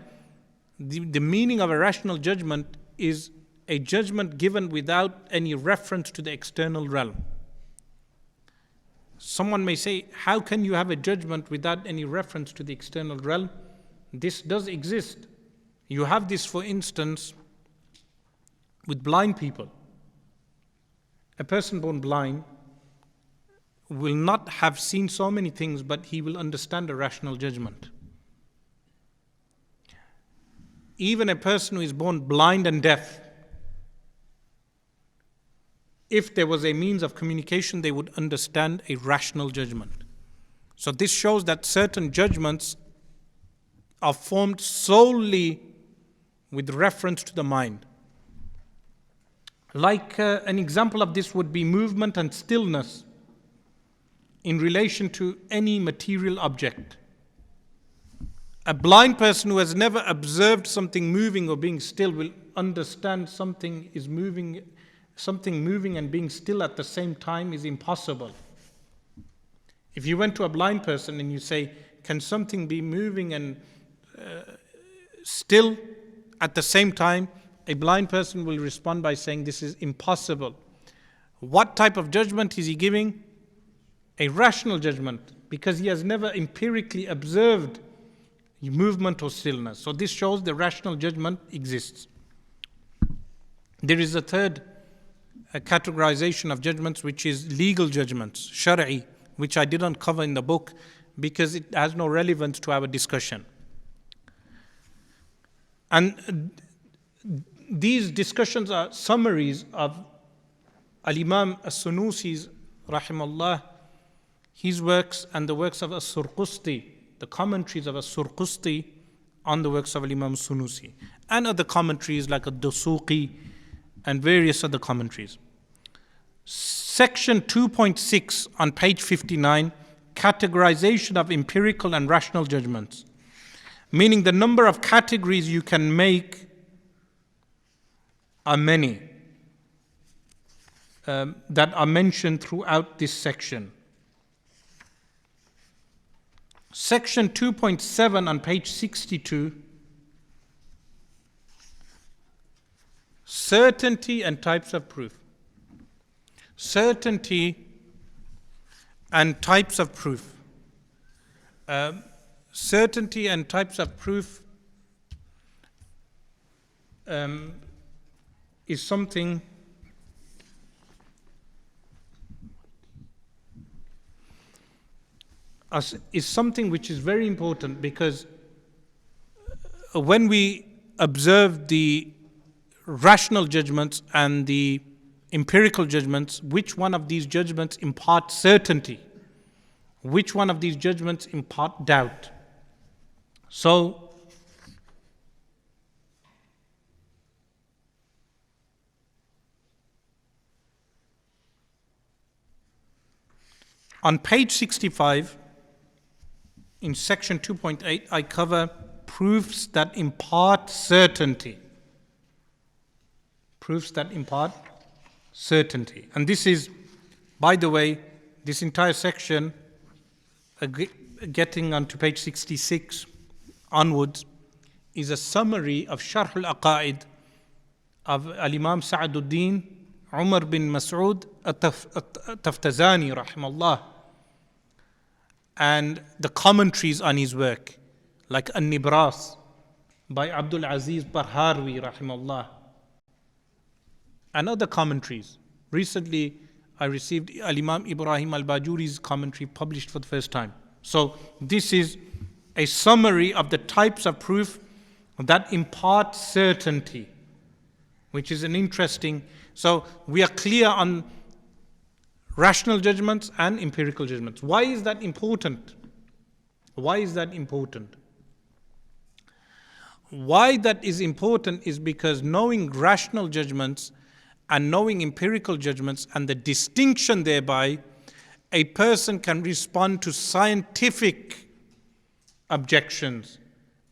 the meaning of a rational judgment is a judgment given without any reference to the external realm. Someone may say, how can you have a judgment without any reference to the external realm? This does exist. You have this, for instance, with blind people. A person born blind will not have seen so many things, but he will understand a rational judgment. Even a person who is born blind and deaf, if there was a means of communication, they would understand a rational judgment. So this shows that certain judgments are formed solely with reference to the mind. Like an example of this would be movement and stillness in relation to any material object. A blind person who has never observed something moving or being still will understand something moving and being still at the same time is impossible. If you went to a blind person and you say, can something be moving and still at the same time? A blind person will respond by saying this is impossible. What type of judgment is he giving? A rational judgment, because he has never empirically observed movement or stillness. So this shows the rational judgment exists. There is a third categorization of judgments, which is legal judgments, Sharīʿa, which I didn't cover in the book because it has no relevance to our discussion. And these discussions are summaries of Al-Imam As-Sunusi's, rahimahullah, his works and the works of As-Surqusti, the commentaries of As-Surqusti on the works of Al-Imam As-Sunusi, and other commentaries like Ad-Dusuqi and various other commentaries. Section 2.6 on page 59, categorization of empirical and rational judgments, meaning the number of categories you can make are many that are mentioned throughout this section. Section 2.7 on page 62 certainty and types of proof. Certainty and types of proof. Certainty and types of proof is something which is very important, because when we observe the rational judgments and the empirical judgments, which one of these judgments impart certainty? Which one of these judgments impart doubt? So, on page 65, in section 2.8, I cover proofs that impart certainty. Proofs that impart certainty. And this is, by the way, this entire section, getting onto page 66 onwards, is a summary of Sharh al-Aqa'id of Al-Imam Sa'aduddin Umar bin Mas'ud Taftazani, rahimahullah, and the commentaries on his work, like An-Nibras by Abdul Aziz Barharwi, rahimahullah, and other commentaries. Recently, I received Al-Imam Ibrahim al-Bajuri's commentary published for the first time. So this is a summary of the types of proof that impart certainty, which is an interesting. So we are clear on rational judgments and empirical judgments. Why is that important? Why is that important? Why that is important is because knowing rational judgments and knowing empirical judgments and the distinction thereby, a person can respond to scientific objections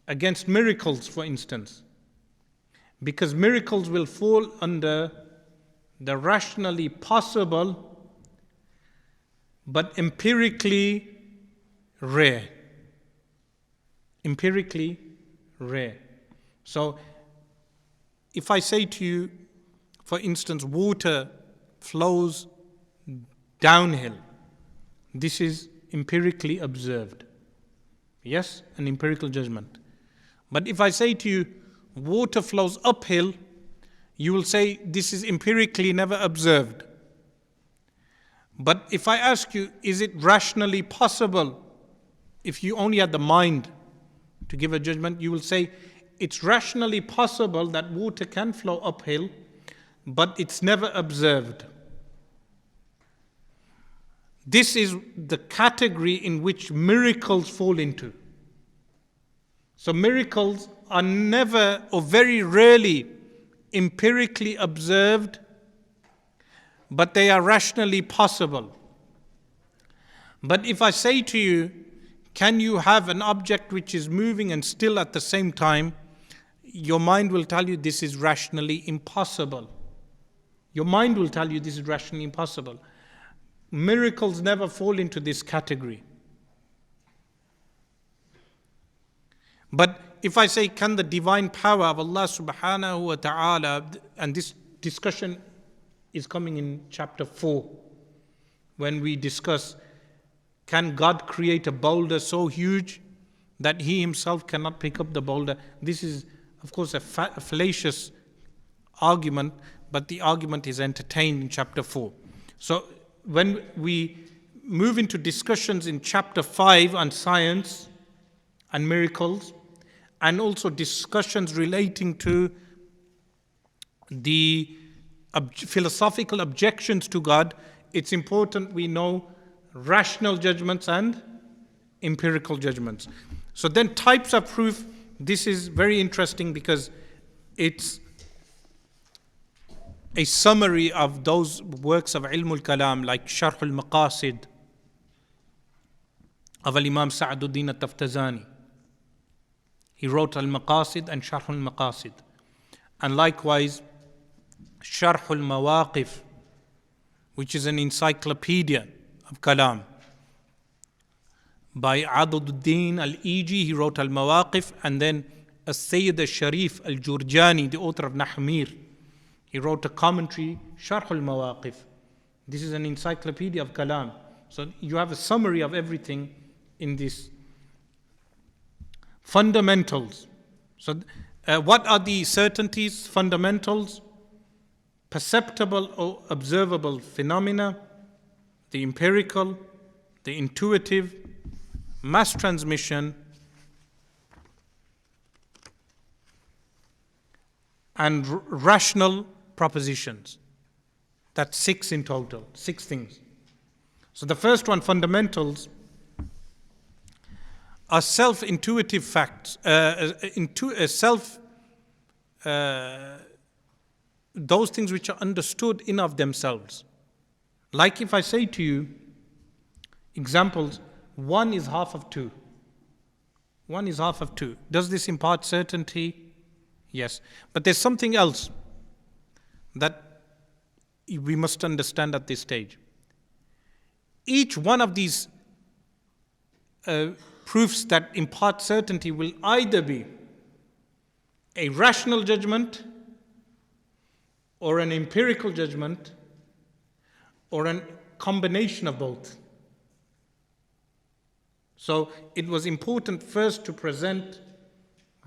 against miracles, for instance. Because miracles will fall under the rationally possible but empirically rare. Empirically rare. So, if I say to you, for instance, water flows downhill, this is empirically observed. Yes, an empirical judgment. But if I say to you, water flows uphill, you will say this is empirically never observed. But if I ask you, is it rationally possible? If you only had the mind to give a judgment, you will say it's rationally possible that water can flow uphill, but it's never observed. This is the category in which miracles fall into. So miracles are never or very rarely empirically observed, but they are rationally possible. But if I say to you, can you have an object which is moving and still at the same time? Your mind will tell you this is rationally impossible. Your mind will tell you this is rationally impossible. Miracles never fall into this category. But if I say, can the divine power of Allah subhanahu wa ta'ala, and this discussion is coming in chapter 4, when we discuss, can God create a boulder so huge that He Himself cannot pick up the boulder? This is, of course, a fallacious argument, but the argument is entertained in chapter 4. So when we move into discussions in chapter 5 on science and miracles, and also discussions relating to the philosophical objections to God, it's important we know rational judgments and empirical judgments. So then types of proof, this is very interesting because it's a summary of those works of Ilm al-Kalam like Sharh al-Maqasid of Al-Imam Sa'aduddin al-Taftazani. He wrote Al-Maqasid and Sharh al-Maqasid. And likewise, Sharh al-Mawaqif, which is an encyclopedia of Kalam. By Aduddin al-Iji, he wrote Al-Mawaqif, and then As-Sayyid al-Sharif al-Jurjani, the author of Nahmir, He wrote a commentary, Sharh al-Mawaqif. This is an encyclopedia of Kalam. So you have a summary of everything in this. Fundamentals. So what are the certainties, fundamentals? Perceptible or observable phenomena, the empirical, the intuitive, mass transmission, and rational propositions. That's 6 in total, 6 things. So the first one, fundamentals, are self-intuitive facts, those things which are understood in of themselves. Like if I say to you, examples, 1 is half of 2. 1 is half of 2. Does this impart certainty? Yes. But there's something else that we must understand at this stage. Each one of these proofs that impart certainty will either be a rational judgment, or an empirical judgment, or a combination of both. So it was important first to present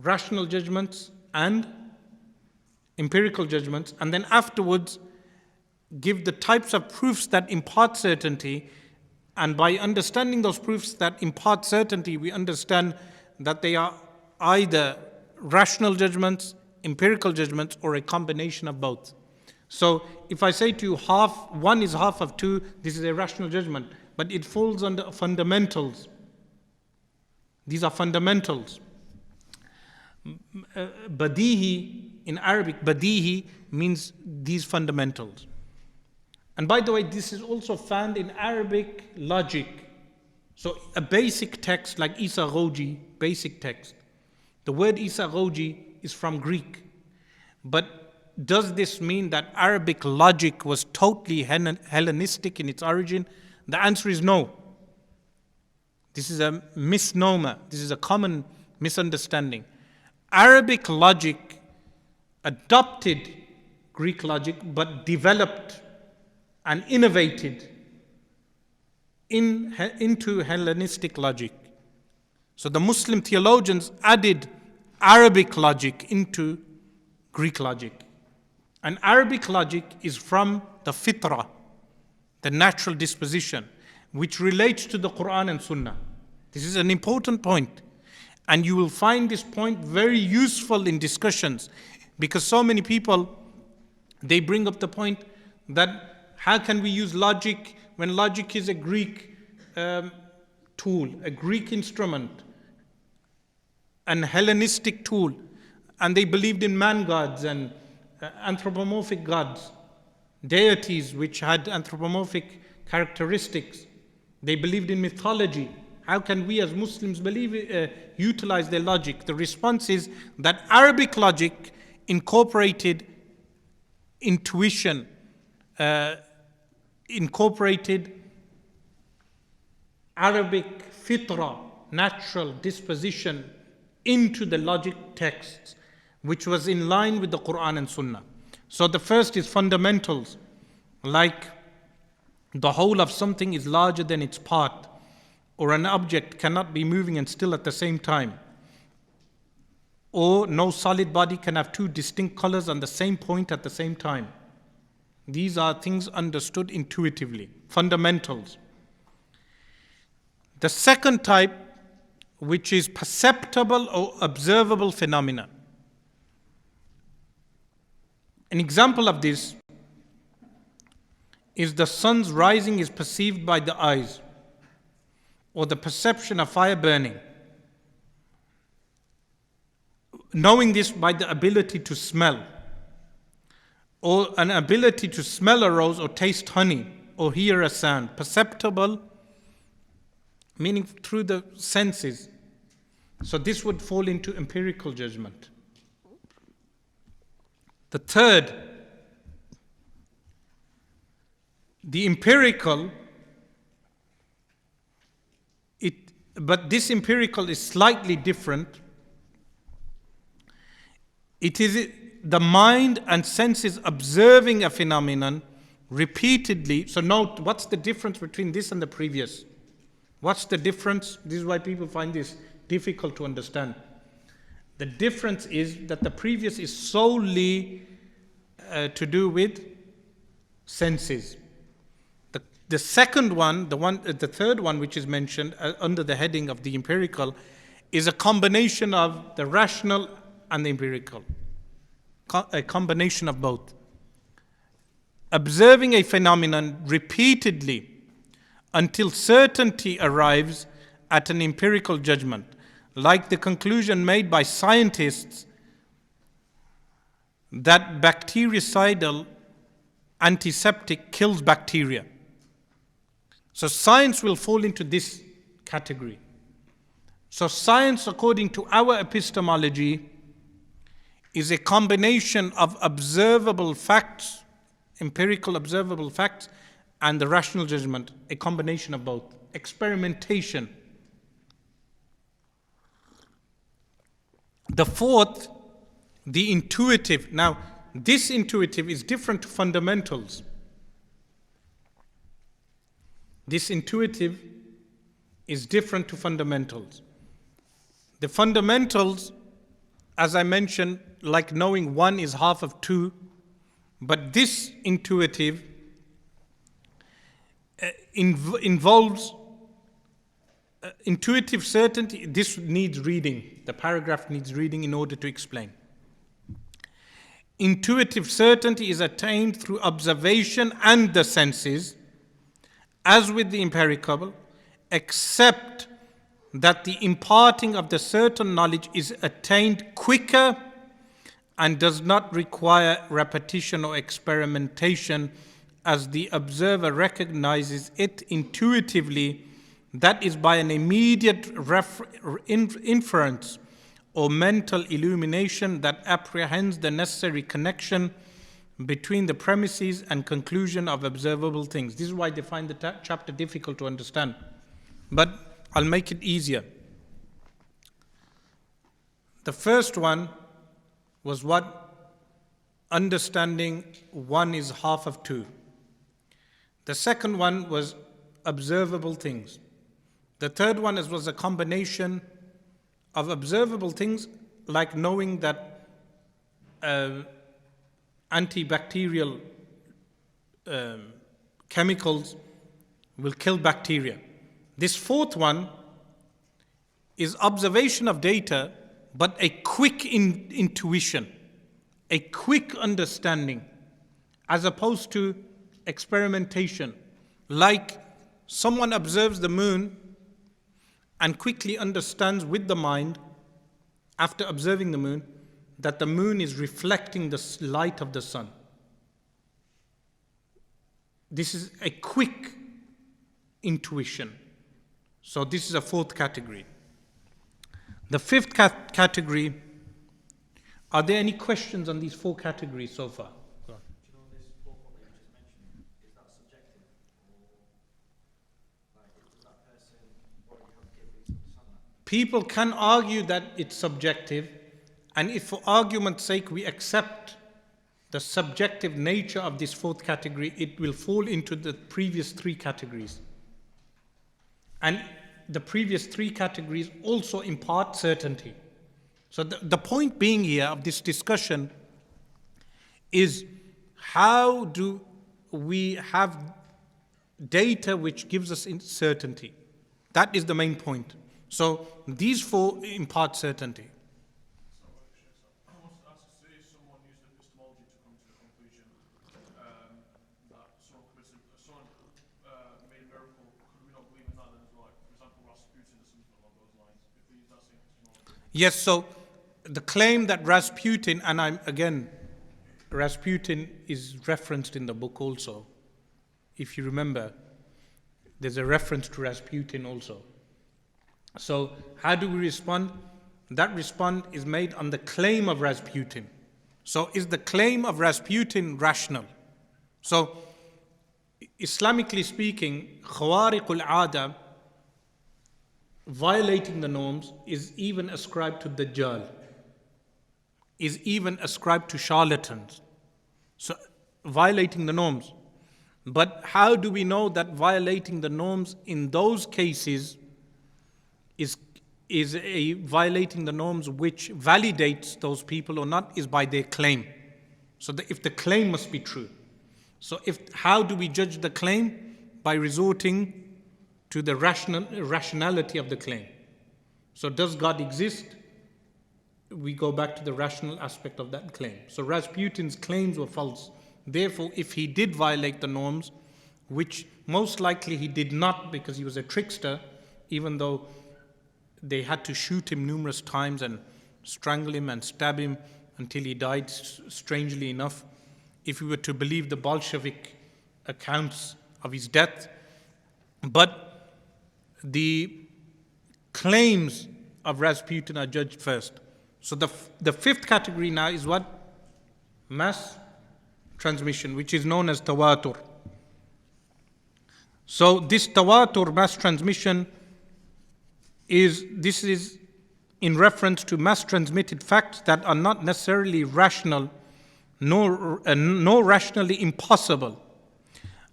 rational judgments and empirical judgments, and then afterwards give the types of proofs that impart certainty. And by understanding those proofs that impart certainty, we understand that they are either rational judgments, empirical judgments, or a combination of both. So if I say to you 1 is half of 2, this is a rational judgment, but it falls under fundamentals. These are fundamentals. Badihi, in Arabic, badihi means these fundamentals. And by the way, this is also found in Arabic logic. So a basic text like Isa Ghoji, basic text. The word Isa Ghoji is from Greek. But does this mean that Arabic logic was totally Hellenistic in its origin? The answer is no. This is a misnomer. This is a common misunderstanding. Arabic logic adopted Greek logic, but developed and innovated into Hellenistic logic. So the Muslim theologians added Arabic logic into Greek logic. And Arabic logic is from the fitrah, the natural disposition, which relates to the Qur'an and Sunnah. This is an important point. And you will find this point very useful in discussions, because so many people, they bring up the point that how can we use logic when logic is a Greek tool, a Greek instrument, an Hellenistic tool, and they believed in man gods and anthropomorphic gods, deities which had anthropomorphic characteristics. They believed in mythology. How can we as Muslims utilize their logic? The response is that Arabic logic incorporated intuition, incorporated Arabic fitrah, natural disposition, into the logic texts, which was in line with the Qur'an and Sunnah. So the first is fundamentals, like the whole of something is larger than its part, or an object cannot be moving and still at the same time, or no solid body can have 2 distinct colors on the same point at the same time. These are things understood intuitively, fundamentals. The second type, which is perceptible or observable phenomena. An example of this is the sun's rising is perceived by the eyes, or the perception of fire burning. Knowing this by the ability to smell, or an ability to smell a rose or taste honey or hear a sound. Perceptible, meaning through the senses. So this would fall into empirical judgment. The third, the empirical, but this empirical is slightly different. It is the mind and senses observing a phenomenon repeatedly. So note, what's the difference between this and the previous? What's the difference? This is why people find this difficult to understand. The difference is that the previous is solely to do with senses. The second one, the third one which is mentioned under the heading of the empirical, is a combination of the rational and the empirical. A combination of both. Observing a phenomenon repeatedly until certainty arrives at an empirical judgment, like the conclusion made by scientists that bactericidal antiseptic kills bacteria. So science will fall into this category. So science, according to our epistemology, is a combination of observable facts, empirical observable facts, and the rational judgment, a combination of both. Experimentation. The fourth, the intuitive. Now, this intuitive is different to fundamentals. This intuitive is different to fundamentals. The fundamentals, as I mentioned, like knowing one is half of two, but this intuitive involves intuitive certainty. This needs reading. The paragraph needs reading in order to explain. Intuitive certainty is attained through observation and the senses, as with the empirical, except that the imparting of the certain knowledge is attained quicker and does not require repetition or experimentation, as the observer recognizes it intuitively, that is by an immediate inference or mental illumination that apprehends the necessary connection between the premises and conclusion of observable things. This is why they find the chapter difficult to understand. But I'll make it easier. The first one was what? Understanding one is half of two. The second one was observable things. The third one was a combination of observable things, like knowing that antibacterial chemicals will kill bacteria. This fourth one is observation of data, but a quick intuition, a quick understanding, as opposed to experimentation. Like someone observes the moon and quickly understands with the mind, after observing the moon, that the moon is reflecting the light of the sun. This is a quick intuition. So this is a fourth category. The fifth category, are there any questions on these four categories so far? Do you know this fourth one that you just mentioned, is that subjective? Or like, does that person already have the ability to understand that? People can argue that it's subjective, and if for argument's sake we accept the subjective nature of this fourth category, it will fall into the previous three categories. And the previous three categories also impart certainty. So the point being here of this discussion is, how do we have data which gives us certainty? That is the main point. So these four impart certainty. I want to ask, say someone used epistemology to come to the conclusion that someone made a miracle. Could we not believe in that then as well? Like, for example, Rasputin or something along those lines. If we use that same epistemology. Yes, so the claim that Rasputin, and Rasputin is referenced in the book also. If you remember, there's a reference to Rasputin also. So how do we respond? That response is made on the claim of Rasputin. So is the claim of Rasputin rational? So Islamically speaking, khawariqul aada, violating the norms, is even ascribed to Dajjal. is even ascribed to charlatans, so violating the norms. But how do we know that violating the norms in those cases is a violating the norms which validates those people or not? Is by their claim. So if the claim must be true. So how do we judge the claim? By resorting to the rationality of the claim. So does God exist? We go back to the rational aspect of that claim. So Rasputin's claims were false. Therefore, if he did violate the norms, which most likely he did not because he was a trickster, even though they had to shoot him numerous times and strangle him and stab him until he died, strangely enough, if we were to believe the Bolshevik accounts of his death. But the claims of Rasputin are judged first. So the fifth category now is what? Mass transmission, which is known as tawatur. So this tawatur, mass transmission, is in reference to mass transmitted facts that are not necessarily rational, nor rationally impossible.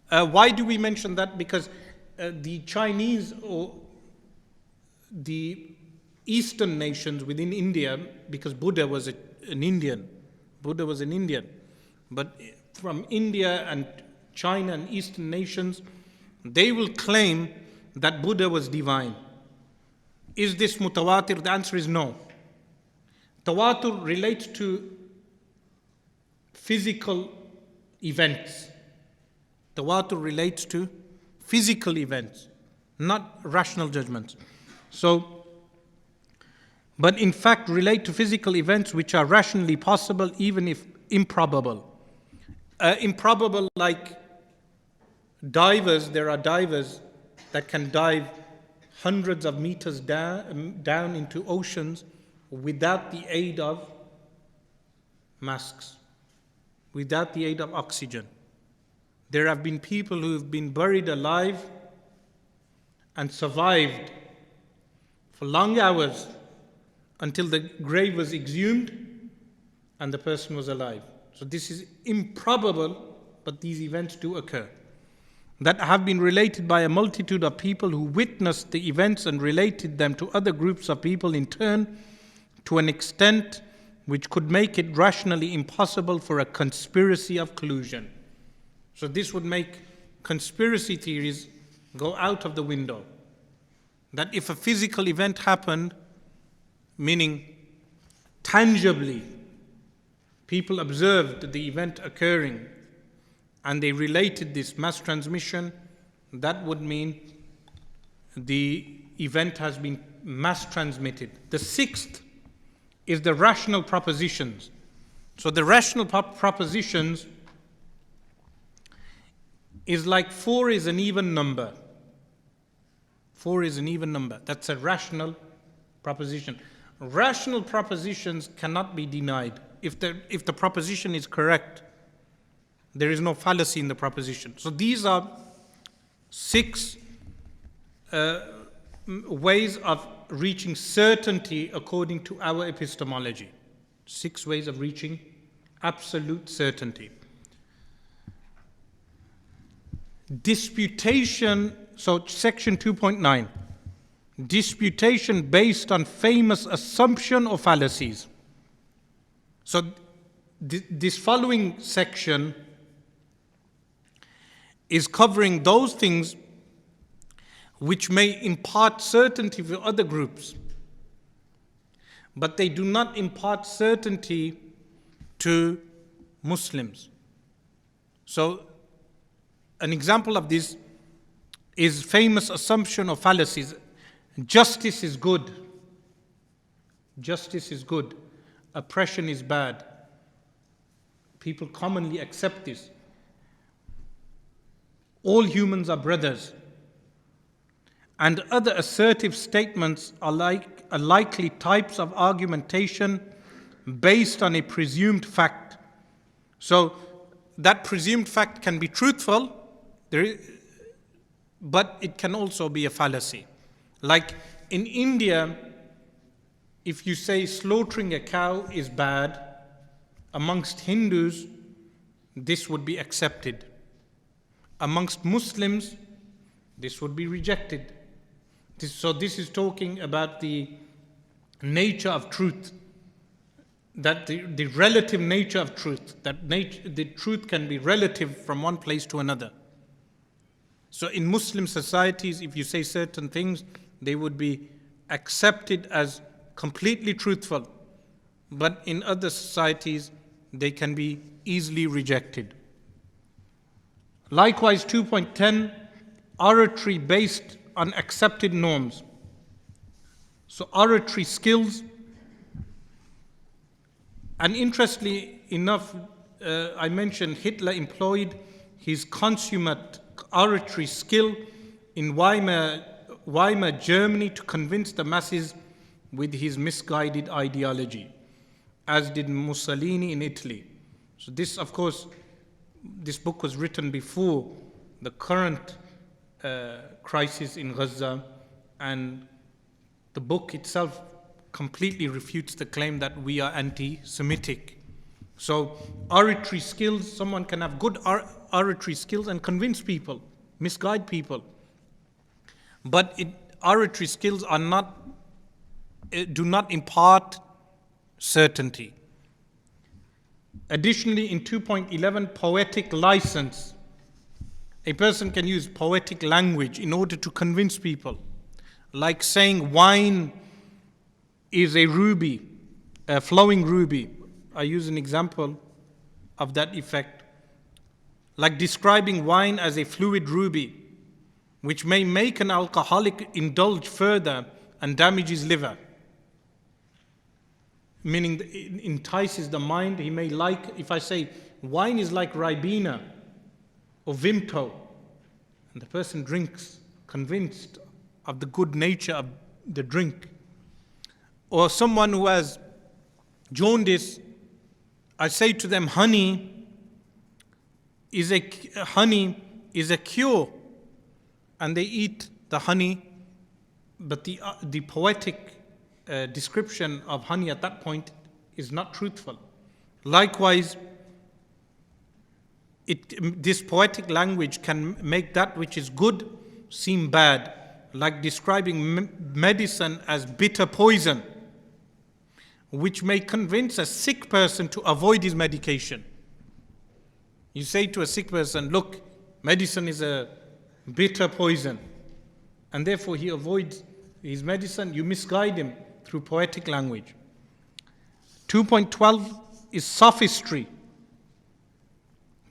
Why do we mention that? Because the Chinese or the Eastern nations within India, because Buddha was an Indian, but from India and China and Eastern nations, they will claim that Buddha was divine. Is this mutawatir? The answer is no. Tawatur relates to physical events. Tawatur relates to physical events, not rational judgments. But in fact relate to physical events which are rationally possible, even if improbable. Improbable, like divers. There are divers that can dive hundreds of meters down into oceans without the aid of masks, without the aid of oxygen. There have been people who have been buried alive and survived for long hours until the grave was exhumed and the person was alive. So this is improbable, but these events do occur, that have been related by a multitude of people who witnessed the events and related them to other groups of people in turn to an extent which could make it rationally impossible for a conspiracy of collusion. So this would make conspiracy theories go out of the window. That if a physical event happened, meaning tangibly, people observed the event occurring and they related this mass transmission, that would mean the event has been mass transmitted. The sixth is the rational propositions. So the rational propositions is like 4 is an even number. 4 is an even number. That's a rational proposition. Rational propositions cannot be denied. If the proposition is correct, there is no fallacy in the proposition. So these are 6 ways of reaching certainty according to our epistemology. 6 ways of reaching absolute certainty. Disputation, so section 2.9. Disputation based on famous assumption or fallacies. So this following section is covering those things which may impart certainty for other groups, but they do not impart certainty to Muslims. So an example of this is famous assumption or fallacies. Justice is good. Justice is good. Oppression is bad. People commonly accept this. All humans are brothers. And other assertive statements are likely types of argumentation based on a presumed fact. So that presumed fact can be truthful, but it can also be a fallacy. Like in India, if you say slaughtering a cow is bad, Amongst Hindus, this would be accepted. Amongst Muslims, this would be rejected. So this is talking about the nature of truth, that the relative nature of truth, that the truth can be relative from one place to another. So in Muslim societies, if you say certain things, they would be accepted as completely truthful. But in other societies, they can be easily rejected. Likewise, 2.10, oratory based on accepted norms. So oratory skills, and interestingly enough, I mentioned Hitler employed his consummate oratory skill in Weimar, Germany, to convince the masses with his misguided ideology, as did Mussolini in Italy. So this, of course, this book was written before the current crisis in Gaza, and the book itself completely refutes the claim that we are anti-Semitic. So oratory skills, someone can have good oratory skills and convince people, misguide people. But oratory skills do not impart certainty. Additionally, in 2.11, poetic license. A person can use poetic language in order to convince people, like saying wine is a ruby, a flowing ruby. I use an example of that effect. Like describing wine as a fluid ruby, which may make an alcoholic indulge further and damage his liver. Meaning it entices the mind. He may like, if I say wine is like Ribena or Vimto, and the person drinks, convinced of the good nature of the drink. Or someone who has jaundice, I say to them, honey is a cure, and they eat the honey, but the poetic description of honey at that point is not truthful. Likewise, this poetic language can make that which is good seem bad, like describing medicine as bitter poison, which may convince a sick person to avoid his medication. You say to a sick person, look, medicine is a bitter poison, and therefore he avoids his medicine. You misguide him through poetic language. 2.12 is sophistry,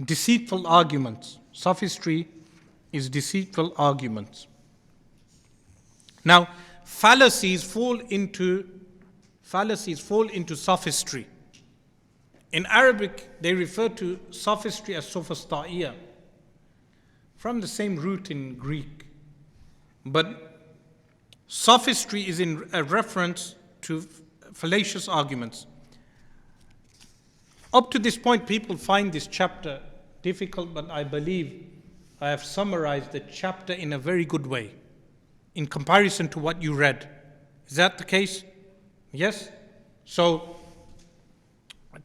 deceitful arguments. Sophistry is deceitful arguments. Now, fallacies fall into sophistry. In Arabic, they refer to sophistry as sophistaiya, from the same root in Greek. But sophistry is in a reference to fallacious arguments. Up to this point, people find this chapter difficult, but I believe I have summarized the chapter in a very good way in comparison to what you read. Is that the case? Yes? So,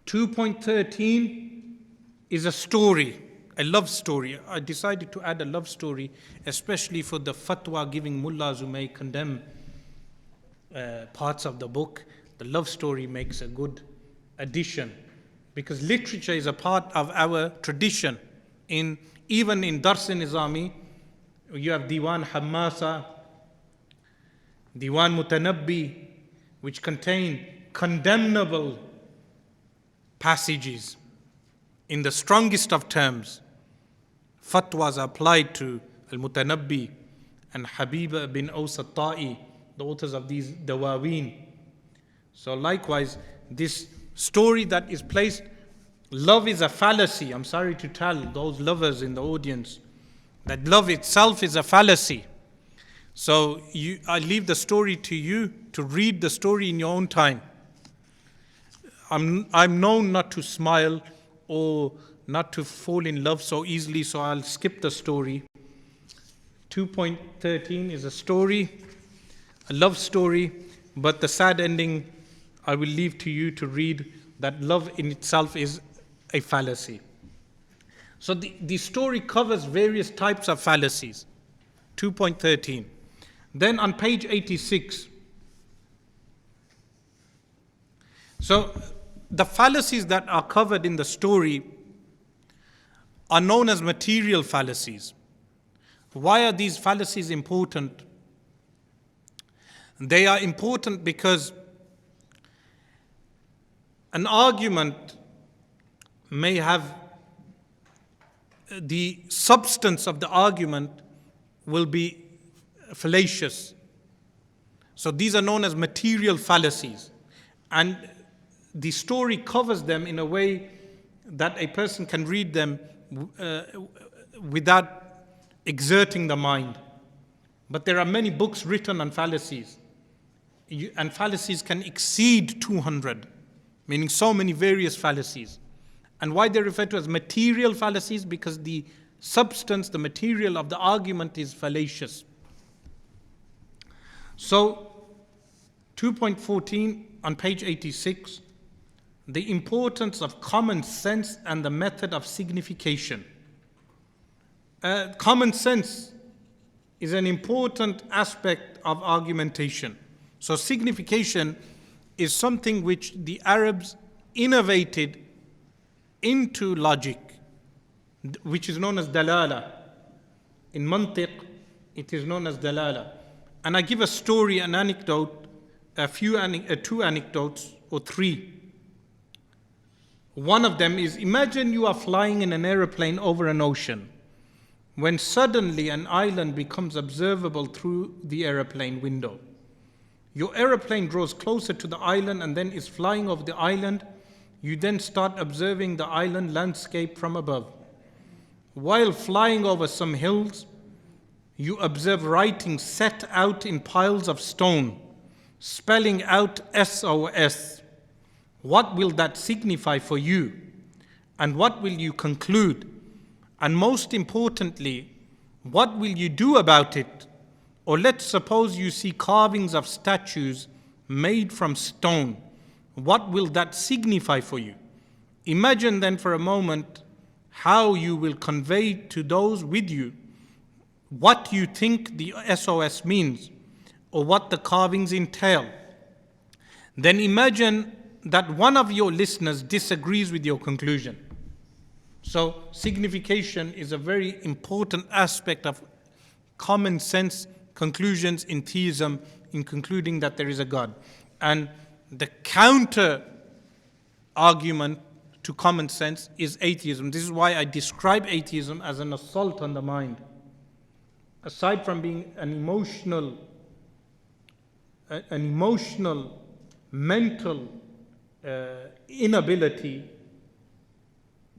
2.13 is a story, a love story. I decided to add a love story, especially for the fatwa giving mullahs who may condemn parts of the book. The love story makes a good addition, because literature is a part of our tradition. Even in Dars-e-Nizami, you have Diwan Hammasa, Diwan Mutanabbi, which contain condemnable passages in the strongest of terms. Fatwas are applied to Al-Mutanabbi and Habiba bin Aws al-Ta'i, the authors of these Dawaween. So likewise, this story that is placed, love is a fallacy. I'm sorry to tell those lovers in the audience that love itself is a fallacy. So I leave the story to you to read the story in your own time. I'm known not to smile or not to fall in love so easily, so I'll skip the story. 2.13 is a story, a love story, but the sad ending I will leave to you to read that love in itself is a fallacy. So the story covers various types of fallacies. 2.13. Then on page 86, so the fallacies that are covered in the story are known as material fallacies. Why are these fallacies important? They are important because an argument may have the substance of the argument will be fallacious. So these are known as material fallacies. And the story covers them in a way that a person can read them without exerting the mind. But there are many books written on fallacies. And fallacies can exceed 200, meaning so many various fallacies. And why they're referred to as material fallacies? Because the substance, the material of the argument is fallacious. So, 2.14 on page 86, the importance of common sense and the method of signification. Common sense is an important aspect of argumentation. So signification is something which the Arabs innovated into logic, which is known as dalala. In mantiq, it is known as dalala. And I give a story, an anecdote, two anecdotes or three. One of them is, imagine you are flying in an aeroplane over an ocean, when suddenly an island becomes observable through the aeroplane window. Your aeroplane draws closer to the island and then is flying over the island. You then start observing the island landscape from above. While flying over some hills, you observe writing set out in piles of stone, spelling out SOS. What will that signify for you? And what will you conclude? And most importantly, what will you do about it? Or let's suppose you see carvings of statues made from stone. What will that signify for you? Imagine then for a moment how you will convey to those with you what you think the SOS means or what the carvings entail. Then imagine that one of your listeners disagrees with your conclusion. So signification is a very important aspect of common sense conclusions in theism, in concluding that there is a God. And the counter argument to common sense is atheism. This is why I describe atheism as an assault on the mind. Aside from being an emotional, mental inability,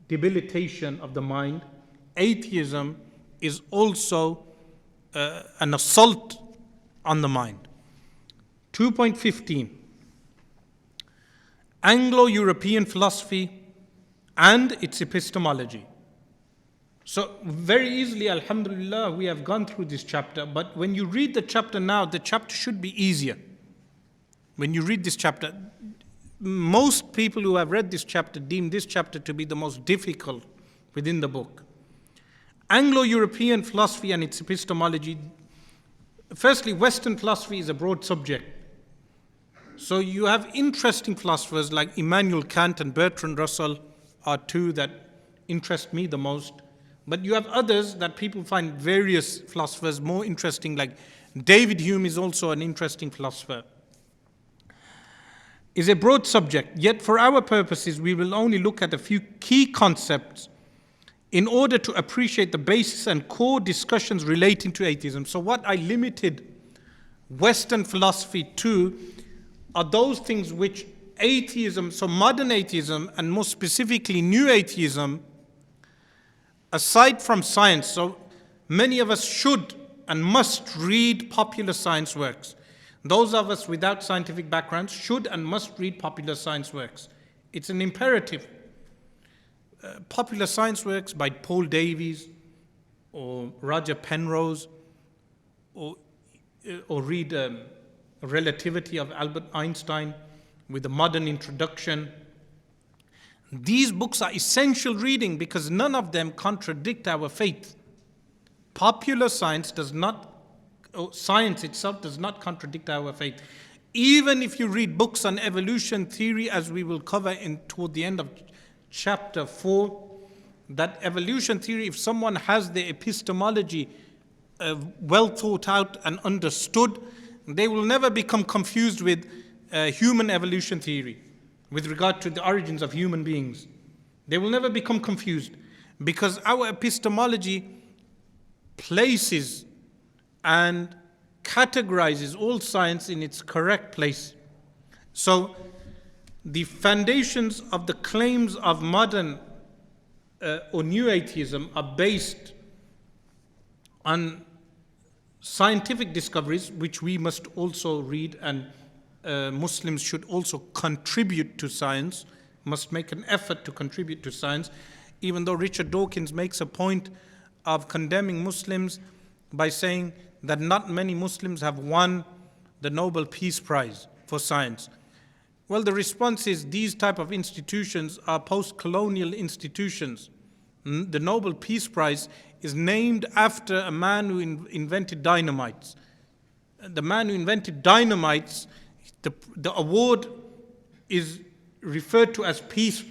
debilitation of the mind, atheism is also an assault on the mind. 2.15, Anglo-European philosophy and its epistemology. So very easily, alhamdulillah, we have gone through this chapter, but when you read the chapter now, the chapter should be easier. When you read this chapter, most people who have read this chapter deem this chapter to be the most difficult within the book. Anglo-European philosophy and its epistemology. Firstly, Western philosophy is a broad subject. So you have interesting philosophers like Immanuel Kant and Bertrand Russell are two that interest me the most. But you have others that people find various philosophers more interesting, like David Hume is also an interesting philosopher. Is a broad subject, yet for our purposes we will only look at a few key concepts in order to appreciate the basis and core discussions relating to atheism. So what I limited Western philosophy to are those things which atheism, so modern atheism and more specifically new atheism, aside from science, so many of us should and must read popular science works. Those of us without scientific backgrounds should and must read popular science works. It's an imperative. Popular science works by Paul Davies or Roger Penrose, or read Relativity of Albert Einstein with a modern introduction, These books are essential reading because none of them contradict our faith. Popular science science itself does not contradict our faith. Even if you read books on evolution theory, as we will cover toward the end of chapter 4, that evolution theory, if someone has the epistemology well thought out and understood, they will never become confused with human evolution theory with regard to the origins of human beings. They will never become confused because our epistemology places and categorizes all science in its correct place. So the foundations of the claims of modern or new atheism are based on scientific discoveries, which we must also read, and Muslims should also contribute to science, must make an effort to contribute to science, even though Richard Dawkins makes a point of condemning Muslims by saying that not many Muslims have won the Nobel Peace Prize for science. Well, the response is these type of institutions are post-colonial institutions. The Nobel Peace Prize is named after a man who invented dynamites. The man who invented dynamites, the award is referred to as Peace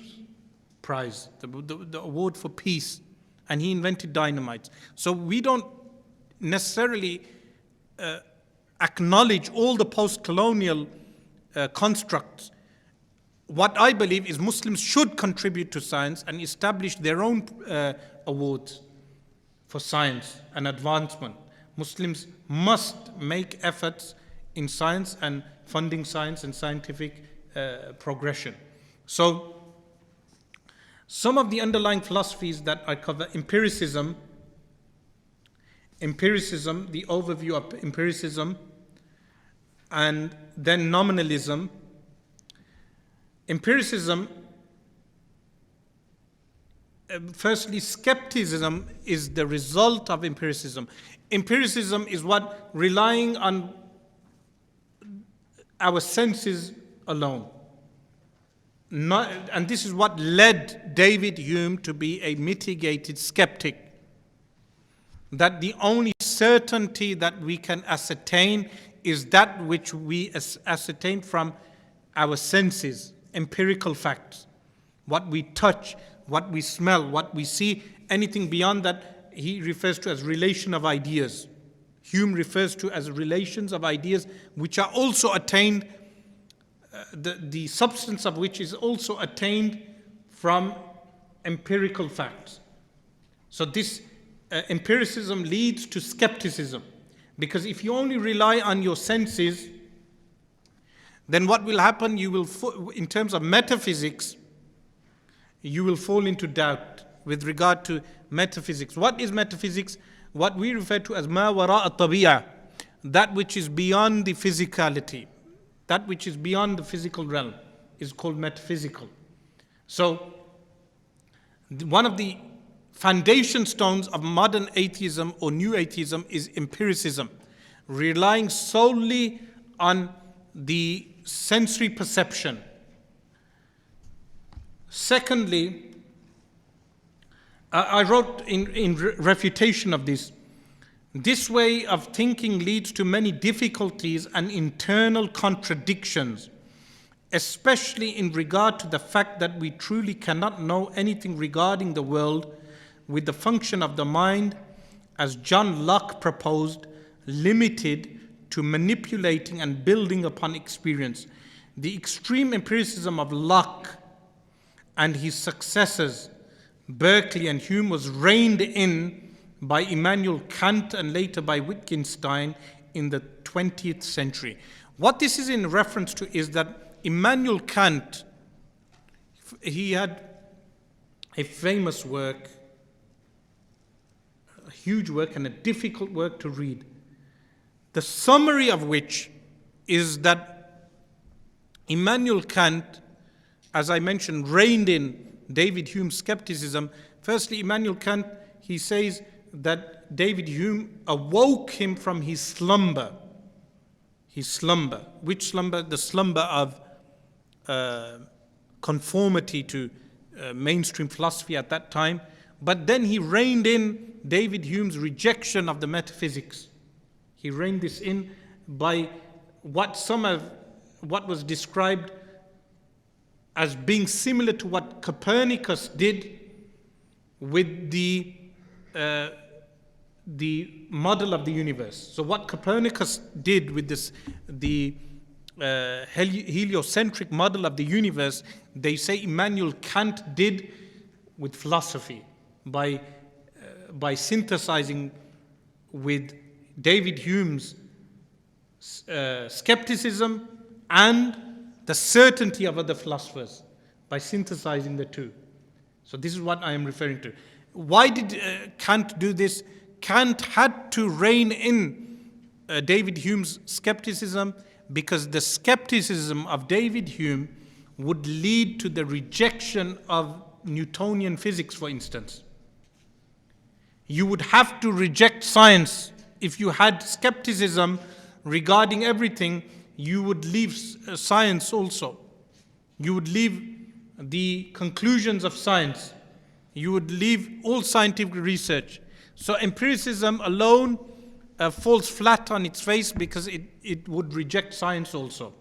Prize, the award for peace, and he invented dynamites. So we don't necessarily acknowledge all the post-colonial constructs. What I believe is Muslims should contribute to science and establish their own awards for science and advancement. Muslims must make efforts in science and funding science and scientific progression. So, some of the underlying philosophies that I cover: empiricism, the overview of empiricism, and then nominalism. Empiricism, firstly, skepticism is the result of empiricism. Empiricism is what relying on our senses alone. And this is what led David Hume to be a mitigated skeptic. That the only certainty that we can ascertain is that which we ascertain from our senses, empirical facts. What we touch, what we smell, what we see, anything beyond that, he refers to as relation of ideas. Hume refers to as relations of ideas which are also attained, the substance of which is also attained from empirical facts. So this empiricism leads to skepticism, because if you only rely on your senses, then what will happen? You will, in terms of metaphysics, you will fall into doubt with regard to metaphysics. What is metaphysics? What we refer to as ma wara'a at-tabi'a, that which is beyond the physicality, that which is beyond the physical realm, is called metaphysical. So, one of the foundation stones of modern atheism or new atheism is empiricism, relying solely on the sensory perception. Secondly, I wrote in refutation of this, this way of thinking leads to many difficulties and internal contradictions, especially in regard to the fact that we truly cannot know anything regarding the world with the function of the mind, as John Locke proposed, limited to manipulating and building upon experience. The extreme empiricism of Locke and his successors, Berkeley and Hume, was reined in by Immanuel Kant and later by Wittgenstein in the 20th century. What this is in reference to is that Immanuel Kant, he had a famous work, a huge work and a difficult work to read, the summary of which is that Immanuel Kant, as I mentioned, reined in David Hume's skepticism. Firstly, Immanuel Kant, he says that David Hume awoke him from his slumber. His slumber. Which slumber? The slumber of conformity to mainstream philosophy at that time. But then he reined in David Hume's rejection of the metaphysics. He reined this in by what was described as being similar to what Copernicus did with the model of the universe. So what Copernicus did with the heliocentric model of the universe, they say Immanuel Kant did with philosophy by synthesizing with David Hume's skepticism and the certainty of other philosophers, by synthesizing the two. So this is what I am referring to. Why did Kant do this? Kant had to rein in David Hume's skepticism because the skepticism of David Hume would lead to the rejection of Newtonian physics, for instance. You would have to reject science. If you had skepticism regarding everything, you would leave science also. You would leave the conclusions of science. You would leave all scientific research. So empiricism alone falls flat on its face because it would reject science also.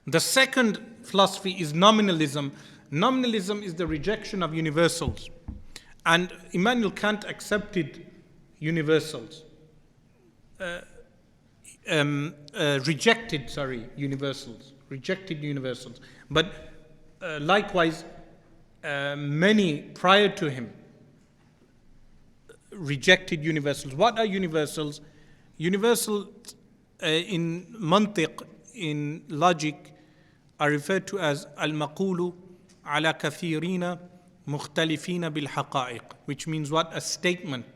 The second philosophy is nominalism. Nominalism is the rejection of universals. And Immanuel Kant accepted universals. Rejected universals. But likewise, many prior to him rejected universals. What are universals? Universals in mantiq, in logic, are referred to as al-maqulu ala kathirina mukhtalifina bil-haqa'iq, which means what? A statement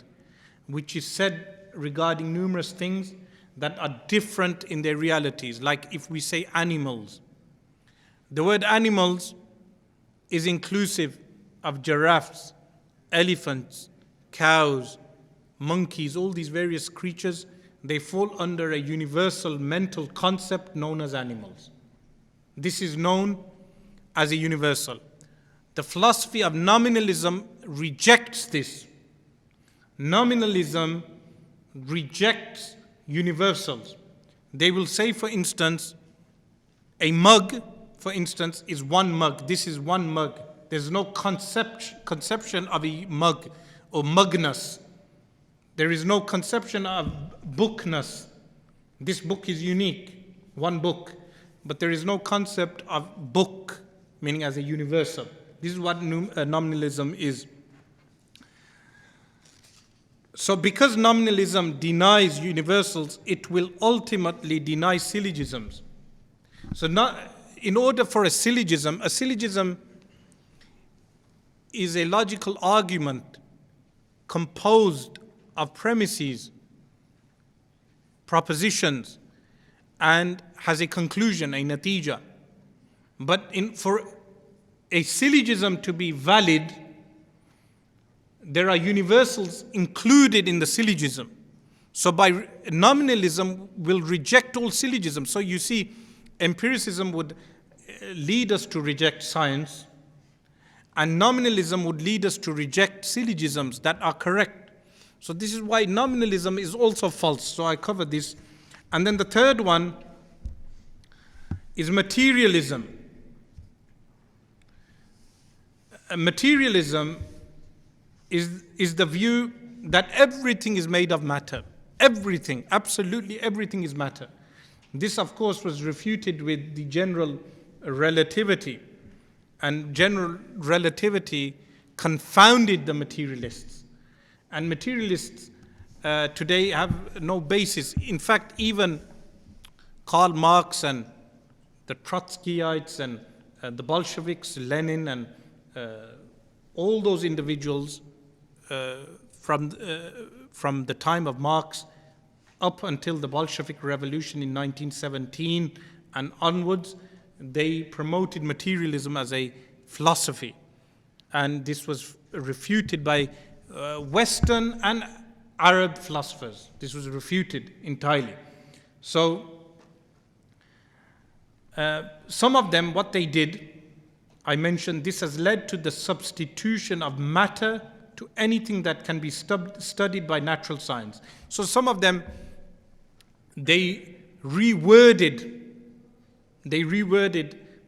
which is said regarding numerous things that are different in their realities. Like if we say animals, the word animals is inclusive of giraffes, elephants, cows, monkeys, all these various creatures. They fall under a universal mental concept known as animals. This is known as a universal. The philosophy of nominalism rejects this. Nominalism rejects universals. They will say, for instance, a mug, for instance, is one mug. This is one mug. There's no conception of a mug or mugness. There is no conception of bookness. This book is unique, one book. But there is no concept of book, meaning as a universal. This is what nominalism is. So because nominalism denies universals, it will ultimately deny syllogisms. So in order for a syllogism is a logical argument composed of premises, propositions, and has a conclusion, a natija. But for a syllogism to be valid, there are universals included in the syllogism. So by nominalism will reject all syllogisms. So you see, empiricism would lead us to reject science, and nominalism would lead us to reject syllogisms that are correct. So this is why nominalism is also false. So I covered this. And then the third one is materialism. Materialism is the view that everything is made of matter. Everything, absolutely everything is matter. This, of course, was refuted with the general relativity. And general relativity confounded the materialists. And materialists today have no basis. In fact, even Karl Marx and the Trotskyites and the Bolsheviks, Lenin and all those individuals from the time of Marx up until the Bolshevik Revolution in 1917 and onwards, they promoted materialism as a philosophy. And this was refuted by Western and Arab philosophers. This was refuted entirely. So some of them, what they did, I mentioned this has led to the substitution of matter to anything that can be studied by natural science. So some of them, they reworded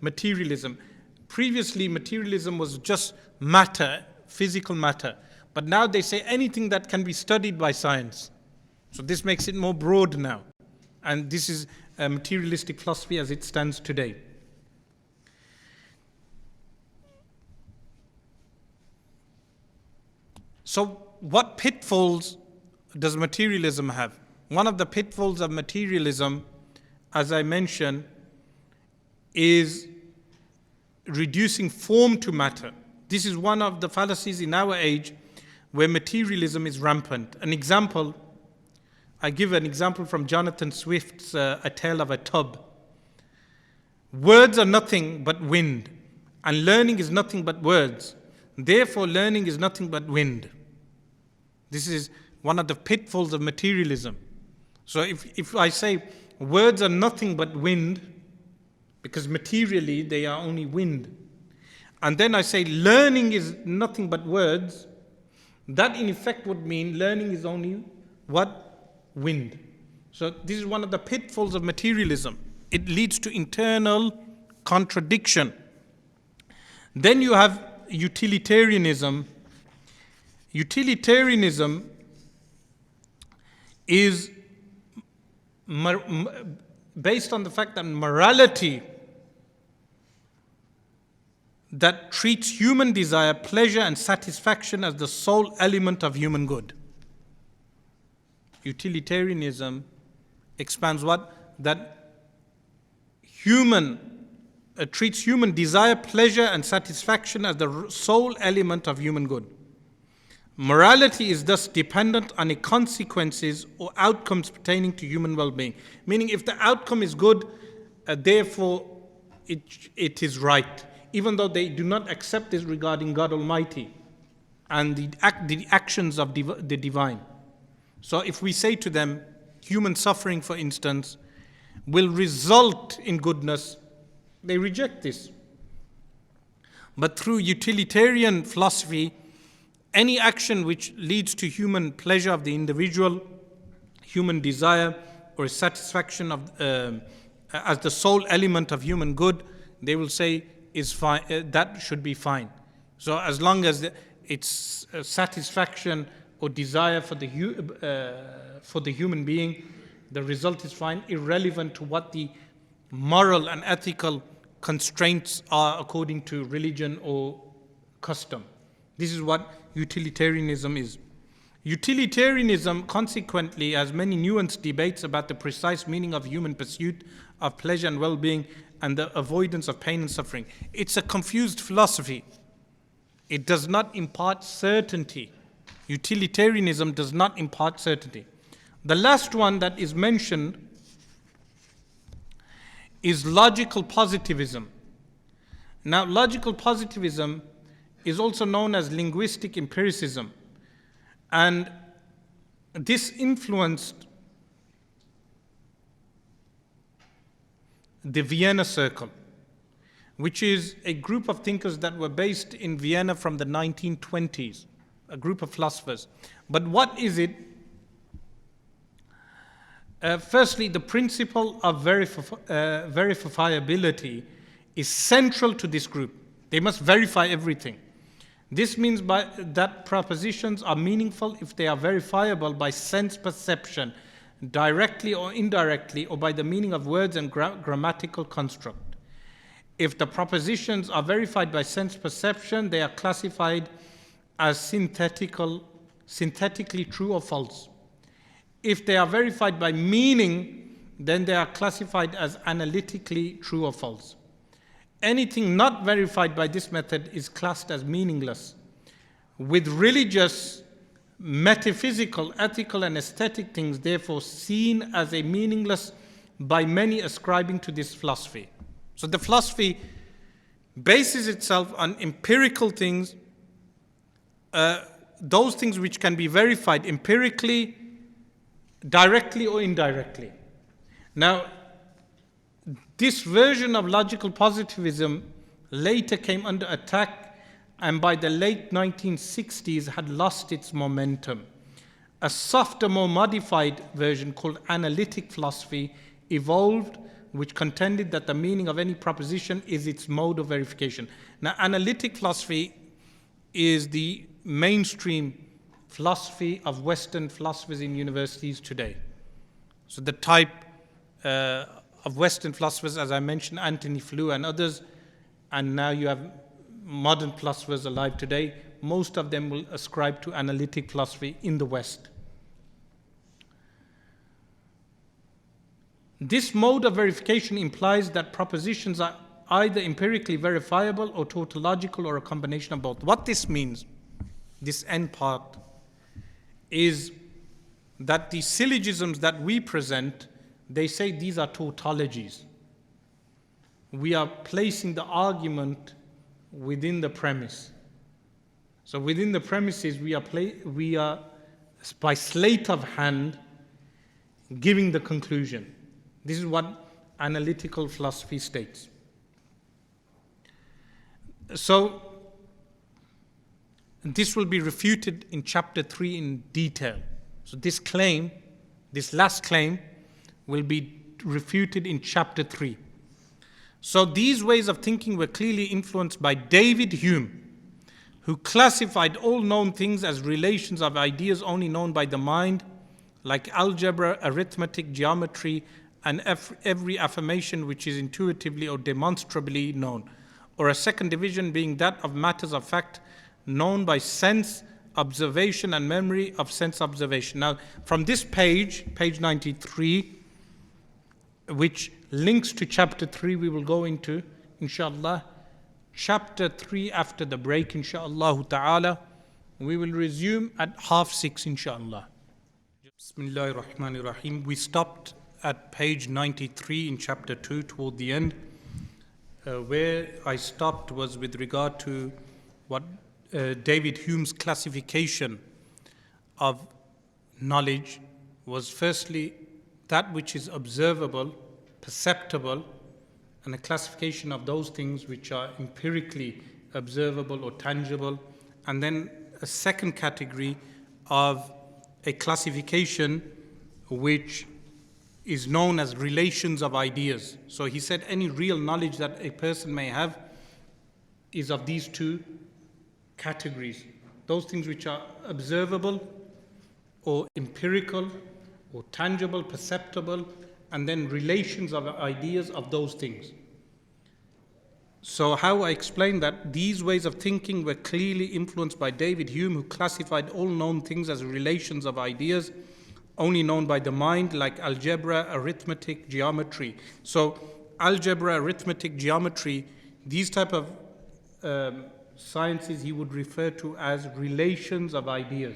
materialism. Previously, materialism was just matter, physical matter. But now they say anything that can be studied by science. So this makes it more broad now. And this is a materialistic philosophy as it stands today. So what pitfalls does materialism have? One of the pitfalls of materialism, as I mentioned, is reducing form to matter. This is one of the fallacies in our age where materialism is rampant. I give an example from Jonathan Swift's A Tale of a Tub. Words are nothing but wind, and learning is nothing but words. Therefore, learning is nothing but wind. This is one of the pitfalls of materialism. So if I say words are nothing but wind, because materially they are only wind, and then I say learning is nothing but words, that in effect would mean learning is only what? Wind. So this is one of the pitfalls of materialism. It leads to internal contradiction. Then you have utilitarianism. Utilitarianism is based on the fact that morality that treats human desire, pleasure and satisfaction as the sole element of human good. Utilitarianism expands what? That treats human desire, pleasure and satisfaction as the sole element of human good. Morality is thus dependent on the consequences or outcomes pertaining to human well-being. Meaning if the outcome is good, therefore it is right. Even though they do not accept this regarding God Almighty and the actions of the divine. So if we say to them, human suffering, for instance, will result in goodness, they reject this. But through utilitarian philosophy, any action which leads to human pleasure of the individual, human desire, or satisfaction of as the sole element of human good, they will say is fine. That should be fine. So as long as it's satisfaction or desire for the human being, the result is fine, irrelevant to what the moral and ethical constraints are according to religion or custom. This is what utilitarianism is. Utilitarianism, consequently, has many nuanced debates about the precise meaning of human pursuit of pleasure and well-being and the avoidance of pain and suffering. It's a confused philosophy. It does not impart certainty. Utilitarianism does not impart certainty. The last one that is mentioned is logical positivism. Now, logical positivism is also known as linguistic empiricism. And this influenced the Vienna Circle, which is a group of thinkers that were based in Vienna from the 1920s, a group of philosophers. But what is it? Firstly, the principle of verifiability is central to this group. They must verify everything. This means that propositions are meaningful if they are verifiable by sense perception, directly or indirectly, or by the meaning of words and grammatical construct. If the propositions are verified by sense perception, they are classified as synthetically true or false. If they are verified by meaning, then they are classified as analytically true or false. Anything not verified by this method is classed as meaningless, with religious, metaphysical, ethical, and aesthetic things therefore seen as a meaningless by many ascribing to this philosophy. So the philosophy bases itself on empirical things, those things which can be verified empirically, directly or indirectly. Now, this version of logical positivism later came under attack, and by the late 1960s had lost its momentum. A softer, more modified version called analytic philosophy evolved, which contended that the meaning of any proposition is its mode of verification. Now, analytic philosophy is the mainstream philosophy of Western philosophers in universities today. So the type of Western philosophers, as I mentioned, Antony Flew and others, and now you have modern philosophers alive today, most of them will ascribe to analytic philosophy in the West. This mode of verification implies that propositions are either empirically verifiable or tautological or a combination of both. What this means, this end part, is that the syllogisms that we present, they say these are tautologies. We are placing the argument within the premise. So within the premises, we are by sleight of hand giving the conclusion. This is what analytical philosophy states. So this will be refuted in chapter 3 in detail. So this claim, this last claim, will be refuted in chapter 3. So these ways of thinking were clearly influenced by David Hume, who classified all known things as relations of ideas only known by the mind, like algebra, arithmetic, geometry, and every affirmation which is intuitively or demonstrably known, or a second division being that of matters of fact known by sense, observation, and memory of sense observation. Now, from this page, page 93, which links to chapter 3, we will go into, inshallah, chapter 3 after the break, inshallah ta'ala. We will resume at 5:30, inshallah. Bismillahir Rahmanir Rahim. We stopped at page 93 in chapter 2 toward the end. Where I stopped was with regard to what David Hume's classification of knowledge was, firstly, that which is observable, perceptible, and a classification of those things which are empirically observable or tangible, and then a second category of a classification which is known as relations of ideas. So he said any real knowledge that a person may have is of these two categories. Those things which are observable or empirical or tangible, perceptible, and then relations of ideas of those things. So how I explained that these ways of thinking were clearly influenced by David Hume, who classified all known things as relations of ideas only known by the mind, like algebra, arithmetic, geometry. So algebra, arithmetic, geometry, these type of sciences he would refer to as relations of ideas.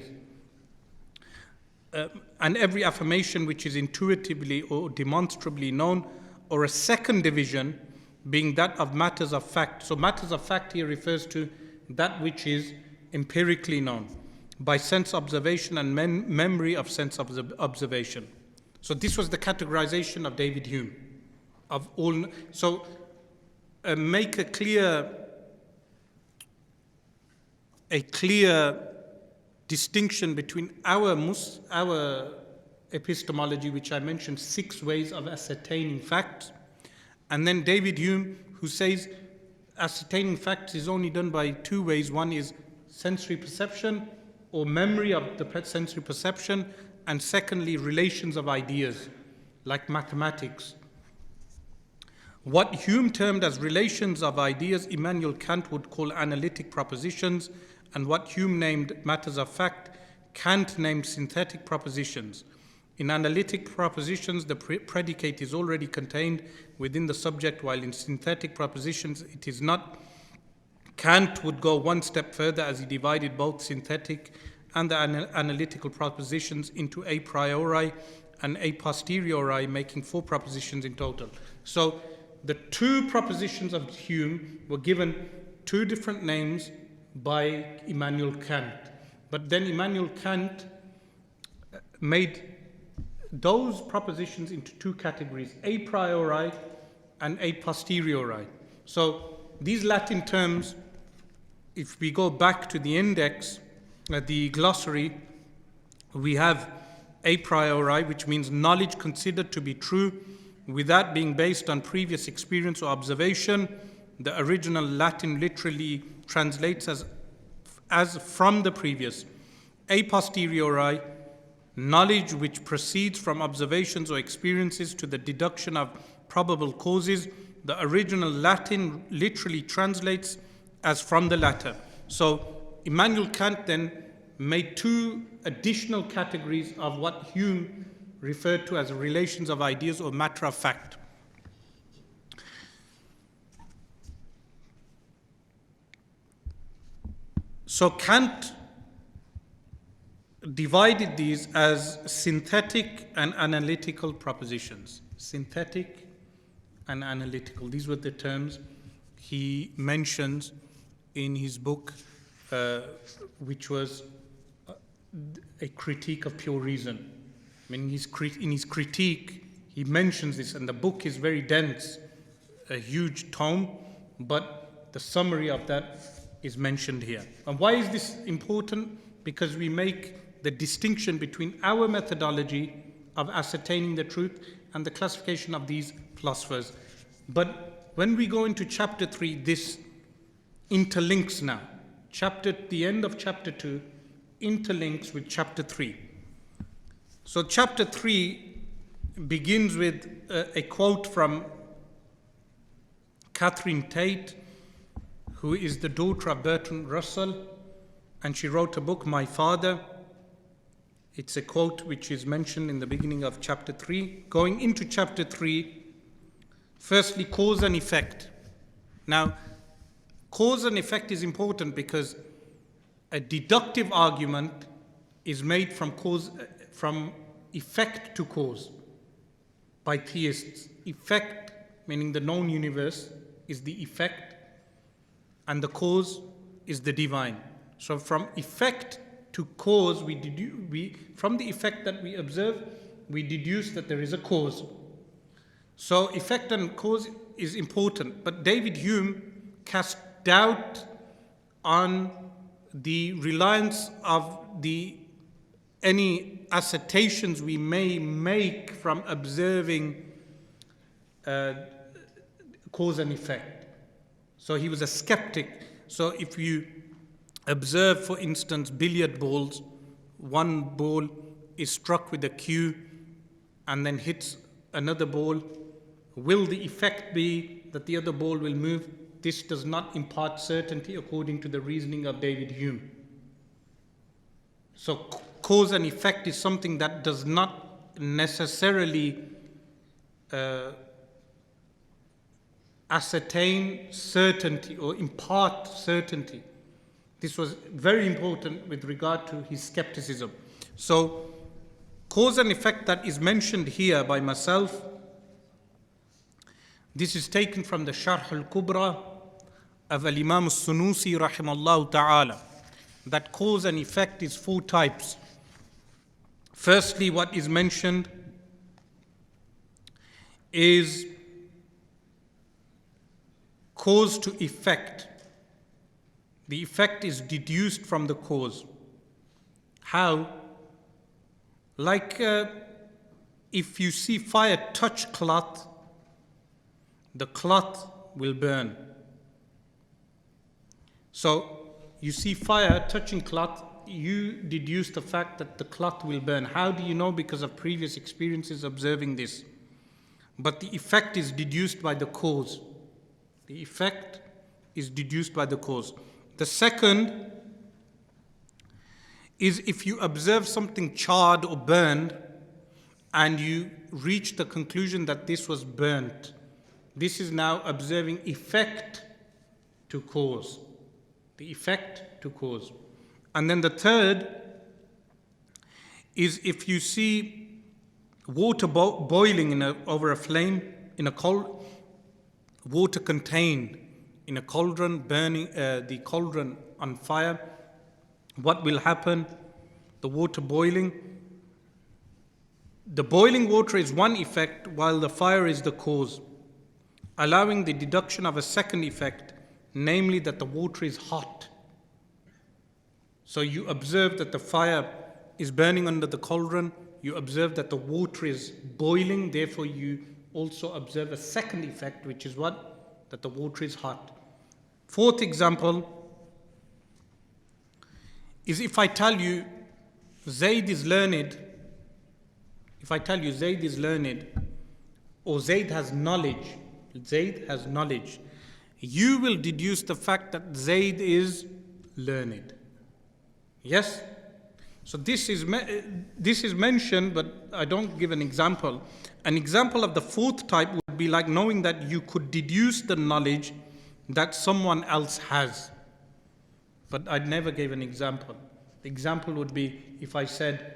And every affirmation which is intuitively or demonstrably known, or a second division being that of matters of fact. So matters of fact here refers to that which is empirically known by sense observation and memory of sense observation. So this was the categorization of David Hume of all. So make a clear distinction between our epistemology, which I mentioned 6 ways of ascertaining facts, and then David Hume, who says ascertaining facts is only done by 2 ways. One is sensory perception or memory of the sensory perception, and secondly, relations of ideas, like mathematics. What Hume termed as relations of ideas, Immanuel Kant would call analytic propositions, and what Hume named matters of fact, Kant named synthetic propositions. In analytic propositions, the predicate is already contained within the subject, while in synthetic propositions it is not. Kant would go one step further, as he divided both synthetic and the analytical propositions into a priori and a posteriori, making 4 propositions in total. So the 2 propositions of Hume were given 2 different names by Immanuel Kant. But then Immanuel Kant made those propositions into 2 categories, a priori and a posteriori. So these Latin terms, if we go back to the index, the glossary, we have a priori, which means knowledge considered to be true without being based on previous experience or observation. The original Latin literally translates as from the previous. A posteriori, knowledge which proceeds from observations or experiences to the deduction of probable causes. The original Latin literally translates as from the latter. So Immanuel Kant then made two additional categories of what Hume referred to as relations of ideas or matter of fact. So Kant divided these as synthetic and analytical propositions. Synthetic and analytical. These were the terms he mentions in his book, which was a critique of pure reason. I mean, in his critique, he mentions this, and the book is very dense, a huge tome, but the summary of that is mentioned here. And why is this important? Because we make the distinction between our methodology of ascertaining the truth and the classification of these philosophers. But when we go into chapter 3, this interlinks now. The end of chapter 2 interlinks with chapter 3. So chapter 3 begins with a quote from Catherine Tate, who is the daughter of Bertrand Russell, and she wrote a book, My Father. It's a quote which is mentioned in the beginning of chapter 3. Going into chapter 3, firstly, cause and effect. Now, cause and effect is important because a deductive argument is made from effect to cause by theists. Effect, meaning the known universe, is the effect, and the cause is the divine. So from effect to cause, from the effect that we observe, we deduce that there is a cause. So effect and cause is important. But David Hume cast doubt on the reliance of any assertions we may make from observing cause and effect. So he was a skeptic. So if you observe, for instance, billiard balls, one ball is struck with a cue and then hits another ball, will the effect be that the other ball will move? This does not impart certainty according to the reasoning of David Hume. So cause and effect is something that does not necessarily ascertain certainty or impart certainty. This was very important with regard to his skepticism. So cause and effect that is mentioned here by myself, this is taken from the Sharh al-Kubra of Al-Imam al-Sunusi rahimallahu ta'ala. That cause and effect is 4 types. Firstly, what is mentioned is cause to effect. The effect is deduced from the cause. How? Like if you see fire touch cloth, the cloth will burn. So you see fire touching cloth, you deduce the fact that the cloth will burn. How do you know? Because of previous experiences observing this. But the effect is deduced by the cause. The effect is deduced by the cause. The second is if you observe something charred or burned and you reach the conclusion that this was burnt. This is now observing effect to cause. The effect to cause. And then the third is if you see water boiling over a flame in a water contained in a cauldron, burning the cauldron on fire, what will happen? The water boiling. The boiling water is one effect while the fire is the cause, allowing the deduction of a second effect namely that the water is hot. So you observe that the fire is burning under the cauldron, you observe that the water is boiling, therefore you also observe a second effect, which is what? That the water is hot. Fourth example is if I tell you Zayd is learned, or Zayd has knowledge, you will deduce the fact that Zayd is learned. Yes? So this is mentioned, but I don't give an example. An example of the fourth type would be like knowing that you could deduce the knowledge that someone else has. But I never gave an example. The example would be if I said,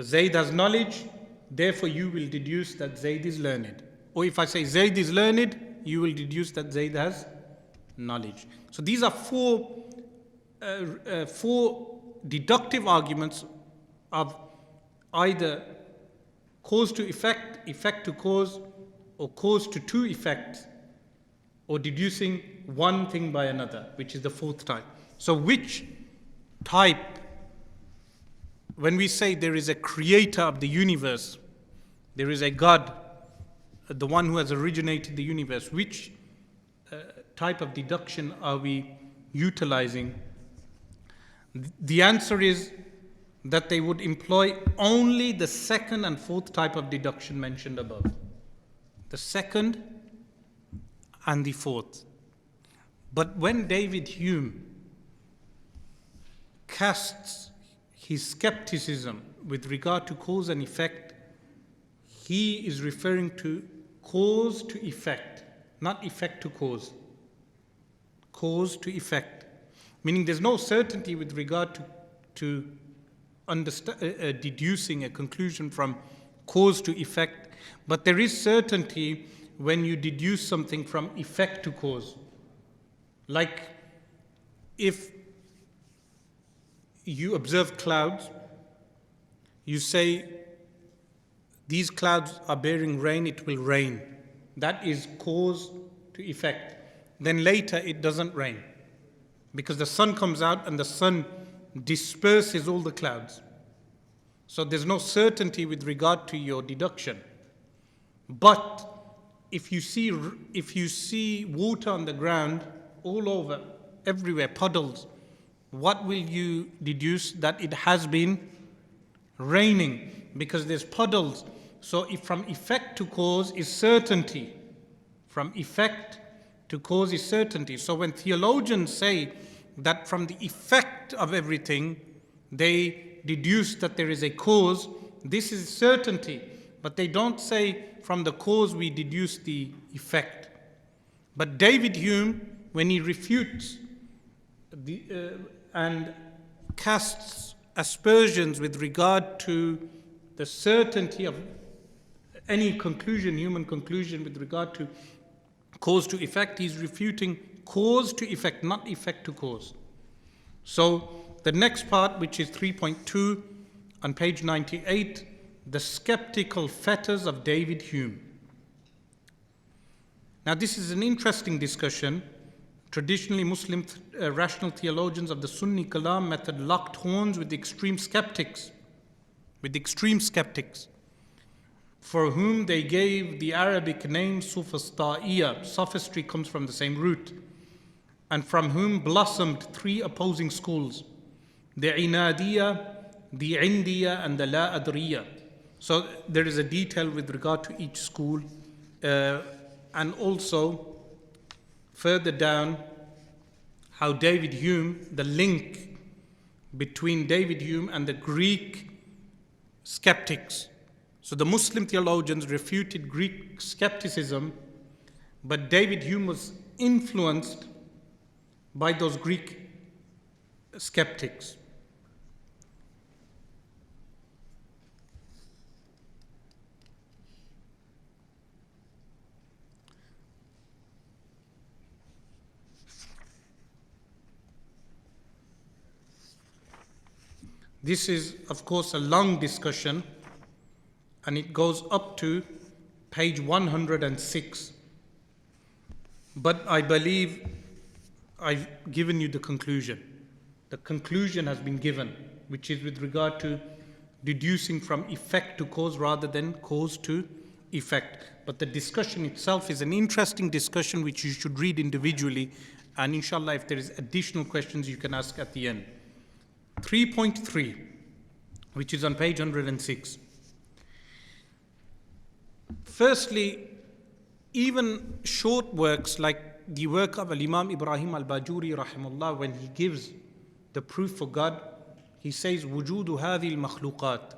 Zayd has knowledge, therefore you will deduce that Zayd is learned. Or if I say Zayd is learned, you will deduce that Zayd has knowledge. So these are four deductive arguments of either cause to effect, effect to cause, or cause to two effects, or deducing one thing by another, which is the fourth type. So which type, when we say there is a creator of the universe, there is a God, the one who has originated the universe, which type of deduction are we utilizing? The answer is that they would employ only the second and fourth type of deduction mentioned above. The second and the fourth. But when David Hume casts his skepticism with regard to cause and effect, he is referring to cause to effect, not effect to cause. Cause to effect. Meaning there's no certainty with regard to deducing a conclusion from cause to effect, but there is certainty when you deduce something from effect to cause. Like if you observe clouds, you say these clouds are bearing rain, it will rain. That is cause to effect. Then later it doesn't rain, because the sun comes out and the sun disperses all the clouds. So there's no certainty with regard to your deduction. But if you see water on the ground all over, everywhere, puddles, what will you deduce? That it has been raining, because there's puddles. So if from effect to cause is certainty. From effect to cause is certainty. So when theologians say that from the effect of everything, they deduce that there is a cause, this is certainty. But they don't say from the cause we deduce the effect. But David Hume, when he refutes and casts aspersions with regard to the certainty of any conclusion, human conclusion with regard to cause to effect, he's refuting cause to effect, not effect to cause. So the next part, which is 3.2 on page 98, the skeptical fetters of David Hume. Now this is an interesting discussion. Traditionally, Muslim rational theologians of the Sunni Kalam method locked horns with extreme skeptics, for whom they gave the Arabic name Sufistaiya. Sophistry comes from the same root, and from whom blossomed three opposing schools: the Inadiya, the Indiya, and the La Adriya. So there is a detail with regard to each school, and also further down how David Hume, the link between David Hume and the Greek skeptics. So the Muslim theologians refuted Greek skepticism, but David Hume was influenced by those Greek skeptics. This is, of course, a long discussion, and it goes up to page 106. But I believe I've given you the conclusion. The conclusion has been given, which is with regard to deducing from effect to cause rather than cause to effect. But the discussion itself is an interesting discussion which you should read individually, and inshallah if there is additional questions you can ask at the end. 3.3, which is on page 106. Firstly, even short works like the work of Imam Ibrahim al-Bajuri rahimahullah, when he gives the proof for God, he says, wujudu hadhi al-makhluqat.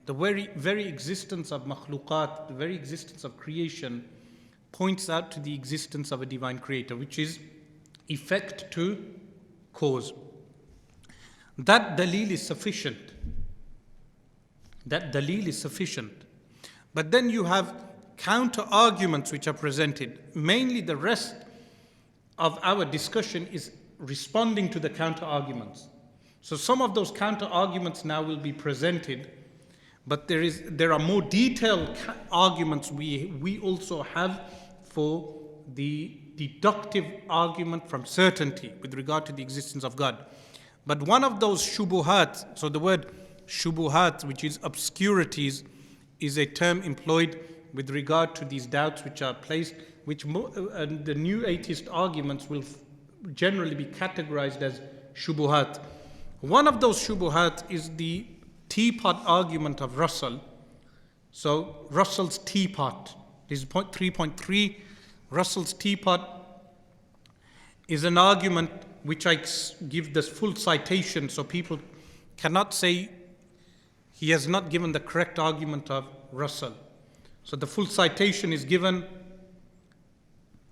The very existence of makhluqat, the very existence of creation, points out to the existence of a divine creator, which is effect to cause. That dalil is sufficient. That dalil is sufficient. But then you have counter arguments which are presented. Mainly the rest of our discussion is responding to the counter arguments. So some of those counter arguments now will be presented, but there are more detailed arguments we also have for the deductive argument from certainty with regard to the existence of God. But one of those shubuhat, so the word shubuhat, which is obscurities, is a term employed with regard to these doubts which are placed, which the new atheist arguments will generally be categorized as shubuhat. One of those shubuhat is the teapot argument of Russell. So Russell's teapot, this is point 3.3. Russell's teapot is an argument which I give this full citation so people cannot say he has not given the correct argument of Russell. So the full citation is given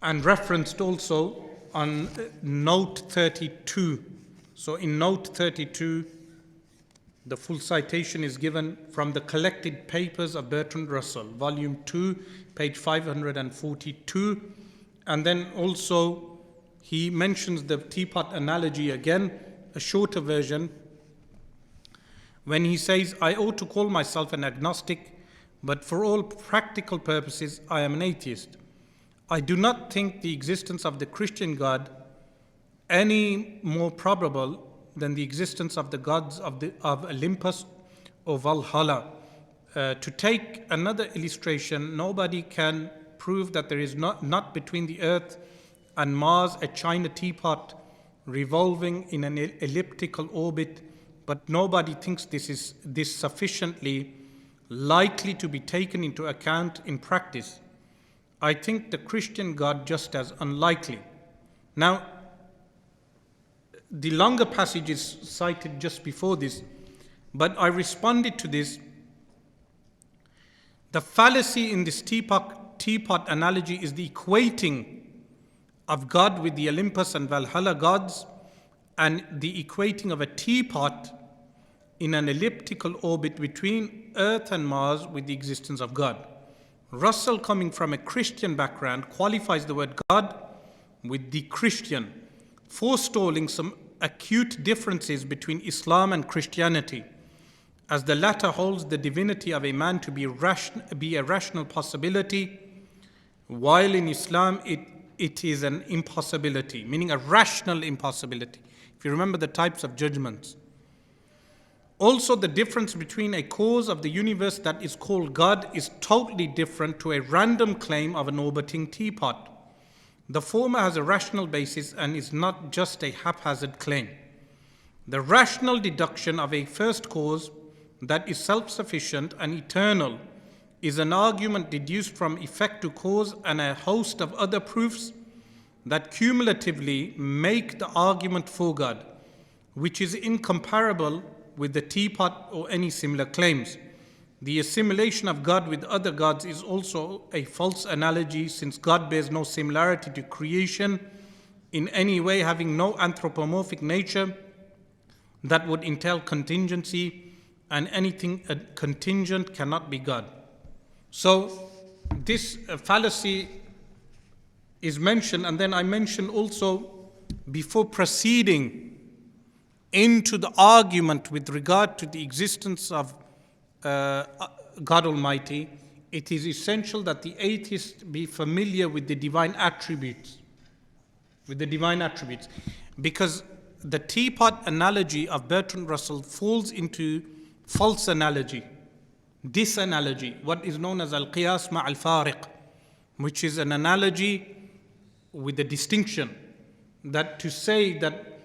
and referenced also on note 32. So in note 32, the full citation is given from the Collected Papers of Bertrand Russell, volume 2, page 542. And then also he mentions the teapot analogy again, a shorter version, when he says, I ought to call myself an agnostic, but for all practical purposes, I am an atheist. I do not think the existence of the Christian God any more probable than the existence of the gods of Olympus or Valhalla. To take another illustration, nobody can prove that there is not between the earth and Mars a china teapot revolving in an elliptical orbit, but nobody thinks this sufficiently likely to be taken into account in practice. I think the Christian God just as unlikely. Now, the longer passage is cited just before this, but I responded to this. The fallacy in this teapot analogy is the equating of God with the Olympus and Valhalla gods, and the equating of a teapot in an elliptical orbit between Earth and Mars with the existence of God. Russell, coming from a Christian background, qualifies the word God with the Christian, forestalling some acute differences between Islam and Christianity, as the latter holds the divinity of a man to be a rational possibility, while in Islam it is an impossibility, meaning a rational impossibility. If you remember the types of judgments. Also, the difference between a cause of the universe that is called God is totally different to a random claim of an orbiting teapot. The former has a rational basis and is not just a haphazard claim. The rational deduction of a first cause that is self-sufficient and eternal is an argument deduced from effect to cause and a host of other proofs that cumulatively make the argument for God, which is incomparable with the teapot or any similar claims. The assimilation of God with other gods is also a false analogy, since God bears no similarity to creation in any way, having no anthropomorphic nature that would entail contingency, and anything contingent cannot be God. So this fallacy is mentioned, and then I mentioned also, before proceeding into the argument with regard to the existence of God Almighty, it is essential that the atheist be familiar with the divine attributes. with the divine attributes. Because the teapot analogy of Bertrand Russell falls into false analogy, disanalogy, what is known as al-qiyas ma'al-fariq, which is an analogy with a distinction, that to say that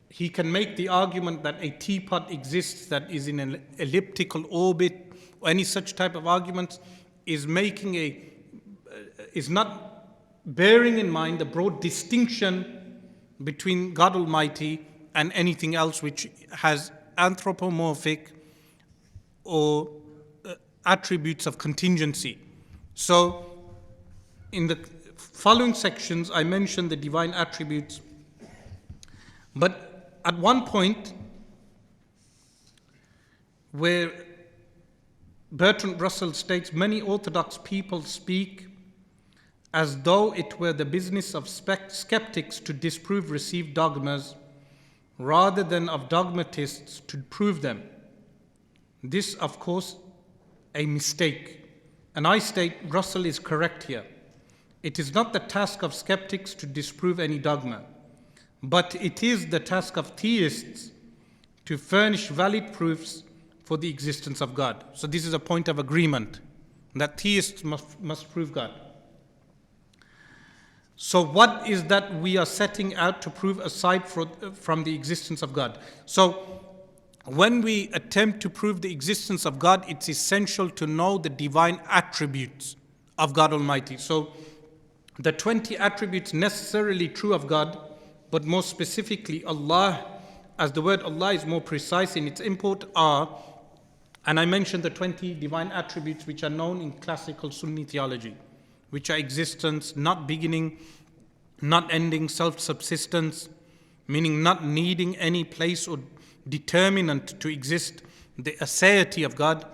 he can make the argument that a teapot exists that is in an elliptical orbit, or any such type of arguments, is not bearing in mind the broad distinction between God Almighty and anything else which has anthropomorphic or attributes of contingency. So in the following sections I mentioned the divine attributes, but at one point where Bertrand Russell states, many orthodox people speak as though it were the business of skeptics to disprove received dogmas rather than of dogmatists to prove them. This, of course, a mistake. And I state Russell is correct here. It is not the task of skeptics to disprove any dogma, but it is the task of theists to furnish valid proofs for the existence of God. So this is a point of agreement, that theists must prove God. So what is that we are setting out to prove aside from the existence of God? So when we attempt to prove the existence of God, it's essential to know the divine attributes of God Almighty. So the 20 attributes necessarily true of God, but more specifically Allah, as the word Allah is more precise in its import, are, and I mentioned the 20 divine attributes which are known in classical Sunni theology, which are existence, not beginning, not ending, self-subsistence, meaning not needing any place or determinant to exist, the aseity of God,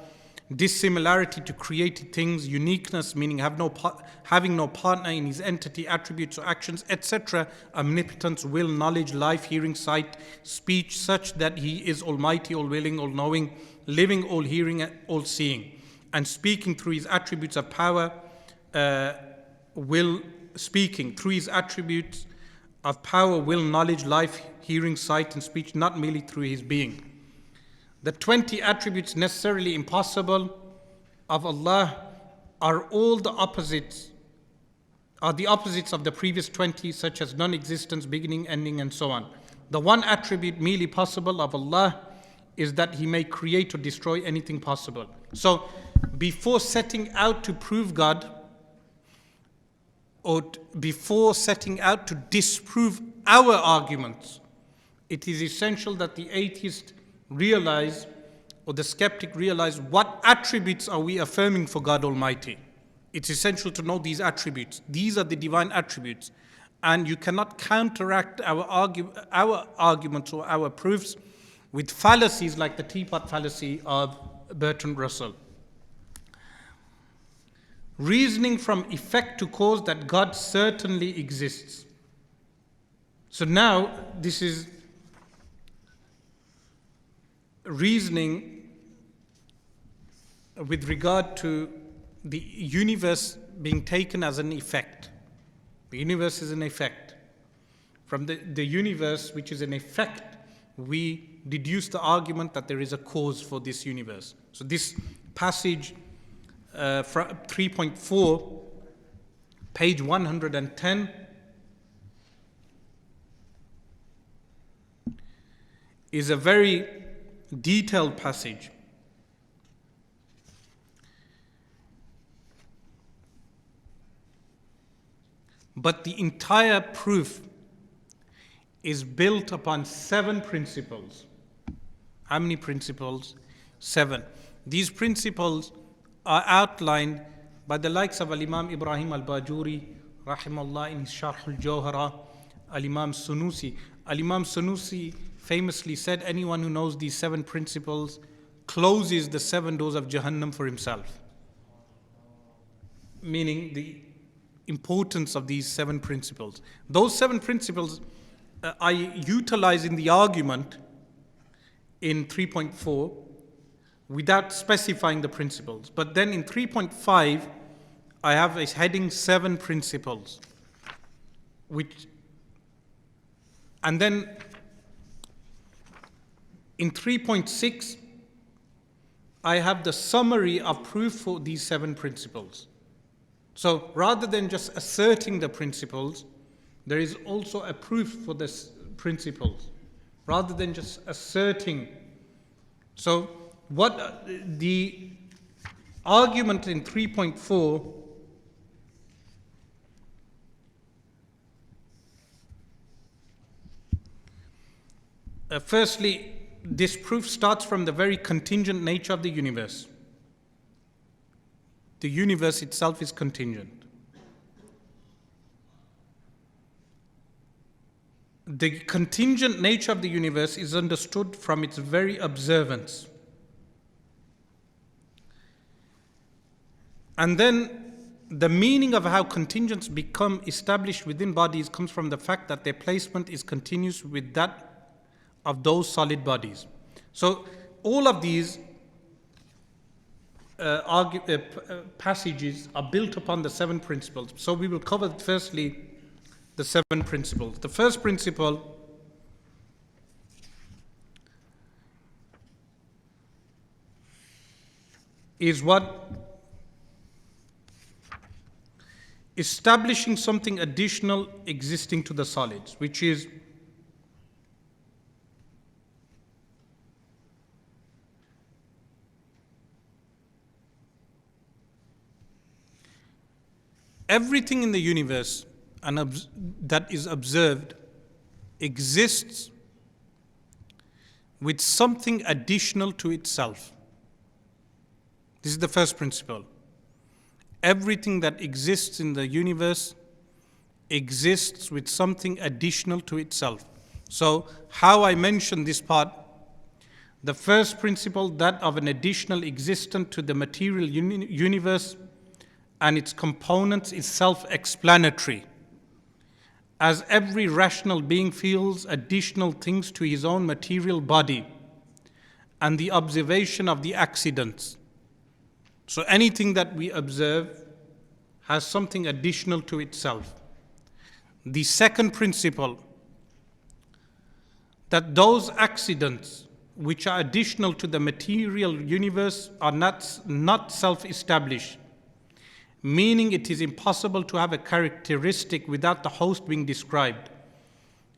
dissimilarity to created things, uniqueness, meaning having no partner in his entity, attributes or actions, etc., omnipotence, will, knowledge, life, hearing, sight, speech, such that he is almighty, all-willing, all-knowing, living, all-hearing, all-seeing, and speaking through his attributes of power, speaking through his attributes of power, will, knowledge, life, hearing, sight, and speech, not merely through his being. The 20 attributes necessarily impossible of Allah are the opposites of the previous 20, such as non-existence, beginning, ending, and so on. The one attribute merely possible of Allah is that he may create or destroy anything possible. So before setting out to prove God, or before setting out to disprove our arguments, it is essential that the atheist realize, or the skeptic realize, what attributes are we affirming for God Almighty. It's essential to know these attributes. These are the divine attributes. And you cannot counteract our arguments or our proofs with fallacies like the teapot fallacy of Bertrand Russell. Reasoning from effect to cause that God certainly exists. So now this is reasoning with regard to the universe being taken as an effect. The universe is an effect. From the universe, which is an effect, we deduce the argument that there is a cause for this universe. So this passage, 3.4, page 110, is a very detailed passage. But the entire proof is built upon 7 principles. How many principles? 7. These principles are outlined by the likes of Al-Imam Ibrahim al-Bajuri, rahimahullah, in his Sharh al-Jawhara, Al-Imam Sunusi. Al-Imam Sunusi famously said, anyone who knows these 7 principles closes the 7 doors of Jahannam for himself. Meaning the importance of these 7 principles. Those 7 principles I utilize in the argument in 3.4 without specifying the principles. But then in 3.5, I have a heading 7 principles, which And then in 3.6, I have the summary of proof for these 7 principles. So rather than just asserting the principles, there is also a proof for the principles, rather than just asserting. So what the argument in 3.4 firstly, this proof starts from the very contingent nature of the universe. The universe itself is contingent. The contingent nature of the universe is understood from its very observance. And then the meaning of how contingents become established within bodies comes from the fact that their placement is continuous with that of those solid bodies. So all of these passages are built upon the 7 principles. So we will cover firstly the 7 principles. The first principle is what? Establishing something additional existing to the solids, which is everything in the universe that is observed exists with something additional to itself. This is the first principle. Everything that exists in the universe exists with something additional to itself. So, how I mentioned this part, the first principle, that of an additional existence to the material universe and its components, is self-explanatory. As every rational being feels additional things to his own material body and the observation of the accidents. So anything that we observe has something additional to itself. The second principle, that those accidents which are additional to the material universe are not self-established, meaning it is impossible to have a characteristic without the host being described.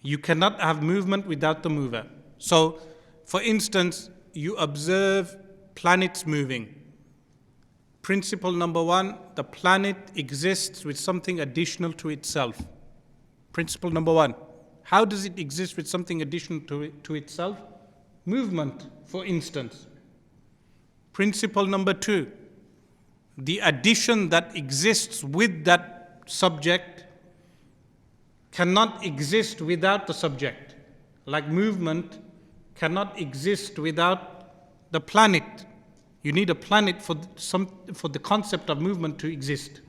You cannot have movement without the mover. So, for instance, you observe planets moving. Principle number 1, the planet exists with something additional to itself. Principle number 1. How does it exist with something additional to itself? Movement, for instance. Principle number 2. The addition that exists with that subject cannot exist without the subject. Like movement cannot exist without the planet. You need a planet for the concept of movement to exist.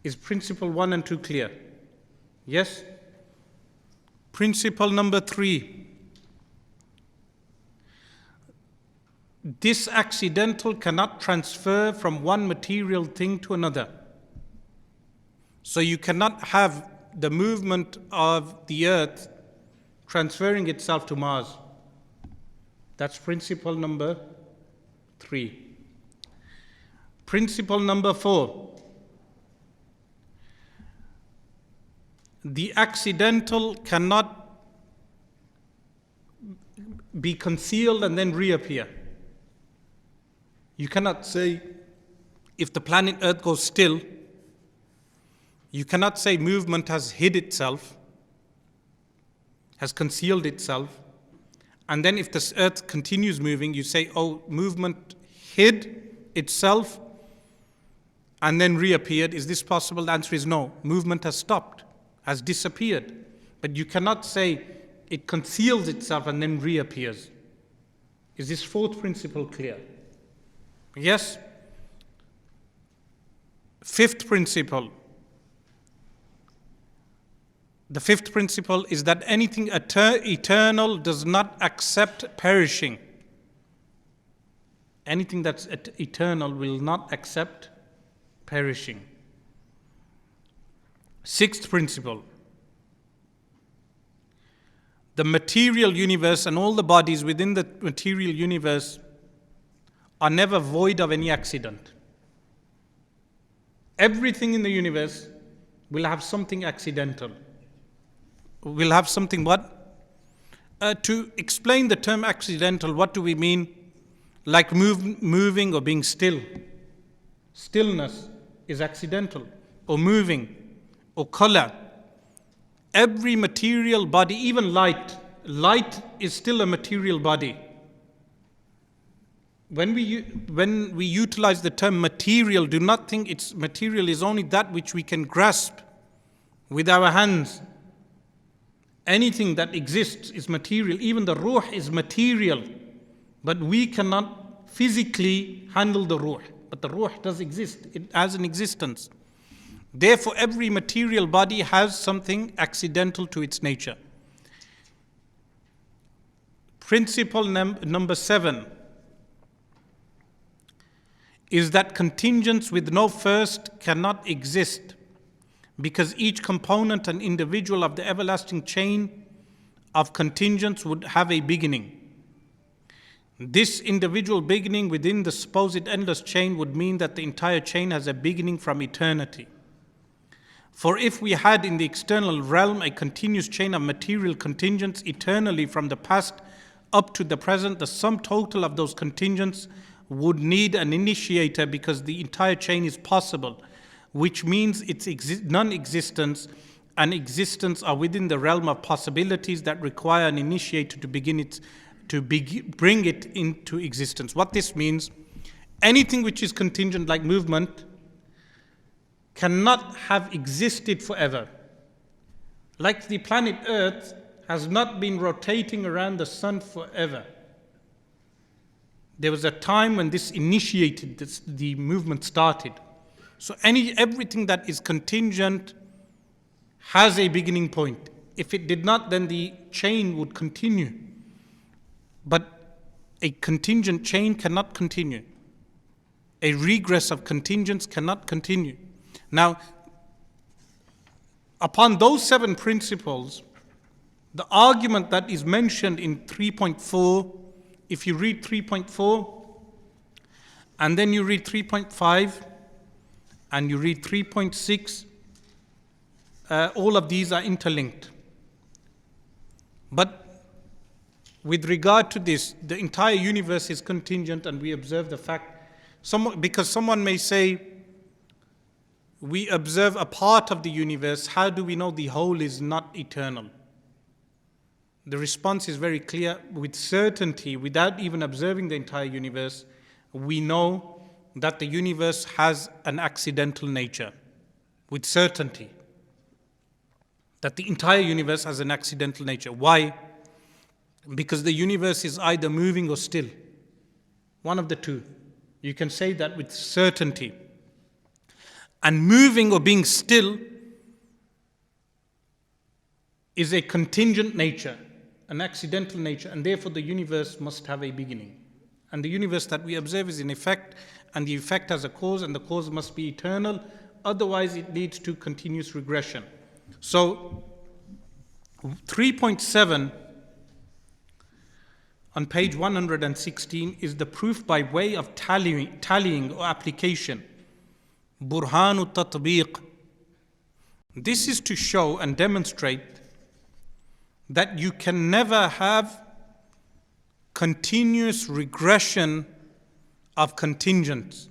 Is principle 1 and 2 clear? Yes? Principle number 3. This accidental cannot transfer from one material thing to another. So you cannot have the movement of the earth transferring itself to Mars. That's principle number 3. Principle number 4. The accidental cannot be concealed and then reappear. You cannot say, if the planet Earth goes still, you cannot say movement has hid itself, has concealed itself, and then if this Earth continues moving, you say, oh, movement hid itself and then reappeared. Is this possible? The answer is no. Movement has stopped, has disappeared. But you cannot say it conceals itself and then reappears. Is this fourth principle clear? Yes? Fifth principle. The fifth principle is that anything eternal does not accept perishing. Anything that's eternal will not accept perishing. Sixth principle. the material universe and all the bodies within the material universe are never void of any accident. Everything in the universe will have something accidental. Will have something what? To explain the term accidental, what do we mean? Like moving or being still. Stillness is accidental, or moving, or color. Every material body, even light is still a material body. When we utilize the term material, do not think it's material is only that which we can grasp with our hands. Anything that exists is material. Even the ruh is material, but we cannot physically handle the ruh. But the ruh does exist. It has an existence. Therefore, every material body has something accidental to its nature. Principle number 7 is that contingents with no first cannot exist, because each component and individual of the everlasting chain of contingents would have a beginning. This individual beginning within the supposed endless chain would mean that the entire chain has a beginning from eternity. For if we had in the external realm a continuous chain of material contingents eternally from the past up to the present, the sum total of those contingents would need an initiator, because the entire chain is possible, which means its non-existence and existence are within the realm of possibilities that require an initiator to bring it into existence. What this means, anything which is contingent like movement cannot have existed forever. Like the planet Earth has not been rotating around the sun forever. There was a time when this initiated, the movement started. So everything that is contingent has a beginning point. If it did not, then the chain would continue. But a contingent chain cannot continue. A regress of contingents cannot continue. Now, upon those 7 principles, the argument that is mentioned in 3.4, if you read 3.4, and then you read 3.5, and you read 3.6, all of these are interlinked. But with regard to this, the entire universe is contingent, and we observe the fact, because someone may say, we observe a part of the universe, how do we know the whole is not eternal? The response is very clear. With certainty, without even observing the entire universe, we know that the universe has an accidental nature. With certainty, that the entire universe has an accidental nature. Why? Because the universe is either moving or still. One of the two. You can say that with certainty. And moving or being still is a contingent nature, an accidental nature, and therefore the universe must have a beginning. And the universe that we observe is in effect, and the effect has a cause, and the cause must be eternal, otherwise it leads to continuous regression. So 3.7 on page 116 is the proof by way of tallying or application. Burhanu tatbiq. This is to show and demonstrate that you can never have continuous regression of contingents.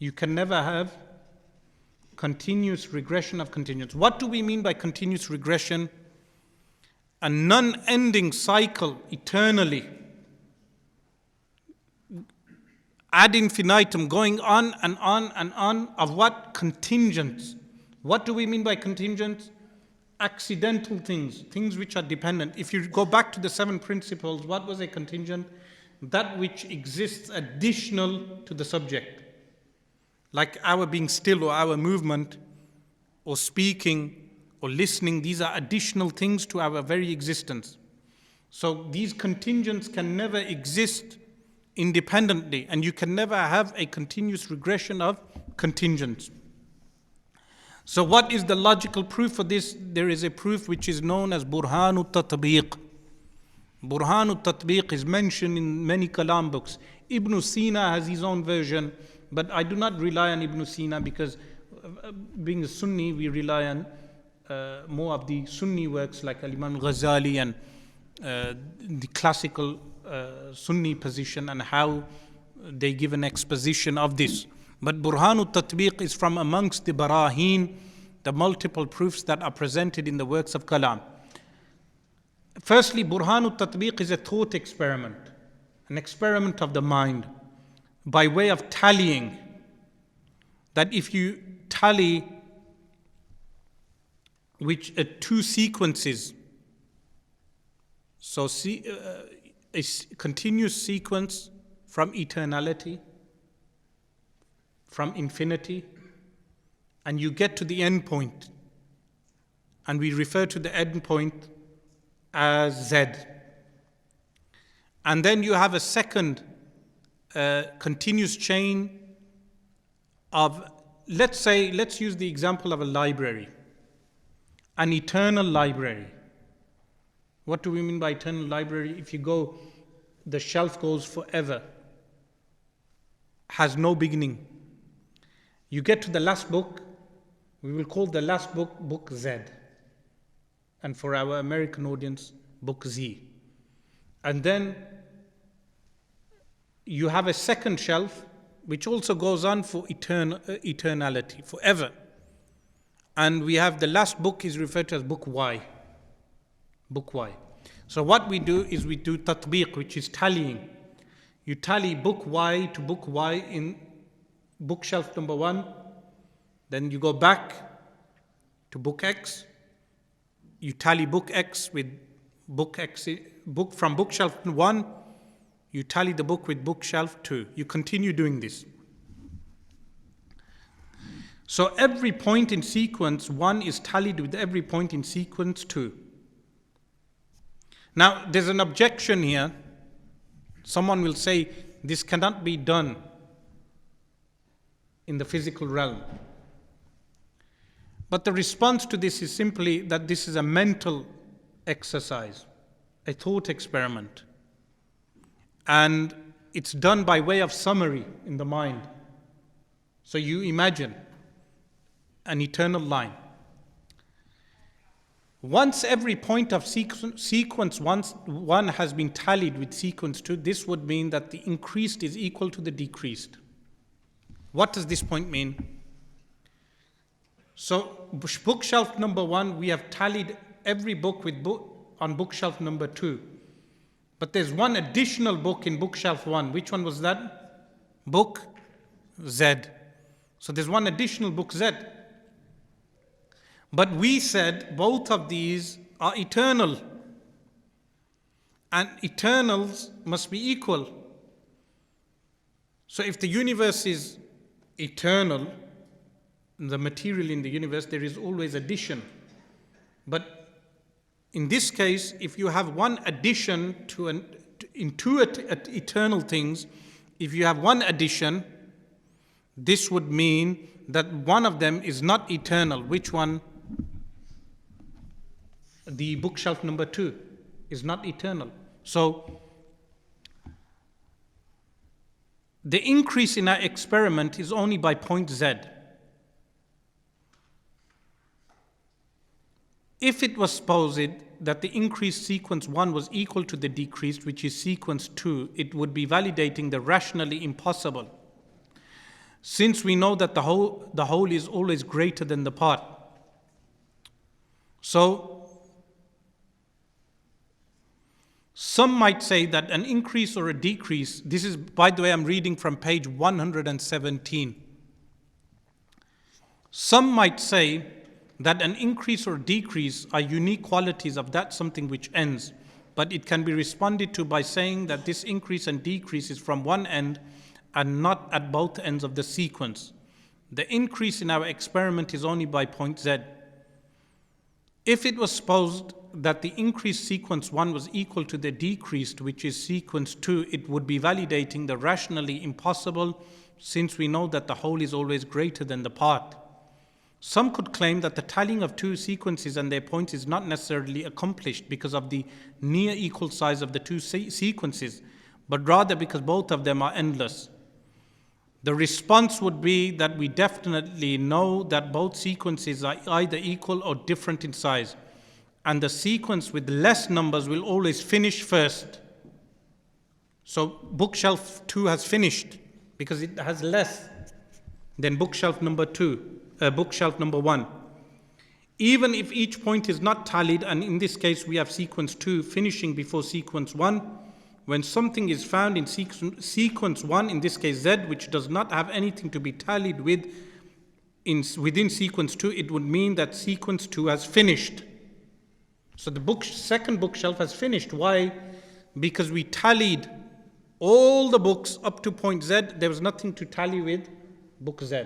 You can never have continuous regression of contingents. What do we mean by continuous regression? A non-ending cycle eternally, ad infinitum, going on and on and on, of what? Contingents. What do we mean by contingents? Accidental things, things which are dependent. If you go back to the 7 principles, what was a contingent? That which exists additional to the subject. Like our being still, or our movement, or speaking, or listening. These are additional things to our very existence. So these contingents can never exist independently, and you can never have a continuous regression of contingents. So what is the logical proof for this? There is a proof which is known as Burhanu Tatbiq. Burhanu Tatbiq is mentioned in many Kalam books. Ibn Sina has his own version, but I do not rely on Ibn Sina because being a Sunni, we rely on more of the Sunni works like Imam Ghazali and the classical Sunni position and how they give an exposition of this. But Burhanu Tatbiq is from amongst the Barahin, the multiple proofs that are presented in the works of Kalam. Firstly, Burhanu Tatbiq is a thought experiment, an experiment of the mind by way of tallying. That if you tally which two sequences, so a continuous sequence from eternality, from infinity, and you get to the end point, and we refer to the end point as Z. And then you have a second continuous chain of, let's use the example of a library, an eternal library. What do we mean by eternal library? If you go, the shelf goes forever, has no beginning. You get to the last book, we will call the last book Book Z. And for our American audience, Book Z. And then you have a second shelf which also goes on for eternality, forever. And we have the last book is referred to as Book Y. Book Y. So what we do is we do tatbiq, which is tallying. You tally Book Y to Book Y in bookshelf number 1, then you go back to Book X, you tally Book X with Book X, book from bookshelf 1, you tally the book with bookshelf 2. You continue doing this. So every point in sequence 1 is tallied with every point in sequence 2. Now there's an objection here. Someone will say this cannot be done in the physical realm. But the response to this is simply that this is a mental exercise, a thought experiment. And it's done by way of summary in the mind. So you imagine an eternal line. Once every point of sequence 1 has been tallied with sequence 2, this would mean that the increased is equal to the decreased. What does this point mean? So bookshelf number 1, we have tallied every book with on bookshelf number 2. But there's one additional book in bookshelf 1. Which one was that? Book Z. So there's one additional book Z. But we said both of these are eternal. And eternals must be equal. So if the universe is eternal, the material in the universe, there is always addition. But in this case, if you have one addition in two eternal things, if you have one addition, this would mean that one of them is not eternal. Which one? The bookshelf number 2 is not eternal. So the increase in our experiment is only by point Z. If it was supposed that the increased sequence 1 was equal to the decreased, which is sequence 2, it would be validating the rationally impossible. Since we know that the whole is always greater than the part. So some might say that an increase or a decrease, this is, by the way, I'm reading from page 117. Some might say that an increase or decrease are unique qualities of that something which ends, but it can be responded to by saying that this increase and decrease is from one end and not at both ends of the sequence. The increase in our experiment is only by point Z. If it was supposed that the increased sequence 1 was equal to the decreased, which is sequence 2, it would be validating the rationally impossible, since we know that the whole is always greater than the part. Some could claim that the tallying of two sequences and their points is not necessarily accomplished because of the near equal size of the two sequences, but rather because both of them are endless. The response would be that we definitely know that both sequences are either equal or different in size, and the sequence with less numbers will always finish first. So bookshelf 2 has finished because it has less than bookshelf number 1. Even if each point is not tallied, and in this case we have sequence 2 finishing before sequence 1, when something is found in sequence 1, in this case Z, which does not have anything to be tallied with within sequence 2, it would mean that sequence 2 has finished. So the second bookshelf has finished. Why? Because we tallied all the books up to point Z. There was nothing to tally with book Z.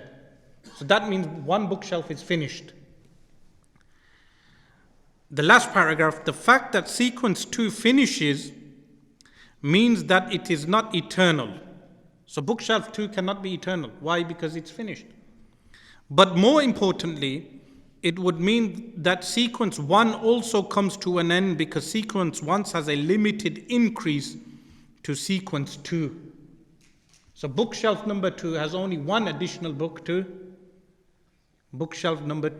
So that means one bookshelf is finished. The last paragraph, the fact that sequence 2 finishes means that it is not eternal. So bookshelf 2 cannot be eternal. Why? Because it's finished. But more importantly, it would mean that sequence 1 also comes to an end because sequence 1 has a limited increase to sequence 2. So bookshelf number 2 has only one additional book to bookshelf number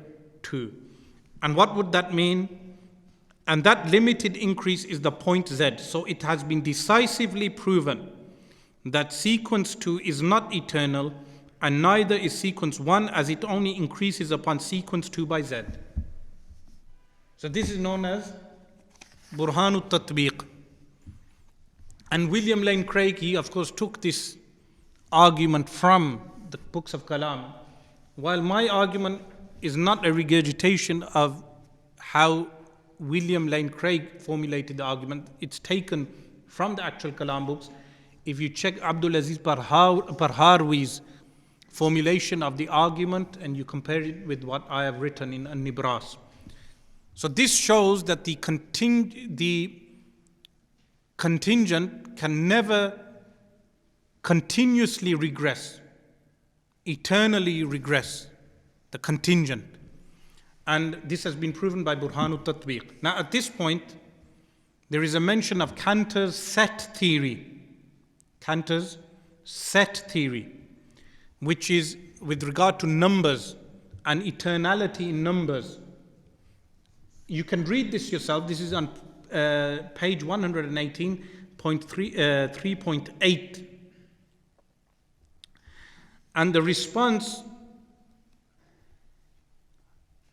2. And what would that mean? And that limited increase is the point Z. So it has been decisively proven that sequence 2 is not eternal, and neither is sequence 1, as it only increases upon sequence 2 by Z. So this is known as Burhanut Tatbiq. And William Lane Craig, he of course took this argument from the books of Kalam, while my argument is not a regurgitation of how William Lane Craig formulated the argument. It's taken from the actual Kalam books. If you check Abdul Aziz Parharwi's formulation of the argument and you compare it with what I have written in An-Nibras. So this shows that the contingent can never continuously regress, eternally regress, the contingent. And this has been proven by Burhanut Tatbiq. Now at this point, there is a mention of Cantor's set theory. Cantor's set theory, which is with regard to numbers and eternality in numbers. You can read this yourself. This is on page 118.3.8. And the response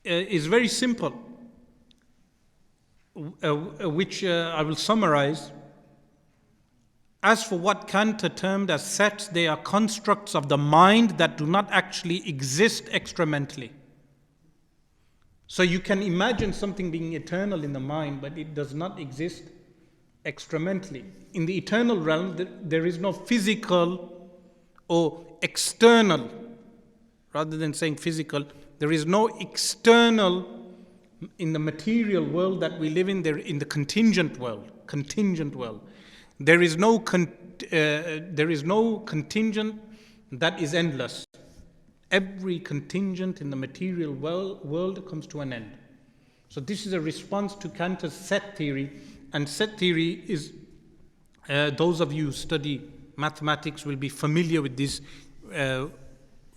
is very simple, which I will summarize. As for what Cantor termed as sets, they are constructs of the mind that do not actually exist extramentally. So you can imagine something being eternal in the mind, but it does not exist extramentally. In the eternal realm, there is no physical or external, rather than saying physical, there is no external in the material world that we live in, there in the contingent world. There is no contingent that is endless. Every contingent in the material world comes to an end. So this is a response to Cantor's set theory. And set theory is, those of you who study mathematics will be familiar with this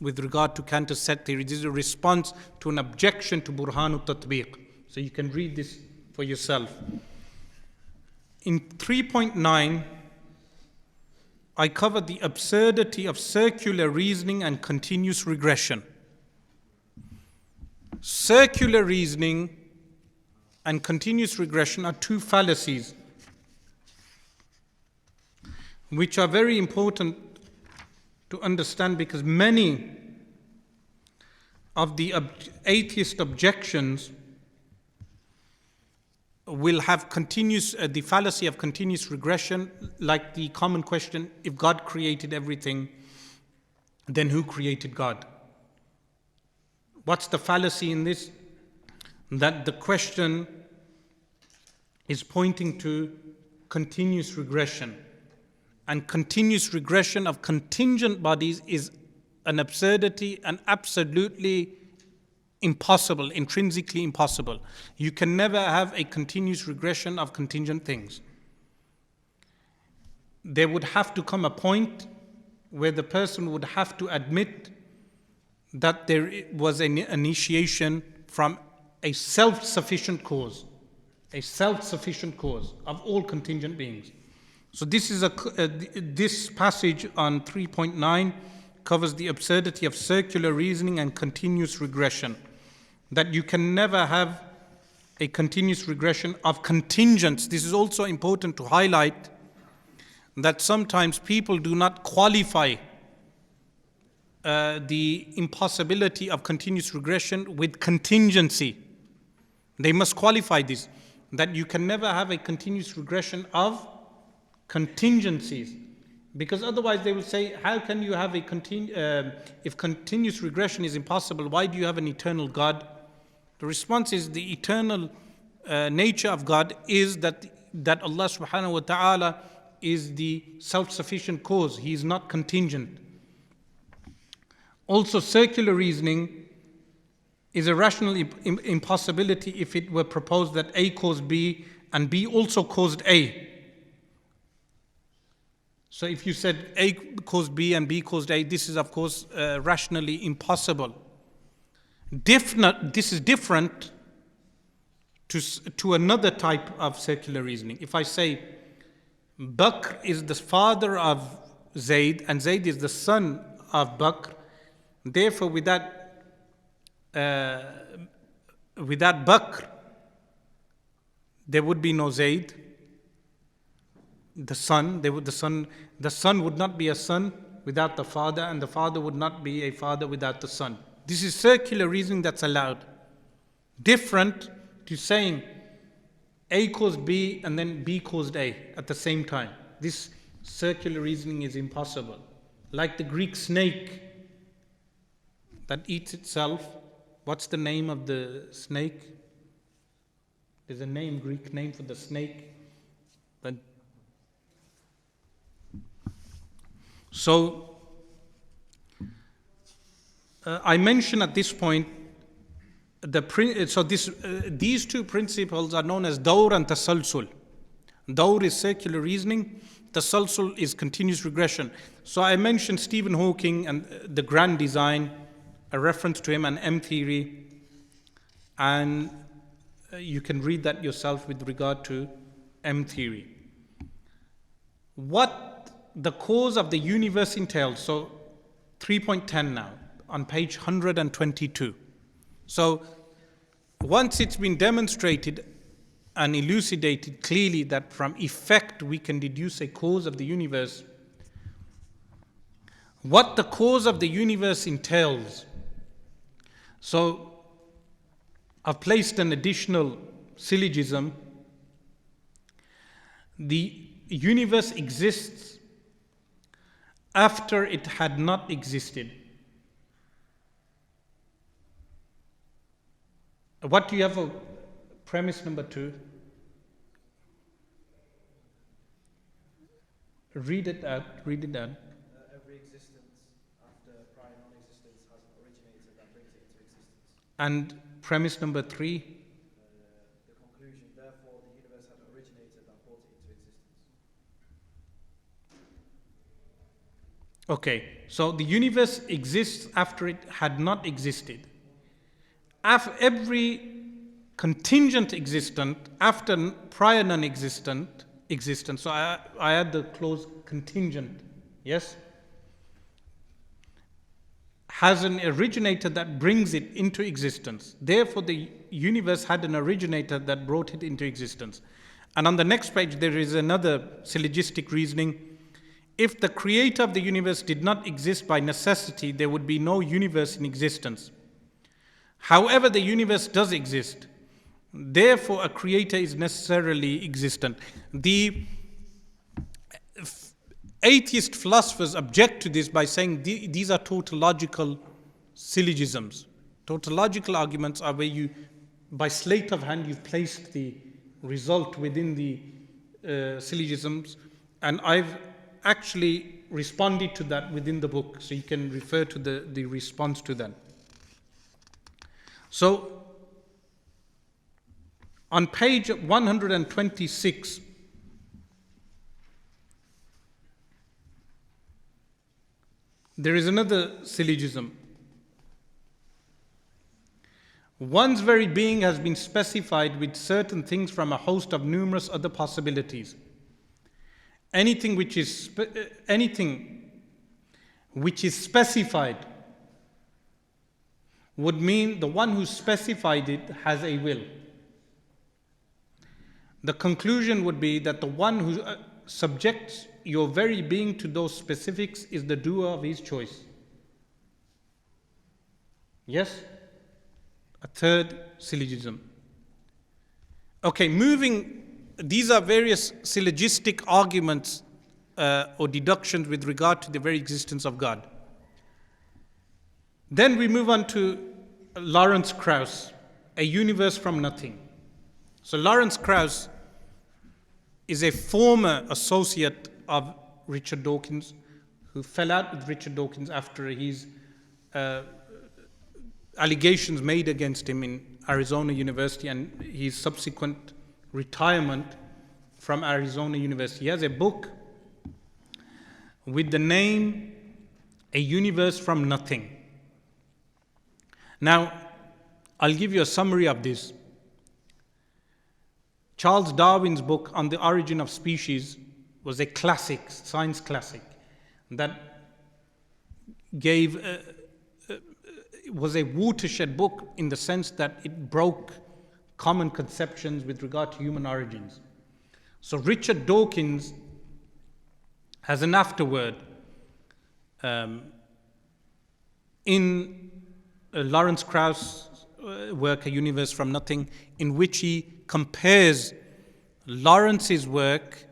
with regard to Cantor's set theory. This is a response to an objection to Burhanut Tatbiq. So you can read this for yourself. In 3.9, I covered the absurdity of circular reasoning and continuous regression. Circular reasoning and continuous regression are two fallacies which are very important to understand, because many of the atheist objections will have the fallacy of continuous regression, like the common question, if God created everything, then who created God? What's the fallacy in this? That the question is pointing to continuous regression. And continuous regression of contingent bodies is an absurdity and absolutely impossible, intrinsically impossible. You can never have a continuous regression of contingent things. There would have to come a point where the person would have to admit that there was an initiation from a self-sufficient cause of all contingent beings. So this is this passage on 3.9 covers the absurdity of circular reasoning and continuous regression, that you can never have a continuous regression of contingents. This is also important to highlight, that sometimes people do not qualify the impossibility of continuous regression with contingency. They must qualify this, that you can never have a continuous regression of contingencies, because otherwise they will say, how can you have if continuous regression is impossible, why do you have an eternal God? The response is, the eternal nature of God is that Allah subhanahu wa ta'ala is the self-sufficient cause. He is not contingent. Also, circular reasoning is a rational impossibility if it were proposed that A caused B and B also caused A. So if you said A caused B and B caused A, this is of course rationally impossible. This is different to another type of circular reasoning. If I say Bakr is the father of Zayd and Zayd is the son of Bakr, therefore with that Bakr there would be no Zayd, the son. The son would not be a son without the father, and the father would not be a father without the son. This is circular reasoning that's allowed. Different to saying A caused B and then B caused A at the same time. This circular reasoning is impossible. Like the Greek snake that eats itself. What's the name of the snake? There's a name, Greek name for the snake. So, I mention at this point, these two principles are known as Dawr and Tasalsul. Dawr is circular reasoning, Tasalsul is continuous regression. So I mentioned Stephen Hawking and the grand design, a reference to him, and M theory, and you can read that yourself with regard to M theory. What the cause of the universe entails, so 3.10 now, on page 122. So once it's been demonstrated and elucidated clearly that from effect we can deduce a cause of the universe, what the cause of the universe entails. So I've placed an additional syllogism. The universe exists after it had not existed. What do you have for premise number 2? Read it out. Every existence after prior non-existence has an originator that brings it into existence. And premise number 3? The conclusion, therefore, the universe had an originator that brought it into existence. Okay, so the universe exists after it had not existed. Every contingent existent after prior non-existent existence, so I add the clause contingent, yes, has an originator that brings it into existence. Therefore, the universe had an originator that brought it into existence. And on the next page, there is another syllogistic reasoning. If the creator of the universe did not exist by necessity, there would be no universe in existence. However, the universe does exist. Therefore, a creator is necessarily existent. The atheist philosophers object to this by saying these are tautological syllogisms. Tautological arguments are where you, by sleight of hand, you've placed the result within the syllogisms, and I've actually responded to that within the book, so you can refer to the response to that. So, on page 126, there is another syllogism. One's very being has been specified with certain things from a host of numerous other possibilities. Anything which is specified would mean the one who specified it has a will. The conclusion would be that the one who subjects your very being to those specifics is the doer of his choice. Yes? A third syllogism. Okay, these are various syllogistic arguments or deductions with regard to the very existence of God. Then we move on to Lawrence Krauss, A Universe from Nothing. So Lawrence Krauss is a former associate of Richard Dawkins, who fell out with Richard Dawkins after his allegations made against him in Arizona University and his subsequent retirement from Arizona University. He has a book with the name A Universe from Nothing. Now, I'll give you a summary of this. Charles Darwin's book On the Origin of Species was a classic, science classic, that was a watershed book in the sense that it broke common conceptions with regard to human origins. So Richard Dawkins has an afterword in Lawrence Krauss' work, A Universe from Nothing, in which he compares Lawrence's work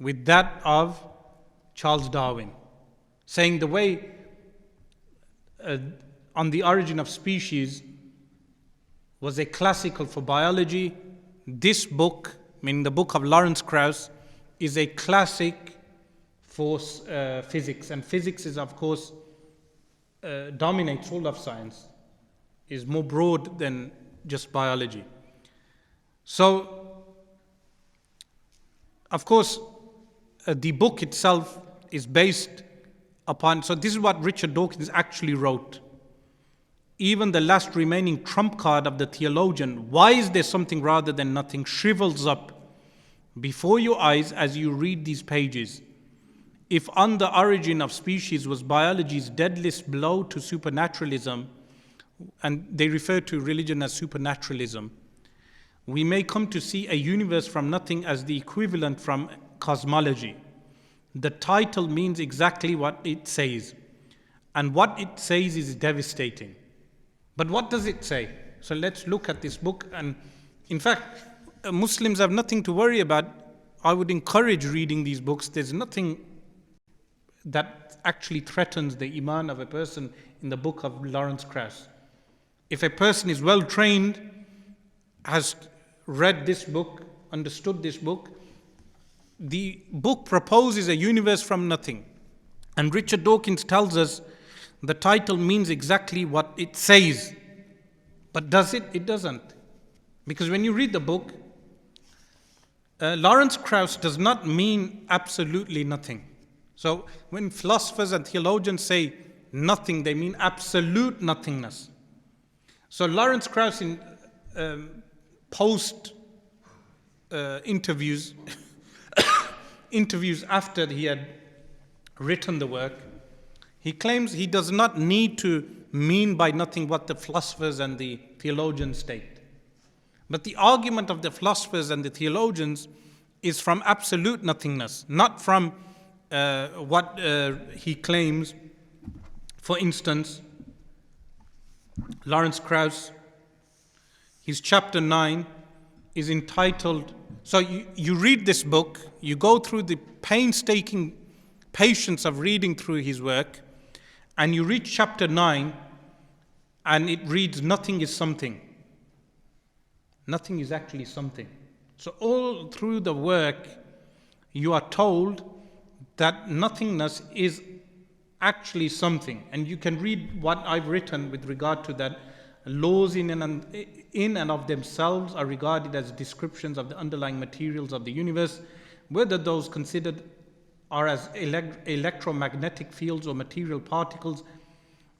with that of Charles Darwin, saying the way On the Origin of Species was a classical for biology, this book, meaning the book of Lawrence Krauss, is a classic for physics. And physics is, of course, dominates all of science, is more broad than just biology. So, of course, the book itself is based upon, so this is what Richard Dawkins actually wrote. Even the last remaining trump card of the theologian, why is there something rather than nothing, shrivels up before your eyes as you read these pages. If On the Origin of Species was biology's deadliest blow to supernaturalism, and they refer to religion as supernaturalism, we may come to see a universe from nothing as the equivalent from cosmology. The title means exactly what it says, and what it says is devastating. But what does it say? So let's look at this book. And in fact, Muslims have nothing to worry about. I would encourage reading these books. There's nothing that actually threatens the iman of a person in the book of Lawrence Krauss. If a person is well trained, has read this book, understood this book, the book proposes a universe from nothing. And Richard Dawkins tells us the title means exactly what it says. But does it? It doesn't. Because when you read the book, Lawrence Krauss does not mean absolutely nothing. So when philosophers and theologians say nothing, they mean absolute nothingness. So Lawrence Krauss in post interviews after he had written the work, he claims he does not need to mean by nothing what the philosophers and the theologians state. But the argument of the philosophers and the theologians is from absolute nothingness, not from what he claims. For instance, Lawrence Krauss, his chapter 9 is entitled, so you read this book, you go through the painstaking patience of reading through his work, and you reach chapter 9, and it reads, nothing is something. Nothing is actually something. So all through the work, you are told that nothingness is actually something. And you can read what I've written with regard to that laws in and of themselves are regarded as descriptions of the underlying materials of the universe, whether those considered are as electromagnetic fields or material particles.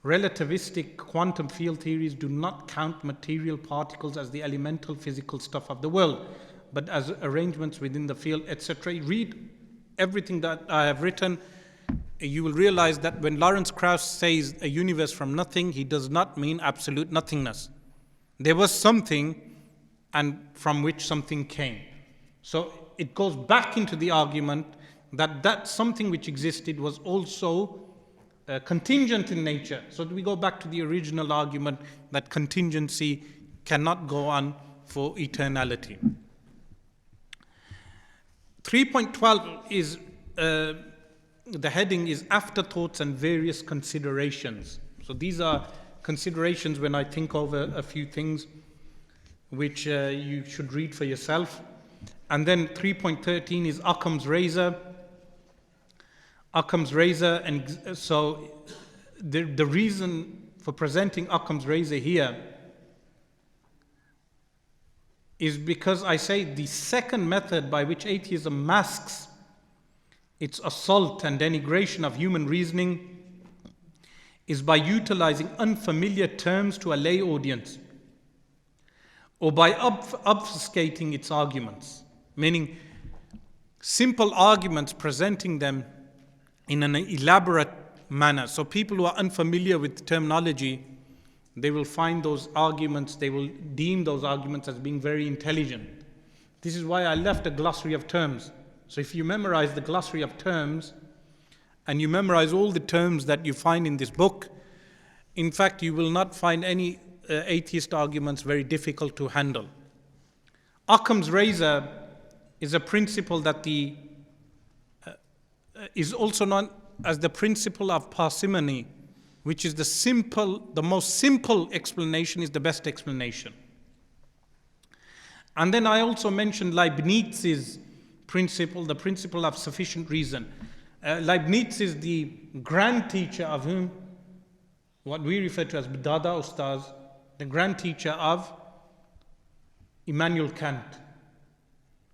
Relativistic quantum field theories do not count material particles as the elemental physical stuff of the world, but as arrangements within the field, etc. Read everything that I have written. You will realize that when Lawrence Krauss says a universe from nothing, he does not mean absolute nothingness. There was something, and from which something came. So it goes back into the argument that that something which existed was also contingent in nature. So we go back to the original argument that contingency cannot go on for eternality. 3.12 is, the heading is afterthoughts and various considerations. So these are considerations when I think over a few things which you should read for yourself. And then 3.13 is Occam's razor. Occam's razor, and so the reason for presenting Occam's razor here is because I say the second method by which atheism masks its assault and denigration of human reasoning is by utilizing unfamiliar terms to a lay audience, or by obfuscating its arguments, meaning simple arguments, presenting them in an elaborate manner. So people who are unfamiliar with terminology, they will find those arguments, they will deem those arguments as being very intelligent. This is why I left a glossary of terms. So if you memorize the glossary of terms, and you memorize all the terms that you find in this book, in fact, you will not find any atheist arguments very difficult to handle. Occam's razor is a principle that is also known as the principle of parsimony, which is the most simple explanation is the best explanation. And then I also mentioned Leibniz's principle, the principle of sufficient reason. Leibniz is the grand teacher of whom, what we refer to as Dada Ustaz, the grand teacher of Immanuel Kant.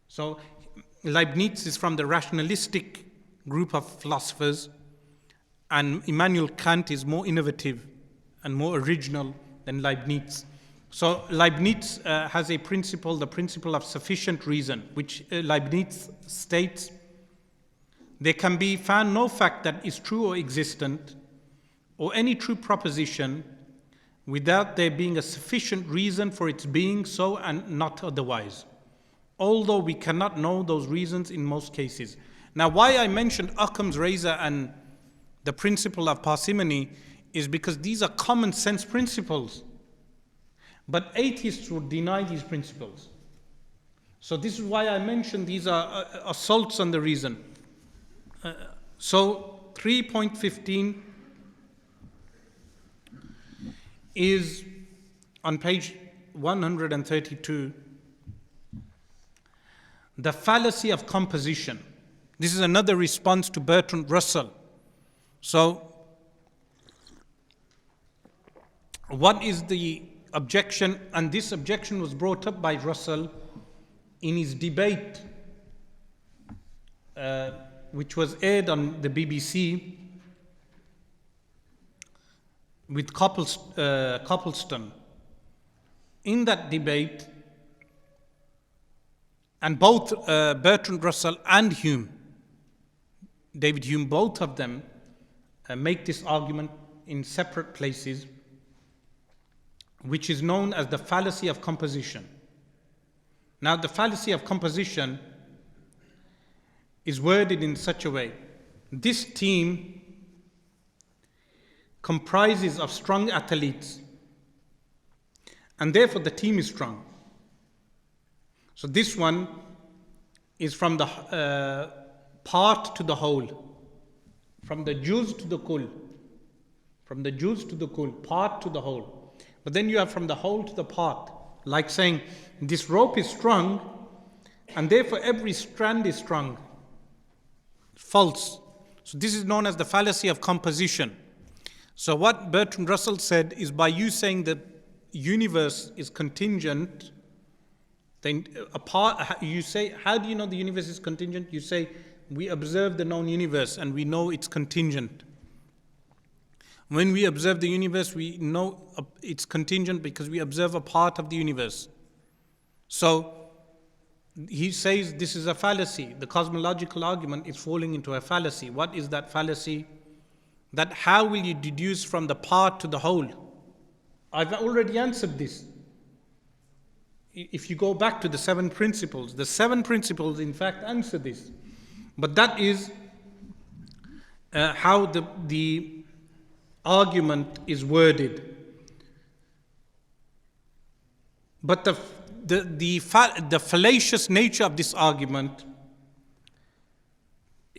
So Leibniz is from the rationalistic group of philosophers, and Immanuel Kant is more innovative and more original than Leibniz. So Leibniz has a principle, the principle of sufficient reason, which Leibniz states, there can be found no fact that is true or existent, or any true proposition, without there being a sufficient reason for its being so and not otherwise, although we cannot know those reasons in most cases. Now, why I mentioned Occam's razor and the principle of parsimony is because these are common sense principles. But atheists would deny these principles. So this is why I mentioned these are assaults on the reason. So 3.15 is on page 132, the fallacy of composition. This is another response to Bertrand Russell. So, what is the objection? And this objection was brought up by Russell in his debate, which was aired on the BBC with Copleston. In that debate, and both Bertrand Russell and Hume, David Hume, both of them make this argument in separate places, which is known as the fallacy of composition. Now, the fallacy of composition is worded in such a way. This team comprises of strong athletes, and therefore the team is strong. So this one is from the part to the whole, from the juz to the kul, from the juz to the kul, part to the whole. But then you have from the whole to the part, like saying this rope is strong and therefore every strand is strong. False. So this is known as the fallacy of composition. So what Bertrand Russell said is, by you saying that universe is contingent, then you say, how do you know the universe is contingent? You say, we observe the known universe and we know it's contingent. When we observe the universe, we know it's contingent because we observe a part of the universe. So he says this is a fallacy. The cosmological argument is falling into a fallacy. What is that fallacy? That how will you deduce from the part to the whole? I've already answered this. If you go back to the 7 principles, the 7 principles in fact answer this. But that is how the argument is worded. But the fallacious nature of this argument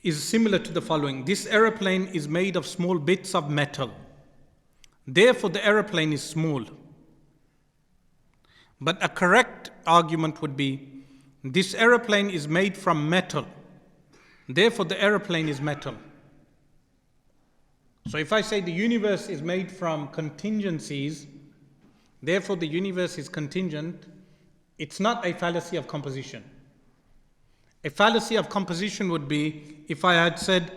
is similar to the following. This aeroplane is made of small bits of metal. Therefore, the aeroplane is small. But a correct argument would be, this aeroplane is made from metal. Therefore, the aeroplane is metal. So if I say the universe is made from contingencies, therefore the universe is contingent, it's not a fallacy of composition. A fallacy of composition would be if I had said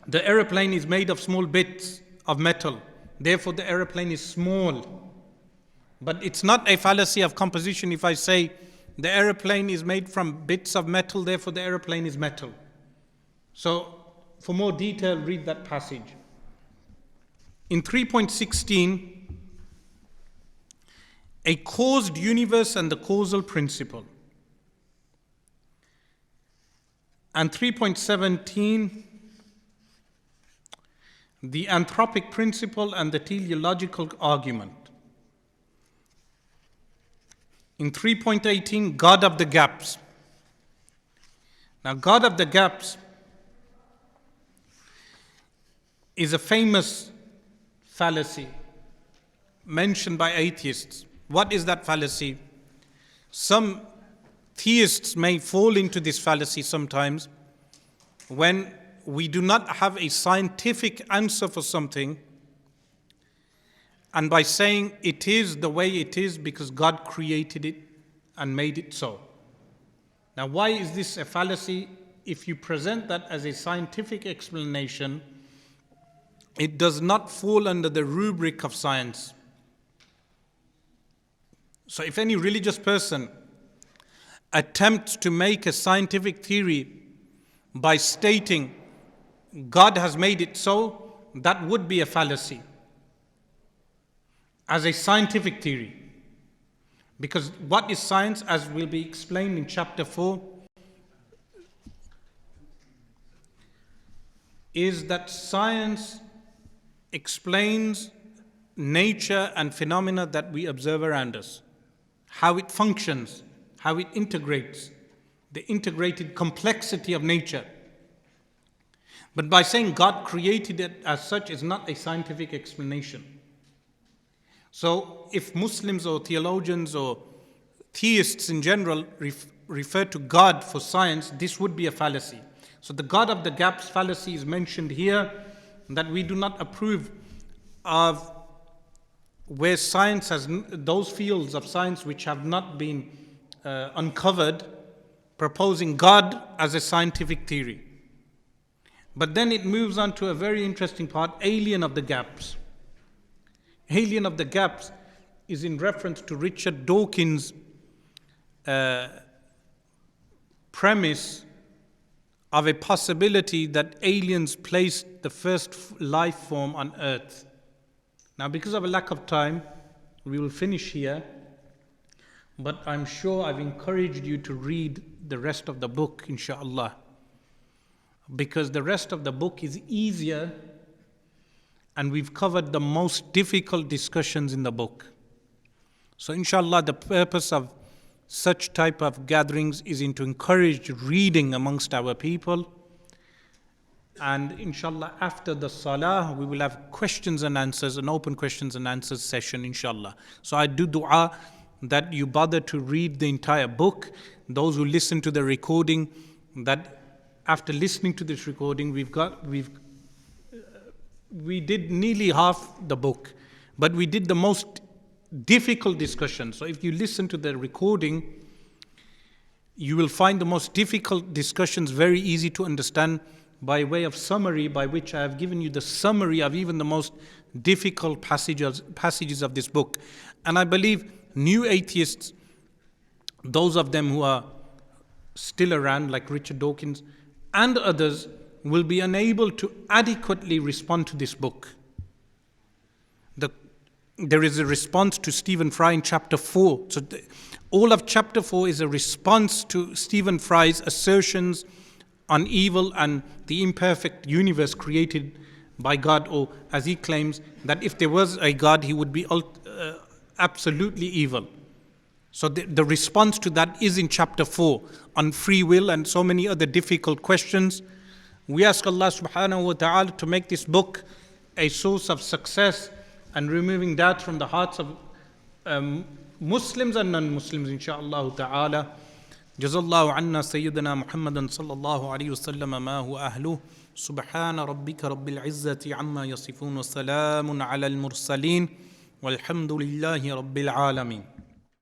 the aeroplane is made of small bits of metal, therefore the aeroplane is small. But it's not a fallacy of composition if I say the aeroplane is made from bits of metal, therefore the aeroplane is metal. So for more detail, read that passage. In 3.16, a caused universe and the causal principle. And 3.17, the anthropic principle and the teleological argument. In 3.18, God of the gaps. Now, God of the gaps is a famous fallacy mentioned by atheists. What is that fallacy? Some theists may fall into this fallacy sometimes when we do not have a scientific answer for something, and by saying it is the way it is because God created it and made it so. Now, why is this a fallacy? If you present that as a scientific explanation, it does not fall under the rubric of science. So if any religious person attempts to make a scientific theory by stating God has made it so, that would be a fallacy as a scientific theory. Because what is science, as will be explained in chapter 4, is that science explains nature and phenomena that we observe around us, how it functions, how it integrates, the integrated complexity of nature. But by saying God created it as such is not a scientific explanation. So if Muslims or theologians or theists in general refer to God for science, this would be a fallacy. So the God of the gaps fallacy is mentioned here, that we do not approve of where science has, those fields of science which have not been uncovered, proposing God as a scientific theory. But then it moves on to a very interesting part, alien of the gaps. Alien of the gaps is in reference to Richard Dawkins' premise of a possibility that aliens placed the first life form on earth. Now, because of a lack of time, we will finish here, but I'm sure I've encouraged you to read the rest of the book, inshallah, because the rest of the book is easier and we've covered the most difficult discussions in the book. So inshallah, the purpose of such type of gatherings is to encourage reading amongst our people. And inshallah, after the salah, we will have questions and answers, an open questions and answers session, inshallah. So I do dua that you bother to read the entire book. Those who listen to the recording, that after listening to this recording, we did nearly half the book, but we did the most difficult discussions. So if you listen to the recording, you will find the most difficult discussions very easy to understand by way of summary, by which I have given you the summary of even the most difficult passages of this book. And I believe new atheists, those of them who are still around, like Richard Dawkins and others, will be unable to adequately respond to this book. There is a response to Stephen Fry in chapter 4. So all of chapter 4 is a response to Stephen Fry's assertions on evil and the imperfect universe created by God, or as he claims, that if there was a God, he would be absolutely evil. So the response to that is in chapter 4 on free will and so many other difficult questions. We ask Allah subhanahu wa ta'ala to make this book a source of success and removing doubt from the hearts of Muslims and non-Muslims, insha'Allah ta'ala. Jazallahu anna Sayyidina Muhammadan sallallahu alayhi wa sallam ma huwa ahluh. Subhana rabbika rabbil izzati amma yasifun wa salamun ala al-mursaleen walhamdulillahi rabbil alameen.